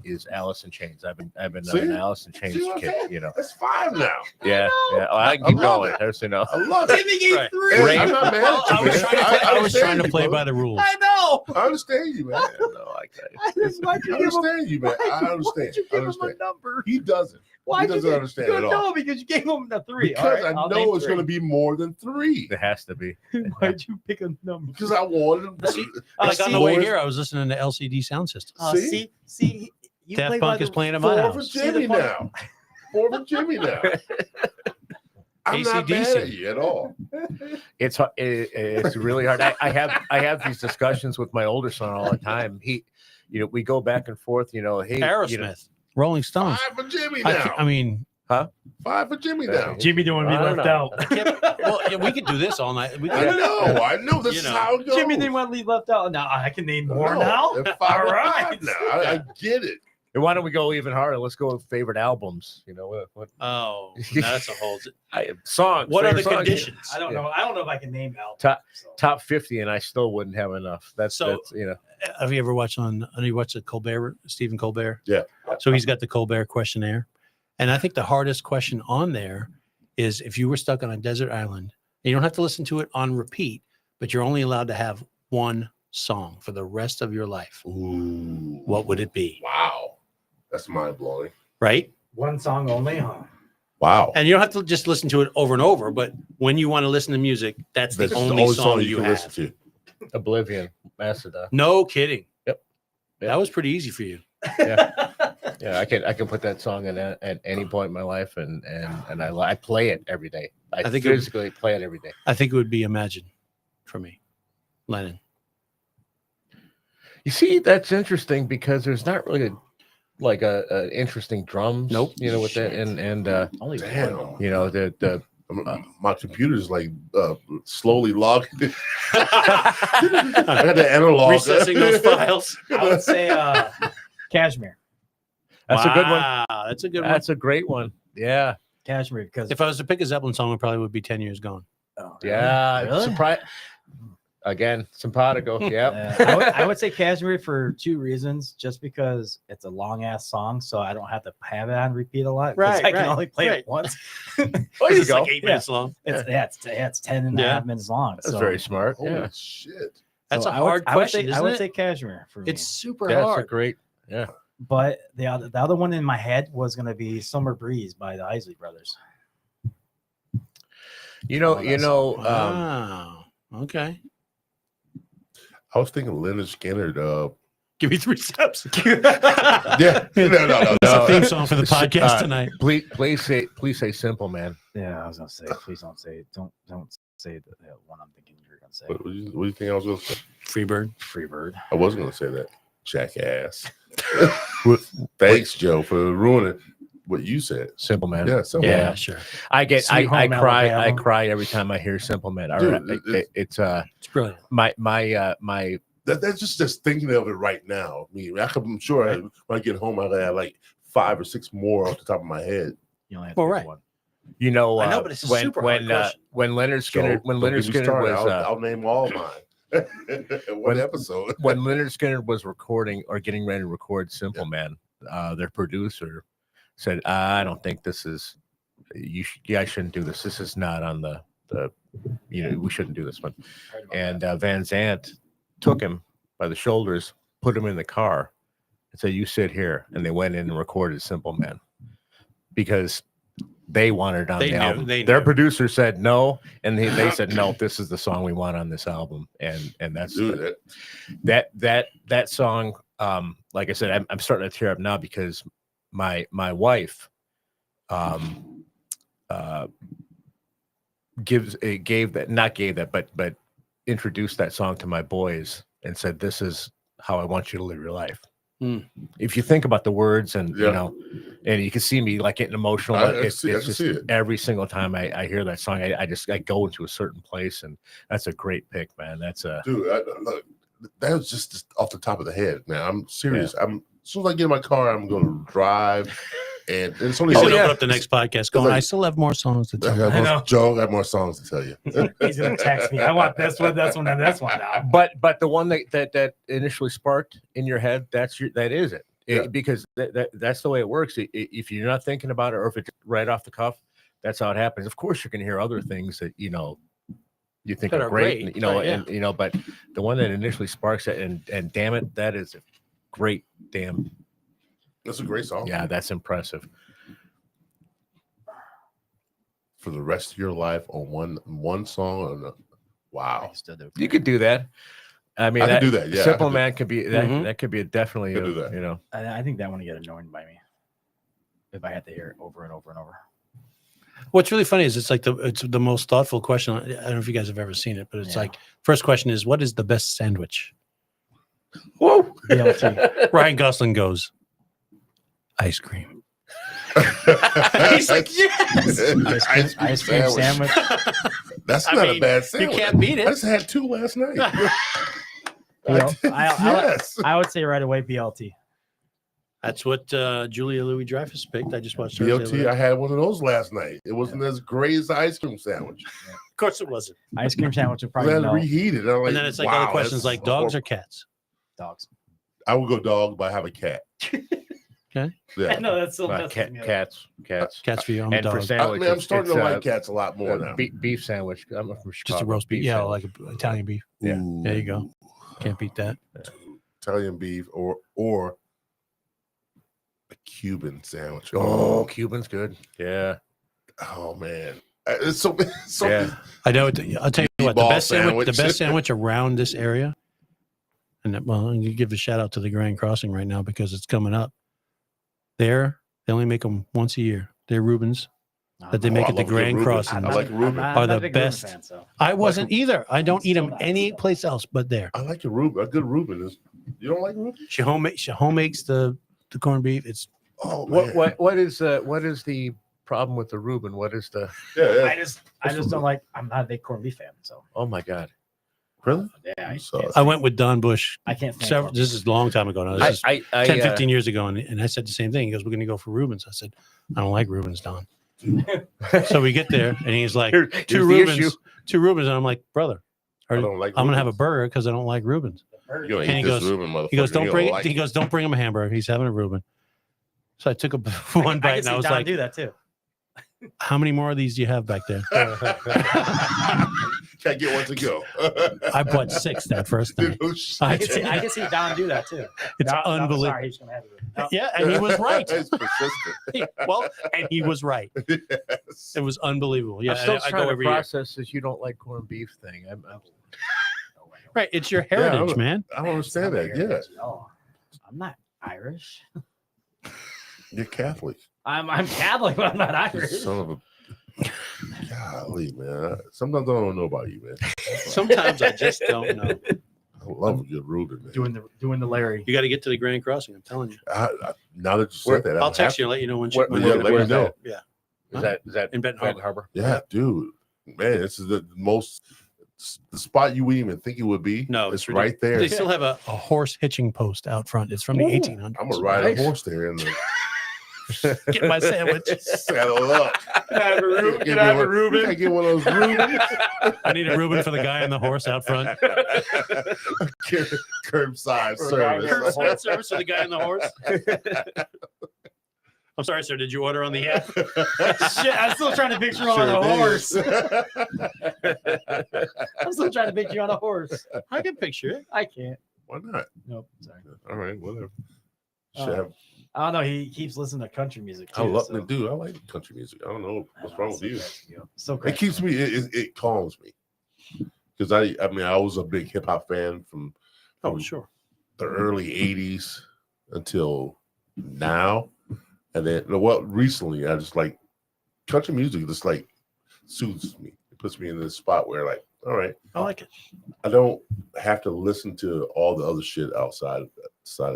is Alice in Chains. I've been See? an Alice in Chains See what I'm kid. saying? You know, That's 5 now. yeah, yeah. Oh, I can I keep love going. it. There's, you know, I love it. Timmy gave Right. 3. Hey, I'm not mad at you, I was man. trying to play, I was understand trying to you, play brother. by the rules. I know. I understand you, man. no, like that. Why'd you I give him? understand you, man. I Why'd understand. you I give him a understand. number? He doesn't. Why'd you doesn't give- understand you at all. No, because you gave him the 3. Because All right, I I'll know name it's 3. going to be more than 3. It has to be. Why'd you pick a number? Because I wanted See, to. Like on the see- way here, I was listening to LCD Sound System. See, you Daft play by Punk the- is playing at my 4 for house. Jimmy fun- now. 4 for Jimmy now. I'm not mad AC/DC. at you at all. It's really hard. I have these discussions with my older son all the time. We go back and forth. You know, hey, Aerosmith, you know, Rolling Stones. 5 for Jimmy I, now. I mean, 5 for Jimmy now. Jimmy don't want to be I don't left know. out. well, yeah, we could do this all night. We I could, know. This You is know. how it goes. Jimmy didn't want to leave left out. Now I can name more No, now. they're 5 All for right. 5 now. I get it. and why don't we go even harder? Let's go with favorite albums. You know what oh, that's a whole. songs? What are the favorite songs? conditions? I don't know. I don't know if I can name albums. Top 50, and I still wouldn't have enough. That's you know. Have you ever watched the Colbert, Stephen Colbert? Yeah. So he's got the Colbert questionnaire. And I think the hardest question on there is if you were stuck on a desert island, and you don't have to listen to it on repeat, but you're only allowed to have one song for the rest of your life. Ooh. What would it be? Wow. That's mind blowing. Right? One song only, huh? Wow. And you don't have to just listen to it over and over, but when you want to listen to music, that's the That's only song you can have. listen to. Oblivion, Mastodon. No kidding. Yep. That was pretty easy for you. Yeah, I can put that song in at any point in my life, and I play it every day. I think physically play it every day. I think it would be Imagine for me. Lennon. You see, that's interesting because there's not really a interesting drums. Nope. You know, with that and Only Damn. one. you know the My computer's like slowly logging. I got the analog. Recessing those files. I would say Cashmere. that's a good one. Wow, that's a good one. That's a great one. Yeah, Cashmere because If I was to pick a Zeppelin song, it probably would be 10 Years Gone. yeah. Really? Surprise. Again, simpatico. Yeah. I would say Cashmere for 2 reasons. Just because it's a long ass song, so I don't have to have it on repeat a lot. 'cause Right, I can right, only play right. it once. There you It's go. like 8 minutes long. It's 10 and a Yeah. half minutes long. That's so, very smart. Holy Yeah, shit. That's so a I would- hard I would question, say, I isn't would it? say Cashmere for me. It's super that's a hard. great. Yeah. But the other one in my head was going to be Summer Breeze by the Isley Brothers. You know. Wow. Okay. I was thinking Leonard Skinner. Give me 3 steps. Yeah. No. That's a theme song for the podcast tonight. Please say simple, man. Yeah, I was going to say, please don't say one I'm thinking you're going to say. What do you think I was going to say? Freebird. Freebird. I was going to say that. Jackass. Thanks, Joe, for ruining what you said. Simple Man. Yeah, so Yeah, sure. I Sweet Home cry Alabama. every time I hear Simple Man. Dude, It's It's brilliant. my that's just thinking of it right now. I mean, I'm sure when I get home, I'll have like 5 or 6 more off the top of my head. You only have Well, to pick right. one. you know, I know, but it's a super hard question. when Leonard Skinner So, don't get me Skinner started. was I'll name all mine. One episode. when Leonard Skinner was recording or getting ready to record Simple Man, their producer said, "I don't think this is I shouldn't do this. This is not on the we shouldn't do this one." And Van Zandt took him by the shoulders, put him in the car, and said, "You sit here." And they went in and recorded Simple Man because they wanted it on They the knew, album. they Their knew. producer said no, and they said no. This is the song we want on this album, and that's Dude, that song. Like I said, I'm starting to tear up now because my wife but introduced that song to my boys and said, "This is how I want you to live your life." If you think about the words and you know, and you can see me like getting emotional. It's just every single time I hear that song, I go into a certain place, and that's a great pick, man. That's a dude. Look, that was just off the top of the head, man. I'm serious. As soon as I get in my car, I'm going to drive, and it's only. You should open up the next podcast going, I still have more songs to tell you. Joe, I got more songs to tell you. He's gonna text me. I want this one, and this one now. But the one that initially sparked in your head, that is it. Because that's the way it works. If you're not thinking about it, or if it's right off the cuff, that's how it happens. Of course, you're going to hear other things that you think are great, and but the one that initially sparks it, and damn it, that is a great damn. That's a great song. Yeah, that's impressive. For the rest of your life on one song, wow, you could do that. I mean, I could do that. Yeah, Simple Man could be that. That could be definitely. Do that. I think that one would get annoying by me if I had to hear it over and over and over. What's really funny is it's the most thoughtful question. I don't know if you guys have ever seen it, but it's like first question is, what is the best sandwich? Whoa! BLT. Ryan Gosling goes, ice cream. He's like, yes. Ice cream sandwich. That's not a bad sandwich. You can't beat it. I just had 2 last night. I would say right away BLT. That's what Julia Louis-Dreyfus picked. I just watched her. BLT, I had one of those last night. It wasn't as great as the ice cream sandwich. Of course it wasn't. Ice cream sandwich would I probably had no. reheated. I'm like, And then it's like other questions like dogs or cats? Dogs. I would go dog, but I have a cat. Okay. Yeah. I know that's so Cats. Cats for you. I'm a And for dog. sandwich, I'm starting to like cats a lot more now. Beef sandwich. I'm from Chicago. Just a roast beef. Yeah, sandwich. like Italian beef. Yeah. Ooh. There you go. Can't beat that. Italian beef or a Cuban sandwich. Oh, Cuban's good. Yeah. Oh man, it's so Yeah. I know. I'll tell you what. The Meatball best sandwich around this area, and well, you give a shout out to the Grand Crossing right now because it's coming up. They only make them once a year. They're Reubens that they make at the Grand Crossing. I like Reuben. Are the best. I wasn't either. I don't eat them any place else but there. I like a Reuben. A good Reuben is. You don't like Reuben? She home makes the corned beef. It's What is the problem with the Reuben? What is the? Yeah. I just don't like. I'm not a big corned beef fan, so Oh my God. Really? yeah. I went with Don Bush. I can't stand This is a long time ago now. This is I 10, 15 years ago. And I said the same thing. He goes, we're going to go for Reubens. I said, I don't like Reubens, Don. So we get there and he's like, Here's two the Reubens. issue. Two Reubens. And I'm like, brother, I don't like. I'm going to have a Reubens. burger because I don't like Reubens. You're gonna And eat he this goes- Reuben, motherfucker. He goes, You don't like he it. goes, don't bring him a hamburger. He's having a Reuben. So I took one bite and I was Don like, do that too. how many more of these do you have back there? Can't get one to go. I bought 6 that first night. Dude, shit. I can see Don do that too. It's No, unbelievable. sorry, he's gonna have it. No. Yeah, and he was right. It's persistent. And he was right. Yes. It was unbelievable. Yeah, I'm still I trying go to every year. process this. You don't like corned beef thing. I'm Right, it's your Yeah, I heritage, don't- man. I don't understand that. Yeah, No, I'm not Irish. you're Catholic. I'm Catholic, but I'm not You Irish. son of a. Golly, man. Sometimes I don't know about you, man. Sometimes I just don't know. I don't love a good Ruben, man. Doing the Larry. You got to get to the Grand Crossing. I'm telling you. Now that you said that, I'll text you and let you know when. Where- when yeah, we're let me gonna do know. that. Yeah. Is that In Benton Harbor? yeah, dude, man, this is the spot you wouldn't even think it would be. No, it's it's right there. They still have a horse hitching post out front. It's from the 1800s. I'm gonna ride a horse there and Get my sandwich. settle up. Can I have a Reuben? Can I have a Reuben? Can I get one of those Reubens? I need a Reuben for the guy on the horse out front. Curbside service. Curbside service for the guy on the horse. I'm sorry, sir. Did you order on the app? Shit, I'm still trying to picture you on a horse. I'm still trying to picture you on a horse. I can picture it. I can't. Why not? Nope. Sorry. All right, whatever. I don't know. He keeps listening to country music too. I love so. the dude. I like country music. I don't know what's wrong with you. So It great. keeps me. It calms me because I mean I was a big hip hop fan from Oh, sure. the early '80s until now, and then recently I just like country music. Just like soothes me. It puts me in this spot where like, all right, I like it. I don't have to listen to all the other shit outside of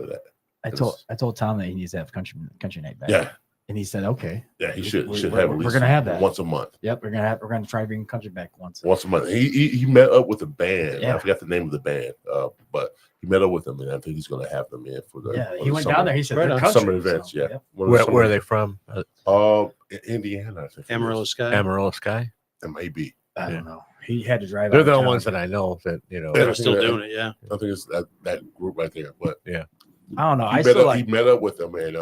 that. I told Tom that he needs to have country night back. Yeah, And he said, okay. yeah, he should We're have. At least gonna have that once a month. Yep, we're gonna try to bring country back once. Once a month. He met up with a band. Yeah. I forgot the name of the band, but he met up with them, and I think he's going to have them in for the. Yeah, for he the went summer, down there. He said, Right "They're on. country," summer events. so, Yeah. yep. One of the Where are summer- they from? Indiana, I think. it Amarillo is. Sky. Amarillo Sky. It may be. I don't know. He had to drive. They're out the of only town. ones that I know that Yeah. They're still doing it. Yeah. I think it's that group right there. But I don't know. he, I met still up, like. he met up with them and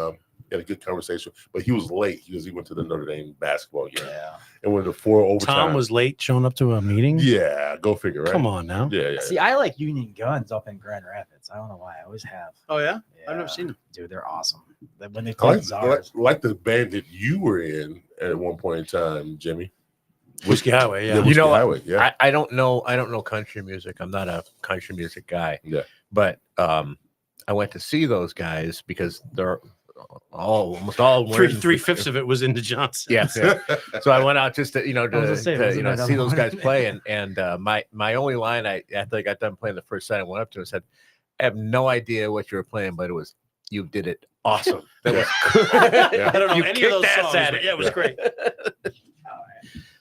had a good conversation. But he was late because he went to the Notre Dame basketball game Yeah. and went to 4 overtime. Tom was late showing up to a meeting. Yeah, go figure. Right? Come on now. Yeah. See, I like Union Guns up in Grand Rapids. I don't know why. I always have. Oh yeah. Yeah. I've never seen them. Dude, they're awesome. When they I play like, Czars. like the band that you were in at one point in time, Jimmy. Whiskey Highway. Yeah. Whiskey You know what? Highway, yeah. I don't know country music. I'm not a country music guy. Yeah. But I went to see those guys because they're almost all wearing- 3/5 of it was into Johnson. Yes. Yeah. So I went out just to I was gonna say, wasn't that see the those one? guys play and my only line after I got done playing the first set I went up to and said, I have no idea what you were playing, but it was you did it awesome. That was Yeah. I don't know You any of those kicked ass songs. at but it. Yeah, it was great.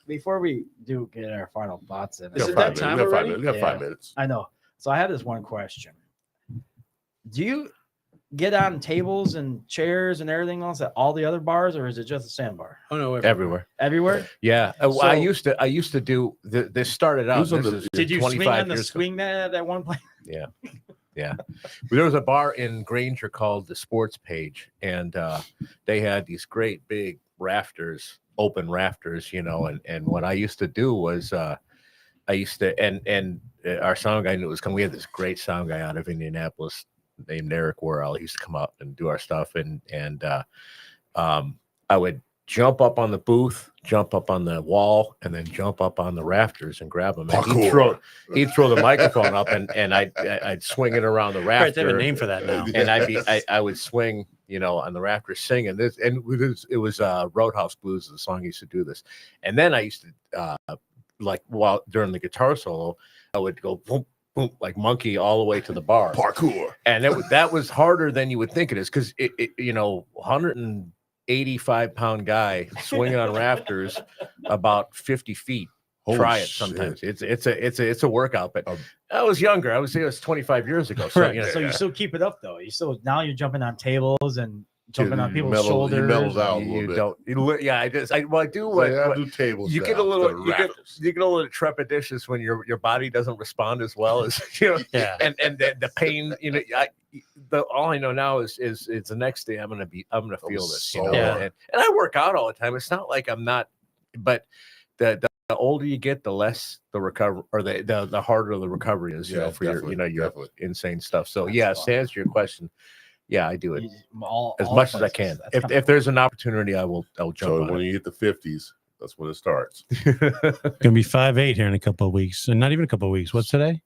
Before we do get our final thoughts in, Is We it got that 5 time minutes. already? We got Yeah. 5 minutes. I know. So I have this one question. Do you get on tables and chairs and everything else at all the other bars, or is it just a sandbar? Oh no, everywhere. Everywhere? Yeah. So- I used to do this started out. Who's on This the- is Did you swing 25 on the years ago. swing mat at that one place? Yeah. There was a bar in Granger called the Sports Page, and they had these great big rafters, open rafters, and what I used to do was I used to and our sound guy knew it was coming. We had this great sound guy out of Indianapolis named Eric Worrell. He used to come up and do our stuff, and I would jump up on the booth, jump up on the wall, and then jump up on the rafters and grab them. And Parkour. he'd throw the microphone up, and I'd swing it around the rafter. Right, they have a name for that now. And I would swing, on the rafters singing this, and it was Roadhouse Blues, the song used to do this. And then I used to during the guitar solo, I would go boom, boom, like monkey all the way to the bar. Parkour. And that was harder than you would think it is, because it 185-pound guy swinging on rafters about 50 feet. Holy Try it shit. sometimes. It's a workout, but Um, I was younger. I would say it was 25 years ago. So Right. So you still keep it up though. Now you're jumping on tables and jumping on He people's mellows- he shoulders. mellows out a you little bit. don't. I do. So, What I do tables. you now get a little instead of rafters. you get a little trepidatious when your body doesn't respond as well as Yeah. and the pain, all I know now is it's the next day I'm gonna feel this, so Yeah. and I work out all the time. It's not like I'm not, but the older you get, the less the recovery, or the harder the recovery is, Yeah, for your definitely, your definitely. insane stuff. So That's yeah, fun. to answer your question, yeah, I do it All as much as I places. can. That's If kinda if there's an opportunity, I'll jump So on when it. you hit the 50s, that's when it starts. Gonna be 5'8" here in a couple of weeks, and not even a couple of weeks. What's today?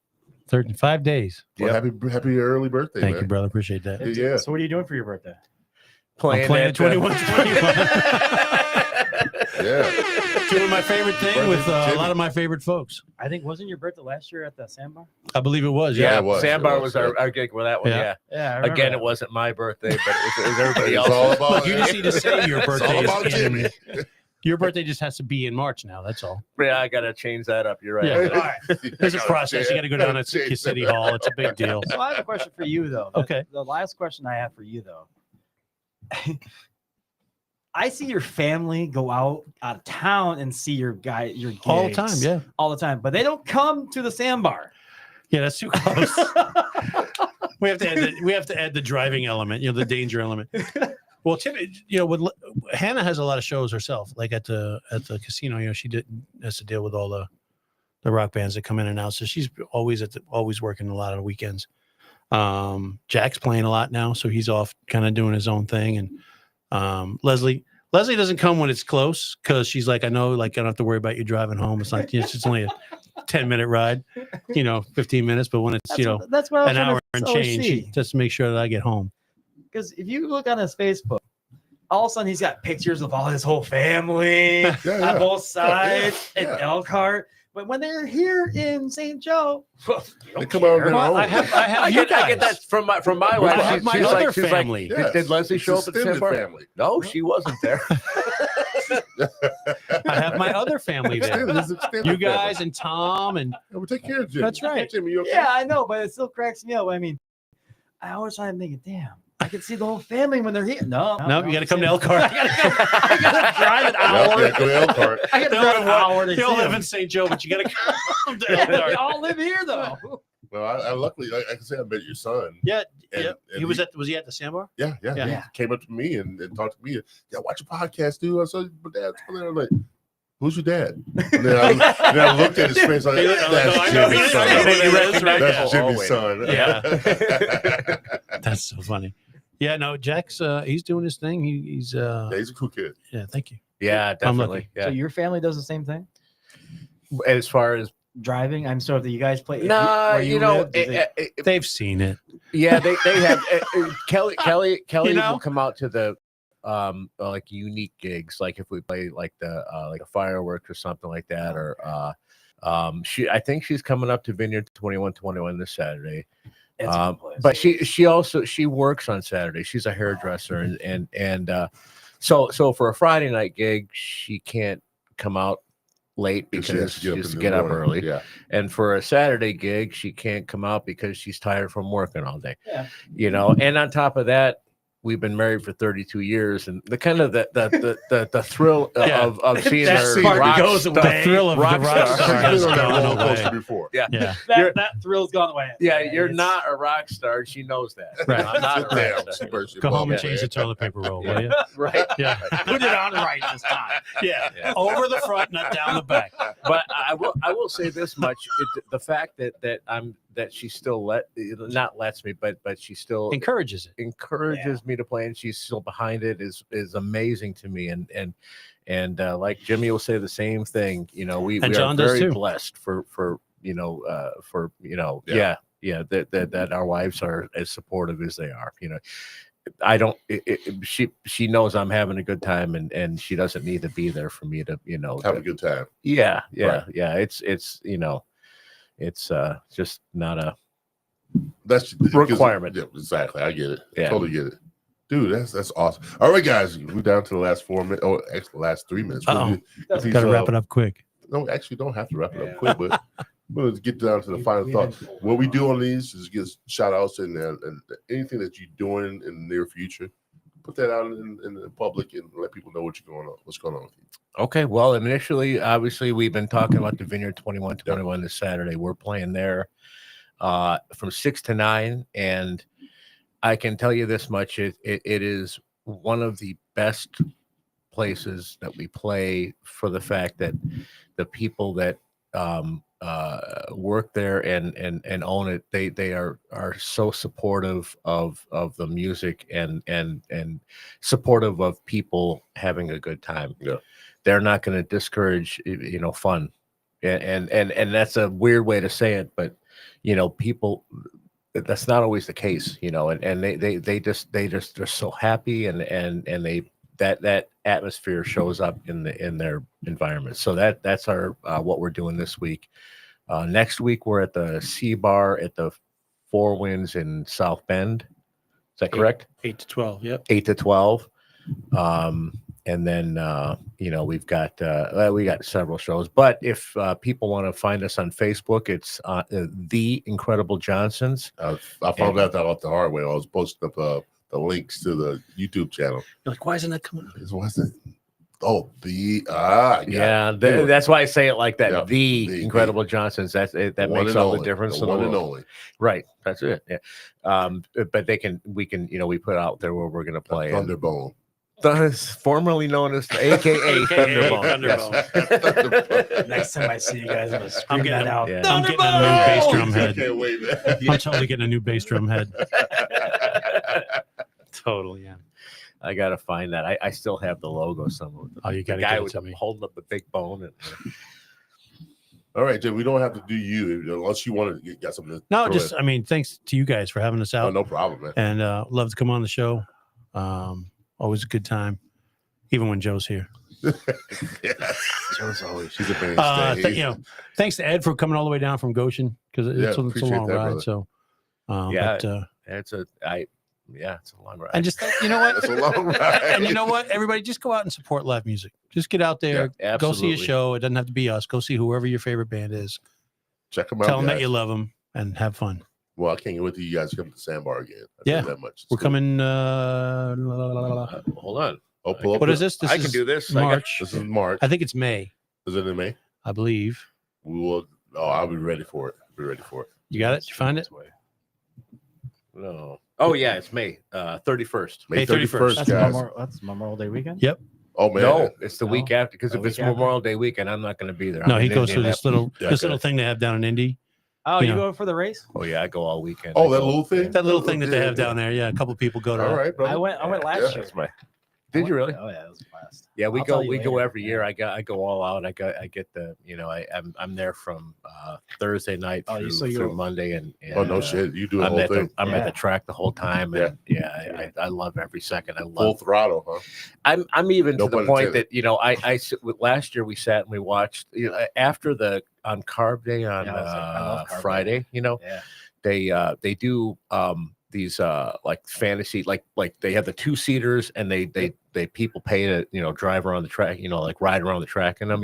5 days. Well, Yep. happy early birthday, Thank man. you, brother. Appreciate that. Yeah. So what are you doing for your birthday? I'm playing at, 21. Yeah. Doing my favorite thing with a lot of my favorite folks. I think wasn't your birthday last year at the Sandbar? I believe it was. Yeah, Yeah. it was. Sandbar It was was, our gig with that one. Yeah. Yeah. Yeah. I remember Again, that. it wasn't my birthday, but it was everybody It's else. all about Look, you just need to say your It's birthday all is about in. Jimmy. Your birthday just has to be in March now. That's all. Yeah, I gotta change that up. You're right. Yeah. All right. There's a process. You got to go down to City Hall. It's a big deal. So I have a question for you, though. Okay. The last question I have for you, though. I see your family go out of town and see your gigs All the time. Yeah. all the time, but they don't come to the Sandbar. Yeah, that's too close. we have to add the driving element, the danger element. Well, Tim, Hannah has a lot of shows herself, like at the casino. She has to deal with all the rock bands that come in and out. So she's always working a lot of the weekends. Jack's playing a lot now, so he's off kind of doing his own thing. And Leslie doesn't come when it's close because she's like, I know, like I don't have to worry about you driving home. It's like it's just only a 10-minute ride, 15 minutes. But when it's That's what I was an trying hour to and always change, see. just to make sure that I get home. Because if you look on his Facebook, all of a sudden he's got pictures of all his whole family on both sides in Elkhart. But when they're here in St. Joe, They come out and Well, I I get that from my wife. I have my other family. Did Leslie show up at the extended Sandbar? family? No, she wasn't there. I have my other family there. Extended You guys and Tom and Yeah, we'll take care of Jimmy. That's right. Jimmy, you okay? yeah, I know, but it still cracks me up. I mean, I always try to think, damn, I can see the whole family when they're here. No, you got to come to Elkhart. I gotta drive an hour. Yeah, go to Elkhart. I gotta drive an hour to You all see live them. in St. Joe, but you got to come to They Elkhart. all live here, though. Well, I luckily, like I can say, I met your son. Yeah, And- yeah. and Was he at the Sandbar? Yeah. Yeah. He came up to me and talked to me. Yeah, watch your podcast, dude. I saw my dad's on there. I'm like, who's your dad? And then I looked at his face like, No, I that's know. Jimmy's son. I know who that is, right? That's Yeah. Jimmy's son. Yeah. That's so funny. Yeah, no, Jack's he's doing his thing. He's Yeah, he's a cool kid. yeah, thank you. Yeah, I'm definitely. So Yeah. your family does the same thing? As far as Driving? I'm sorry, do you guys play? nah, where you know, live, does it- They've seen it. yeah, they have Kelly know? will come out to the like unique gigs, like if we play like the like a fireworks or something like that, or I think she's coming up to Vineyard 2121 this Saturday. It's a good place. But she also works on Saturday. She's a hairdresser, and so for a Friday night gig, she can't come out late because she has to get up early. Yeah. And for a Saturday gig, she can't come out because she's tired from working all day. Yeah. And on top of that, we've been married for 32 years, and the kind of the thrill Yeah. of seeing That her part rock goes star- away. The thrill of rock the rock star. star has She's been on that gone roller away. coaster before. Yeah. Yeah. that thrill's gone away. Yeah, you're It's- not a rock star. She knows that. Right. I'm not a rock Damn, star. burst your Go home and bubble, change the man. toilet paper roll, will you? Right. Yeah. Put it on right this time. Yeah. Yeah. Over the front, not down the back. But I will say this much: the fact that she still not lets me, but she still Encourages it. encourages me to play, and she's still behind it is amazing to me. And like Jimmy will say the same thing. We And are John does very too. blessed for Yeah. that our wives are as supportive as they are. I don't. She knows I'm having a good time, and she doesn't need to be there for me to Have a good time. yeah. Right. It's just not a That's requirement. Yeah, exactly. I get it. Yeah. Totally get it. Dude, that's awesome. All right, guys. We're down to the last 4 minutes. Oh, actually, last 3 minutes. Uh-oh. That's Please, Got to wrap it up quick. No, actually, don't have to wrap it up quick, but we'll get down to the final thought. What we do on these is give shout outs and anything that you're doing in the near future. Put that out in the public and let people know what's going on with you. Okay, well, initially, obviously, we've been talking about the Vineyard 2121 this Saturday. We're playing there from 6 to 9, and I can tell you this much: it is one of the best places that we play for the fact that the people that work there and own it, they are so supportive of the music and supportive of people having a good time. Yeah. They're not going to discourage fun, and that's a weird way to say it, but people, that's not always the case, and they just they're so happy and that atmosphere shows up in their environment. So that's our what we're doing this week. Next week we're at the C Bar at the Four Winds in South Bend. Is that correct? 8 to 12. Yep. 8 to 12. And then we got several shows. But if people want to find us on Facebook, it's The Incredible Johnsons. I found that out the hard way. I was posting up the links to the YouTube channel. You're like, why isn't that coming up? What's it? Oh, That's why I say it like that. Yeah, the Incredible Johnsons. That makes all the difference. The one and only. Right. That's it. Yeah. But we can we put out there where we're going to play Thunderbone. Formerly known as AKA Thunderbone. Thunderbone. Next time I see you guys, I'm gonna scream that out. Yeah. I'm getting a new bass drum head. Can't wait, man. I'm totally getting a new bass drum head. Totally, yeah. I gotta find that. I still have the logo somewhere. Oh, you gotta the guy give it with to me. holding up the big bone. And, All right, Jim. We don't have to do you unless you want to get something. No, just I mean, thanks to you guys for having us out. No problem, man. And love to come on the show. Always a good time, even when Joe's here. Joe's always she's a mainstay. Thanks to Ed for coming all the way down from Goshen because it's a long that, ride. brother. So it's a long ride. And just you know what, It's a long ride. and you know what, everybody, just go out and support live music. Just get out there, Yeah, go see a absolutely. show. It doesn't have to be us. Go see whoever your favorite band is. Check them out. Tell them that guys. you love them and have fun. Well, I can't wait till you guys come to Sandbar again. Yeah. that much. It's We're cool. coming. Hold on. Oh, pull up. What is this? This I is can do this. March. This is March. I think it's May. Is it in May? I believe. We will. Oh, I'll be ready for it. Be ready for it. You got it? Did you find it? No. Oh yeah, it's May 31st. May May 31st. 31st, guys. That's Memorial Day weekend. Yep. Oh man. No, it's the week No. after because The if it's week after? Memorial Day weekend, I'm not going to be there. No, I'm he in goes through this Indianapolis. little thing they have down in Indy. Oh, You you know. going for the race? Oh yeah, I go all weekend. Oh, I that go- little thing. That little thing that they have down there. Yeah, a couple people go to. All that. right, brother. I went last Yeah. year. That's my. Did you really? Oh yeah, it was a blast. Yeah, we I'll tell go. you We go later. every year. I go all out. I get the. I'm there from Thursday night Oh, through, so you're- through Monday and. Oh no shit! You do the I'm whole at thing. I'm at Yeah. the track the whole time, and I love every second. I Full love. throttle, huh? I'm even No to the pun point intended. that last year we sat and we watched after on Carb Day on Yeah, I was like, I love Carb Day. Friday. Yeah. They do these like fantasy like they have the 2-seaters and they people pay to drive around the track, like ride around the track in them.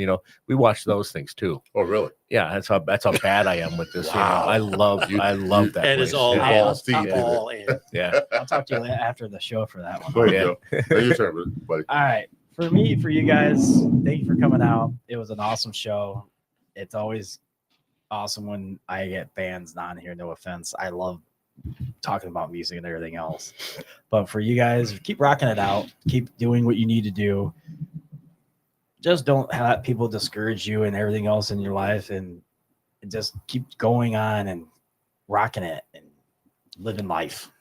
We watch those things too. Oh really? Yeah, that's how bad I am with this. Wow. I love that. Ed is place. all Yeah. Balls deep, I'm isn't it? all in. Yeah. I'll talk to you after the show for that one. Go ahead, Yeah. Joe. Now your turn, buddy. All right. For you guys, thank you for coming out. It was an awesome show. It's always awesome when I get fans on here. No offense. I love talking about music and everything else. But for you guys, keep rocking it out. Keep doing what you need to do. Just don't let people discourage you and everything else in your life, and just keep going on and rocking it and living life.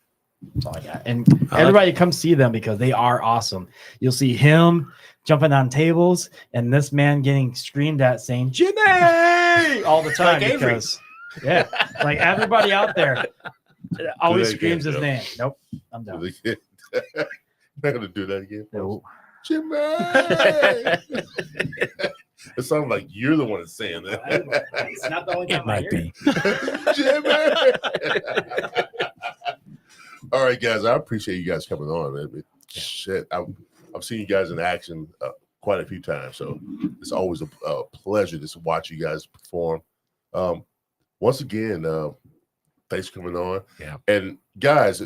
That's all I got. And everybody come see them because they are awesome. You'll see him jumping on tables and this man getting screamed at saying Jimmy all the time. Like Avery. Because like everybody out there always that screams again, his Joe. name. Nope, I'm done. Not gonna do that again. No. Jimmy. It sounds like you're the one that's saying that. It's not the only time It might be. Jimmy. All right, guys. I appreciate you guys coming on, man. Shit, I've seen you guys in action quite a few times, so it's always a pleasure to watch you guys perform. Once again, thanks for coming on. Yeah. And guys,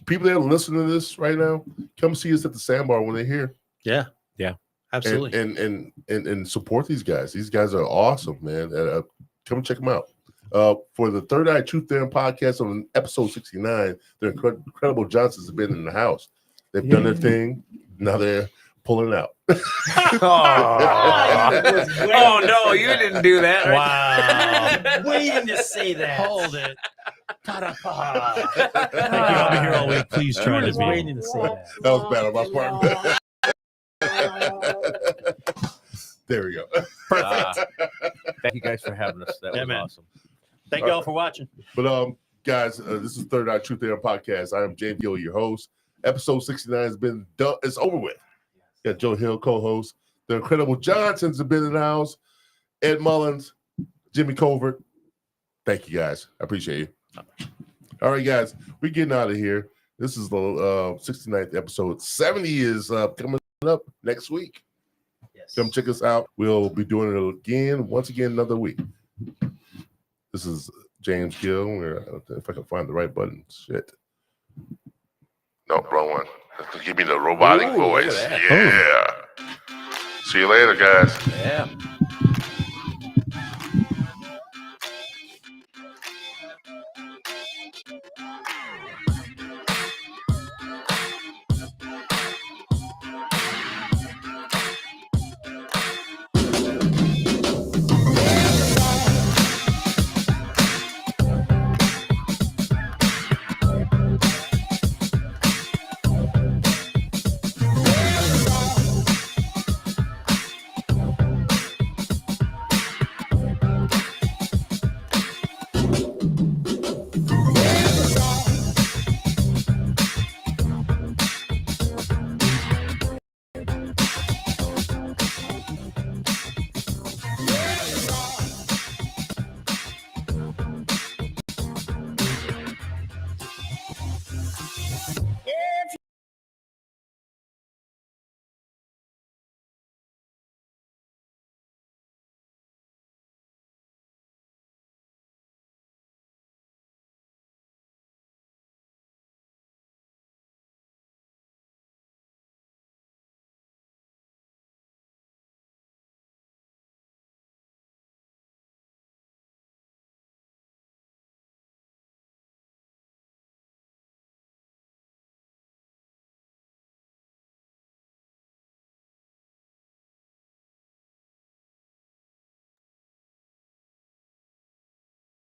people that are listening to this right now, come see us at the Sandbar when they're here. Yeah. Yeah. Absolutely. And support these guys. These guys are awesome, man. Come check them out. For the Third Eye Truth Theorem podcast on episode 69, the Incredible Johnsons have been in the house. They've done their thing. Now they're pulling out. Oh no, you didn't do that. Wow. Waiting to say that. Hold it. Ta-da-pa. Thank you. I'll be here all week. Please try to Just be. waiting to say that. That was bad on my part. There we go. Thank you guys for having us. That Yeah, was man. awesome. Thank you all for watching. But guys, this is Third Eye Truth Theorem podcast. I am James Gill, your host. Episode 69 has been done. It's over with. Got Joe Hill, co-host. The incredible Johnsons have been in the house. Ed Mullins, Jimmy Colford. Thank you, guys. I appreciate you. All right, guys. We're getting out of here. This is the 69th episode. 70 is coming up next week. Yes. Come check us out. We'll be doing it again, once again, another week. This is James Gill. If I can find the right button. Shit. No, wrong one. Give me the robotic Ooh, look at voice. that. Yeah. See you later, guys. Yeah.